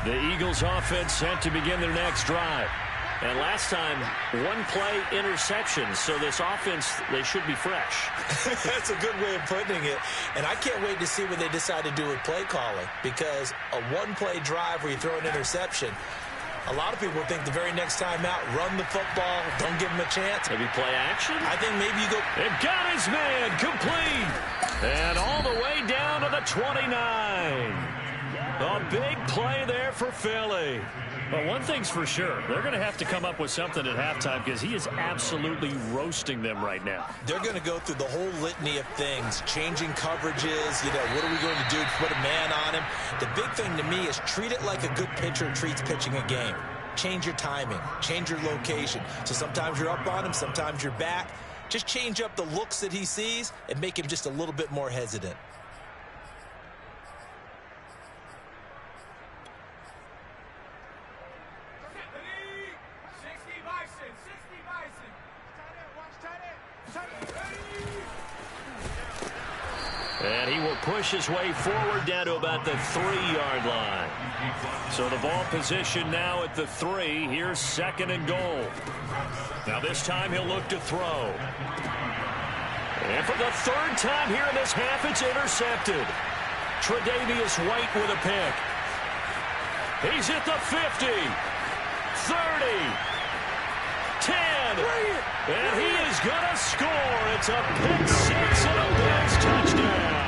The Eagles offense set to begin their next drive. And last time, one play interception. So this offense, they should be fresh. That's a good way of putting it. And I can't wait to see what they decide to do with play calling, because a one-play drive where you throw an interception, a lot of people think the very next time out, run the football, don't give him a chance. Maybe play action? I think maybe you go. They've got his man complete. And all the way down to the 29. A big play there for Philly. Well, one thing's for sure. They're going to have to come up with something at halftime because he is absolutely roasting them right now. They're going to go through the whole litany of things, changing coverages, what are we going to do to put a man on him? The big thing to me is treat it like a good pitcher treats pitching a game. Change your timing, change your location. So sometimes you're up on him, sometimes you're back. Just change up the looks that he sees and make him just a little bit more hesitant. And he will push his way forward down to about the 3-yard line. So the ball position now at the 3. Here's 2nd and goal. Now this time he'll look to throw. And for the 3rd time here in this half, it's intercepted. Tre'Davious White with a pick. He's at the 50, 30, 10, and he is going to score. It's a pick 6 and a Bills touchdown.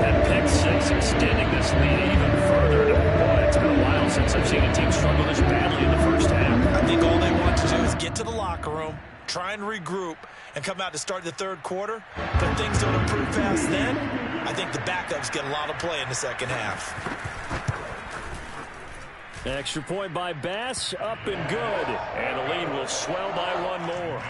And pick 6 extending this lead even further. Boy, it's been a while since I've seen a team struggle this badly in the first half. I think all they want to do is get to the locker room, try and regroup, and come out to start the 3rd quarter. But if things don't improve fast then, I think the backups get a lot of play in the 2nd half. Extra point by Bass, up and good. And the lead will swell by 1 more.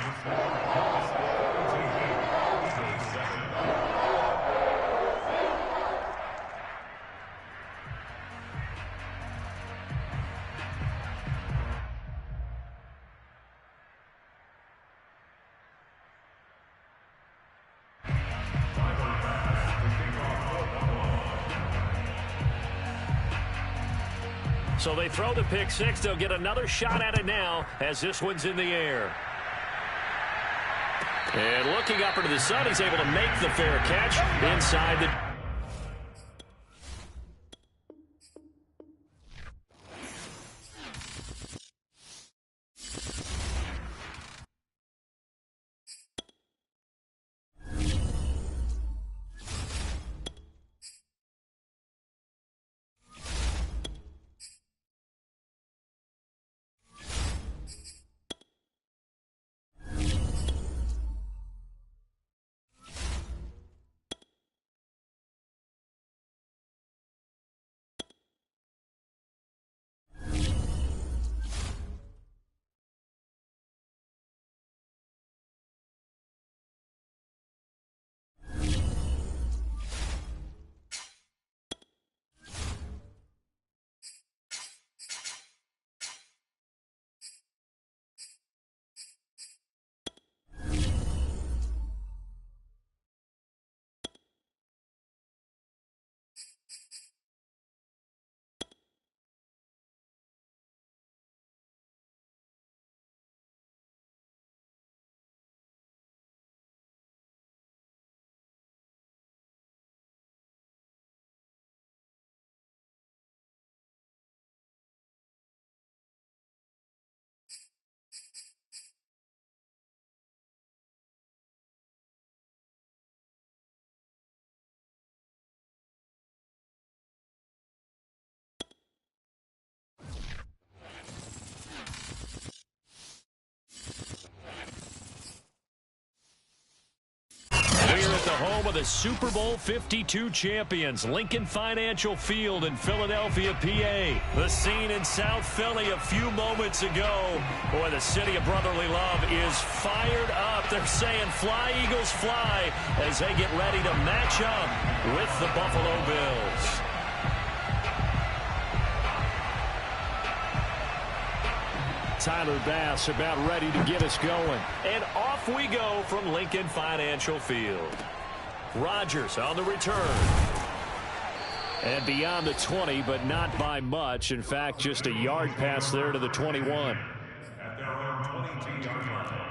So they throw the pick 6. They'll get another shot at it now as this one's in the air. And looking up into the sun, he's able to make the fair catch inside the... Home of the Super Bowl 52 champions, Lincoln Financial Field in Philadelphia, PA. The scene in South Philly a few moments ago. Boy, the city of brotherly love is fired up. They're saying, "Fly, Eagles, fly," as they get ready to match up with the Buffalo Bills. Tyler Bass about ready to get us going. And off we go from Lincoln Financial Field. Rodgers on the return. And beyond the 20, but not by much. In fact, just a yard pass there to the 21. At their own 22-yard line.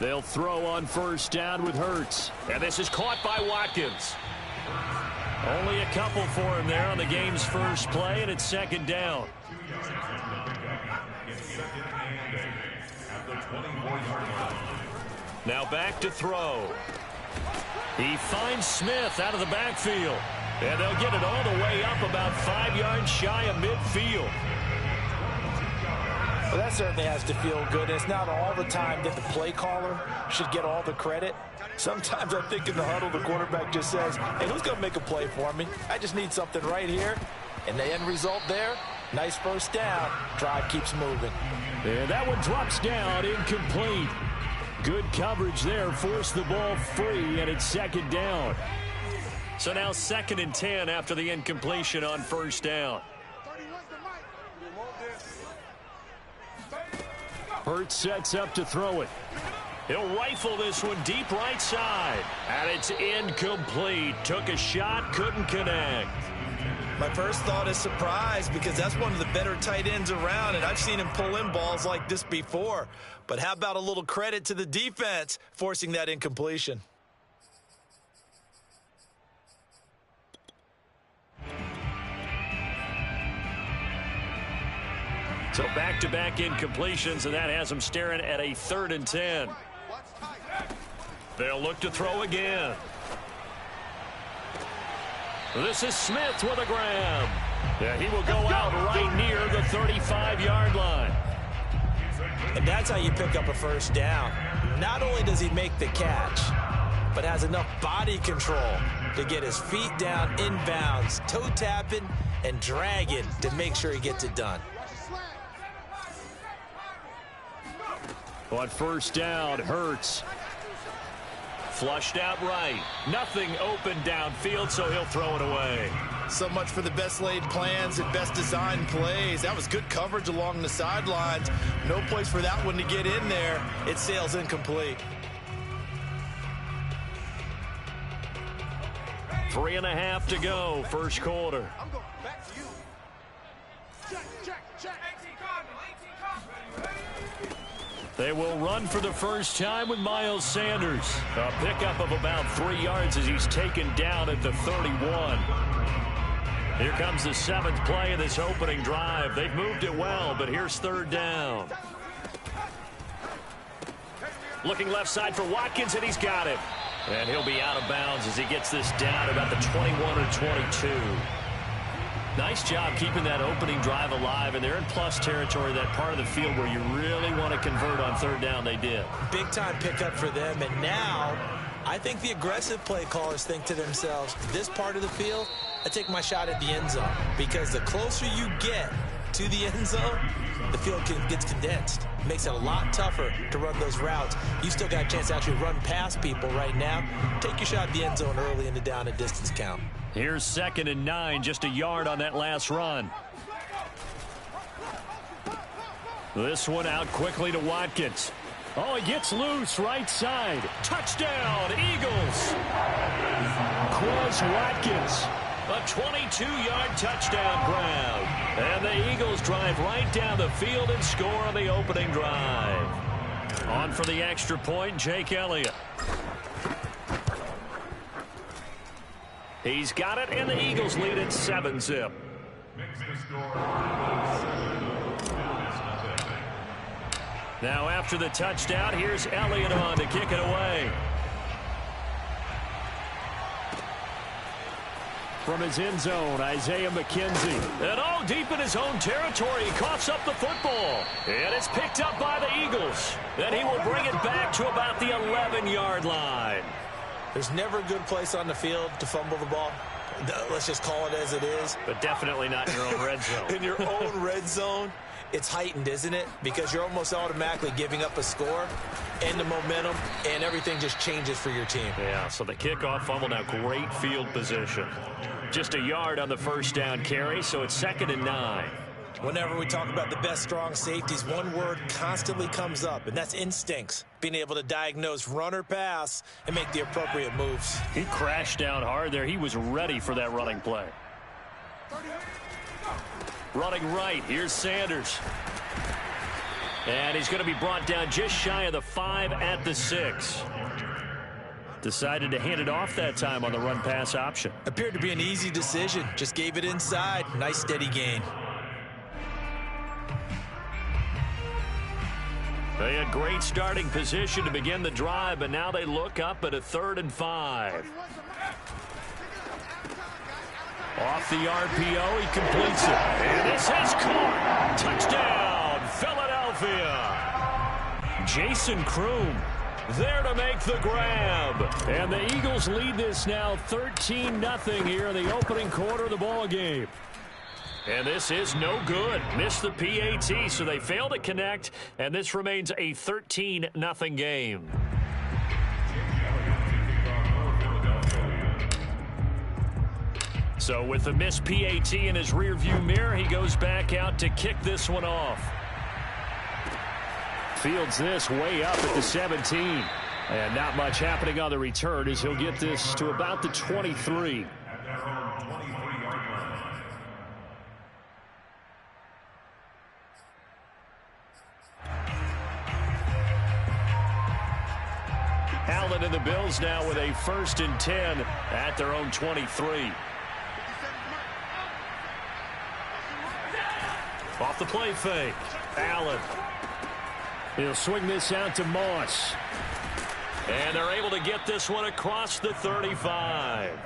They'll throw on first down with Hurts. And this is caught by Watkins. Only a couple for him there on the game's first play, and it's second down. Now back to throw. He finds Smith out of the backfield. And they'll get it all the way up about 5 yards shy of midfield. Well, that certainly has to feel good. It's not all the time that the play caller should get all the credit. Sometimes I think in the huddle, the quarterback just says, hey, who's going to make a play for me? I just need something right here. And the end result there, nice first down. Drive keeps moving. And that one drops down, incomplete. Good coverage there, forced the ball free, and it's second down. So now 2nd and 10 after the incompletion on first down. Hurts sets up to throw it. He'll rifle this one deep right side. And it's incomplete. Took a shot, couldn't connect. My first thought is surprise because that's one of the better tight ends around, and I've seen him pull in balls like this before. But how about a little credit to the defense forcing that incompletion? So back-to-back incompletions, and that has them staring at a 3rd and 10. They'll look to throw again. This is Smith with a grab. Yeah, he will go out right near the 35-yard line. And that's how you pick up a first down. Not only does he make the catch, but has enough body control to get his feet down inbounds, toe tapping and dragging to make sure he gets it done. On first down, Hurts. Flushed out right. Nothing open downfield, so he'll throw it away. So much for the best laid plans and best designed plays. That was good coverage along the sidelines. No place for that one to get in there. It sails incomplete. 3.5 to go, first quarter. I'm going back to you. Check. They will run for the first time with Miles Sanders. A pickup of about 3 yards as he's taken down at the 31. Here comes the 7th play of this opening drive. They've moved it well, but here's 3rd down. Looking left side for Watkins, and he's got it. And he'll be out of bounds as he gets this down about the 21 or 22. Nice job keeping that opening drive alive, and they're in plus territory, that part of the field where you really want to convert on 3rd down. They did. Big-time pickup for them, and now I think the aggressive play callers think to themselves, this part of the field, I take my shot at the end zone, because the closer you get to the end zone, the field gets condensed. It makes it a lot tougher to run those routes. You still got a chance to actually run past people right now. Take your shot at the end zone early in the down and distance count. Here's 2nd and 9, just a yard on that last run. This one out quickly to Watkins. Oh, he gets loose right side. Touchdown, Eagles. Quez Watkins. A 22-yard touchdown grab. And the Eagles drive right down the field and score on the opening drive. On for the extra point, Jake Elliott. He's got it, and the Eagles lead at 7-zip. Now after the touchdown, here's Elliott on to kick it away. From his end zone, Isaiah McKenzie. And all deep in his own territory, he coughs up the football. And it's picked up by the Eagles. Then he will bring it back to about the 11-yard line. There's never a good place on the field to fumble the ball. Let's just call it as it is. But definitely not in your own red zone. In your own red zone, it's heightened, isn't it? Because you're almost automatically giving up a score and the momentum, and everything just changes for your team. Yeah, so the kickoff fumble, now great field position. Just a yard on the first down carry, so it's 2nd and 9. Whenever we talk about the best strong safeties, one word constantly comes up, and that's instincts. Being able to diagnose run or pass and make the appropriate moves. He crashed down hard there. He was ready for that running play. Running right, here's Sanders. And he's going to be brought down just shy of the 5 at the 6. Decided to hand it off that time on the run-pass option. Appeared to be an easy decision. Just gave it inside. Nice steady gain. They had great starting position to begin the drive, but now they look up at a 3rd and 5. Off the RPO, he completes it. And this is caught. Touchdown, Philadelphia. Jason Kroom there to make the grab. And the Eagles lead this now 13-0 here in the opening quarter of the ball game. And this is no good. Missed the PAT, so they fail to connect, and this remains a 13-0 game. So with the missed PAT in his rearview mirror, he goes back out to kick this one off. Fields this way up at the 17. And not much happening on the return as he'll get this to about the 23. Allen and the Bills now with a 1st and 10 at their own 23. Off the play fake. Allen. He'll swing this out to Moss. And they're able to get this one across the 35.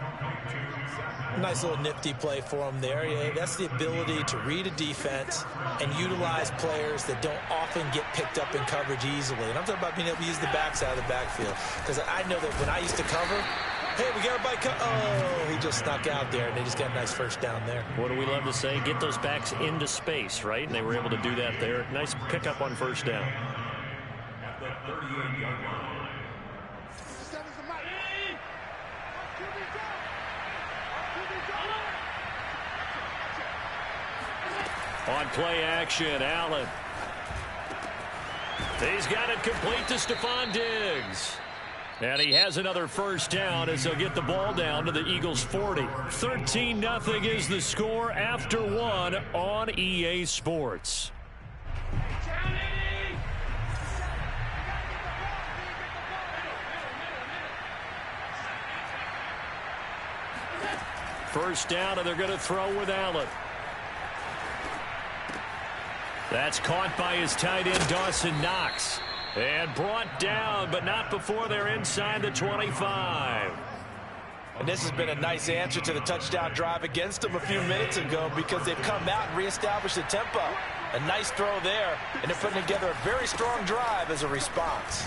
Nice little nifty play for him there. Yeah, that's the ability to read a defense and utilize players that don't often get picked up in coverage easily. And I'm talking about being able to use the backside of the backfield. Because I know that when I used to cover, hey, we got everybody oh, he just snuck out there, and they just got a nice first down there. What do we love to say? Get those backs into space, right? And they were able to do that there. Nice pickup on first down. At the 38-yard line. On play action, Allen. He's got it complete to Stephon Diggs. And he has another first down as they'll get the ball down to the Eagles' 40. 13-0 is the score after 1 on EA Sports. First down, and they're going to throw with Allen. That's caught by his tight end, Dawson Knox. And brought down, but not before they're inside the 25. And this has been a nice answer to the touchdown drive against them a few minutes ago because they've come out and reestablished the tempo. A nice throw there, and they're putting together a very strong drive as a response.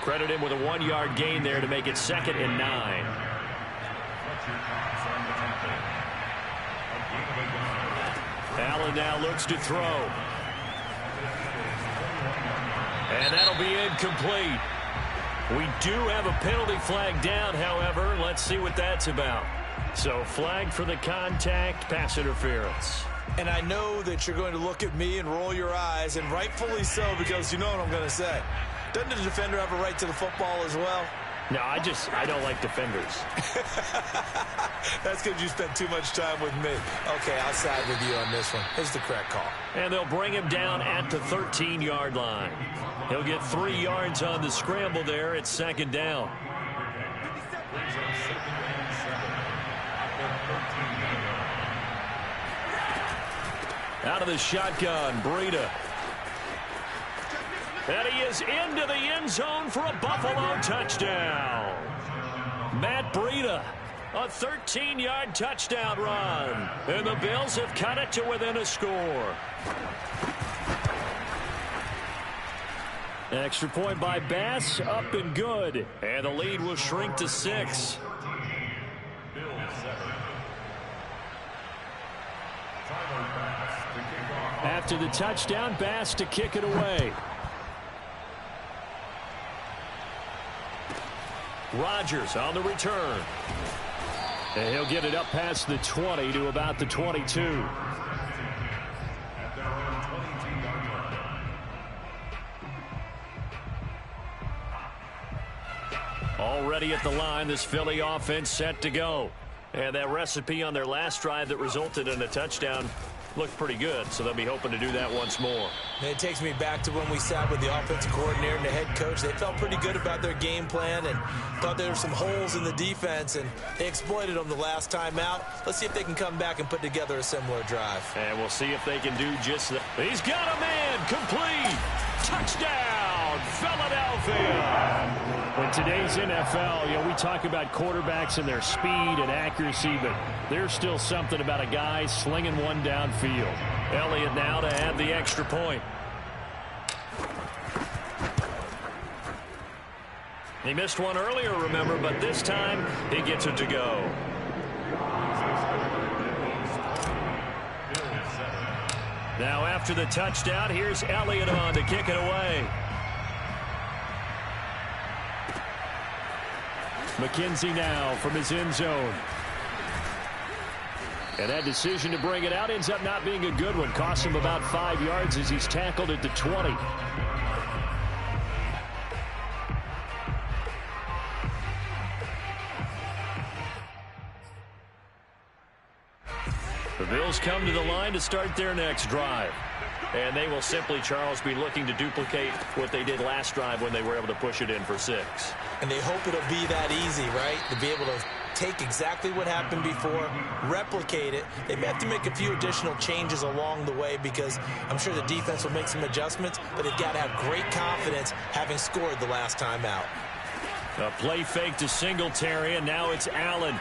Credit him with a 1-yard gain there to make it 2nd and 9. Allen now looks to throw. And that'll be incomplete. We do have a penalty flag down, however. Let's see what that's about. So flag for the contact, pass interference. And I know that you're going to look at me and roll your eyes, and rightfully so, because you know what I'm going to say. Doesn't the defender have a right to the football as well? No, I don't like defenders. That's because you spent too much time with me. Okay, I'll side with you on this one. It's the correct call. And they'll bring him down at the 13-yard line. He'll get 3 yards on the scramble there. It's 2nd down. Out of the shotgun, Breida. And he is into the end zone for a Buffalo touchdown. Matt Breida, a 13-yard touchdown run. And the Bills have cut it to within a score. Extra point by Bass, up and good. And the lead will shrink to 6. Tyler Bass to After the touchdown, Bass to kick it away. Rodgers on the return. And he'll get it up past the 20 to about the 22. Already at the line, this Philly offense set to go. And that recipe on their last drive that resulted in a touchdown looked pretty good, so they'll be hoping to do that once more. It takes me back to when we sat with the offensive coordinator and the head coach. They felt pretty good about their game plan and thought there were some holes in the defense, and they exploited them the last time out. Let's see if they can come back and put together a similar drive. And we'll see if they can do just that. He's got a man, complete. Touchdown, Philadelphia. In today's NFL, we talk about quarterbacks and their speed and accuracy, but there's still something about a guy slinging one downfield. Elliott now to add the extra point. He missed one earlier, remember, but this time he gets it to go. Now after the touchdown, here's Elliott on to kick it away. McKenzie now from his end zone. And that decision to bring it out ends up not being a good one. Costs him about 5 yards as he's tackled at the 20. The Bills come to the line to start their next drive. And they will simply, Charles, be looking to duplicate what they did last drive when they were able to push it in for 6. And they hope it'll be that easy, right? To be able to take exactly what happened before, replicate it. They may have to make a few additional changes along the way because I'm sure the defense will make some adjustments, but they've got to have great confidence having scored the last time out. A play fake to Singletary, and now it's Allen.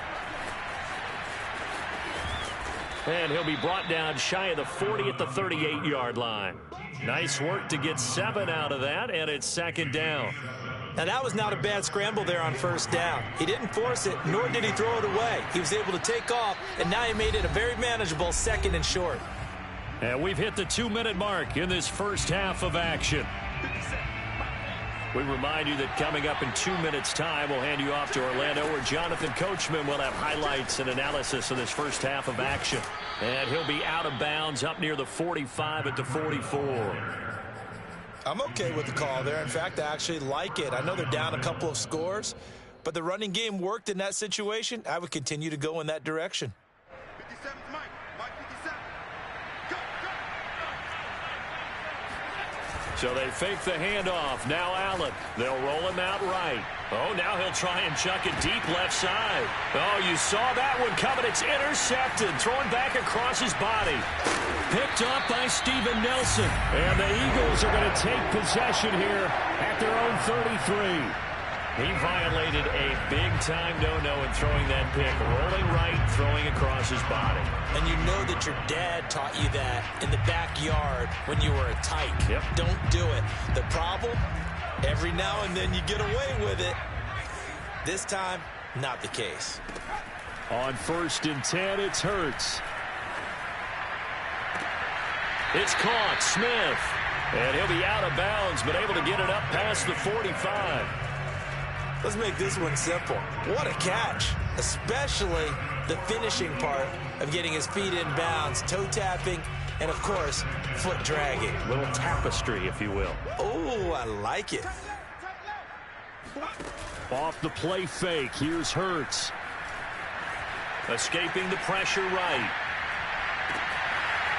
And he'll be brought down shy of the 40 at the 38-yard line. Nice work to get 7 out of that, and it's second down. Now, that was not a bad scramble there on first down. He didn't force it, nor did he throw it away. He was able to take off, and now he made it a very manageable second and short. And we've hit the 2-minute mark in this first half of action. We remind you that coming up in 2 minutes' time, we'll hand you off to Orlando, where Jonathan Coachman will have highlights and analysis of this first half of action. And he'll be out of bounds up near the 45 at the 44. I'm okay with the call there. In fact, I actually like it. I know they're down a couple of scores, but the running game worked in that situation. I would continue to go in that direction. 57 Mike. Mike 57. Go, go. So they fake the handoff. Now Allen. They'll roll him out right. Oh, now he'll try and chuck it deep left side. Oh, you saw that one coming. It's intercepted. Thrown back across his body. Picked up by Steven Nelson. And the Eagles are going to take possession here at their own 33. He violated a big-time no-no in throwing that pick. Rolling right, throwing across his body. And you know that your dad taught you that in the backyard when you were a tyke. Yep. Don't do it. The problem, every now and then you get away with it. This time, not the case. On 1st and 10, it's Hurts. It's caught, Smith. And he'll be out of bounds, but able to get it up past the 45. Let's make this one simple. What a catch, especially the finishing part of getting his feet in bounds, toe tapping, and, of course, foot dragging. Little tapestry, if you will. Oh, I like it. Off the play fake, here's Hurts. Escaping the pressure right.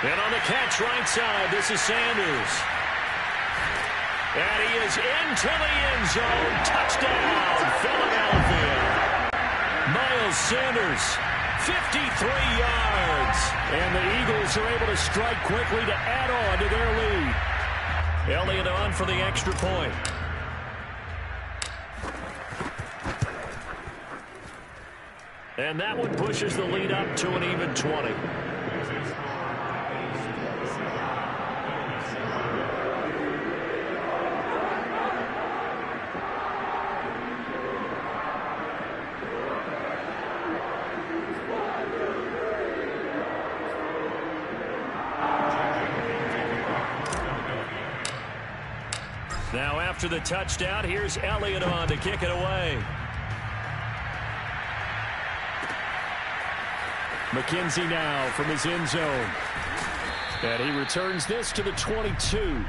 And on the catch right side, this is Sanders. And he is into the end zone. Touchdown, Philadelphia. Miles Sanders, 53 yards. And the Eagles are able to strike quickly to add on to their lead. Elliott on for the extra point. And that one pushes the lead up to an even 20. Now after the touchdown, here's Elliott on to kick it away. McKenzie now from his end zone. And he returns this to the 22.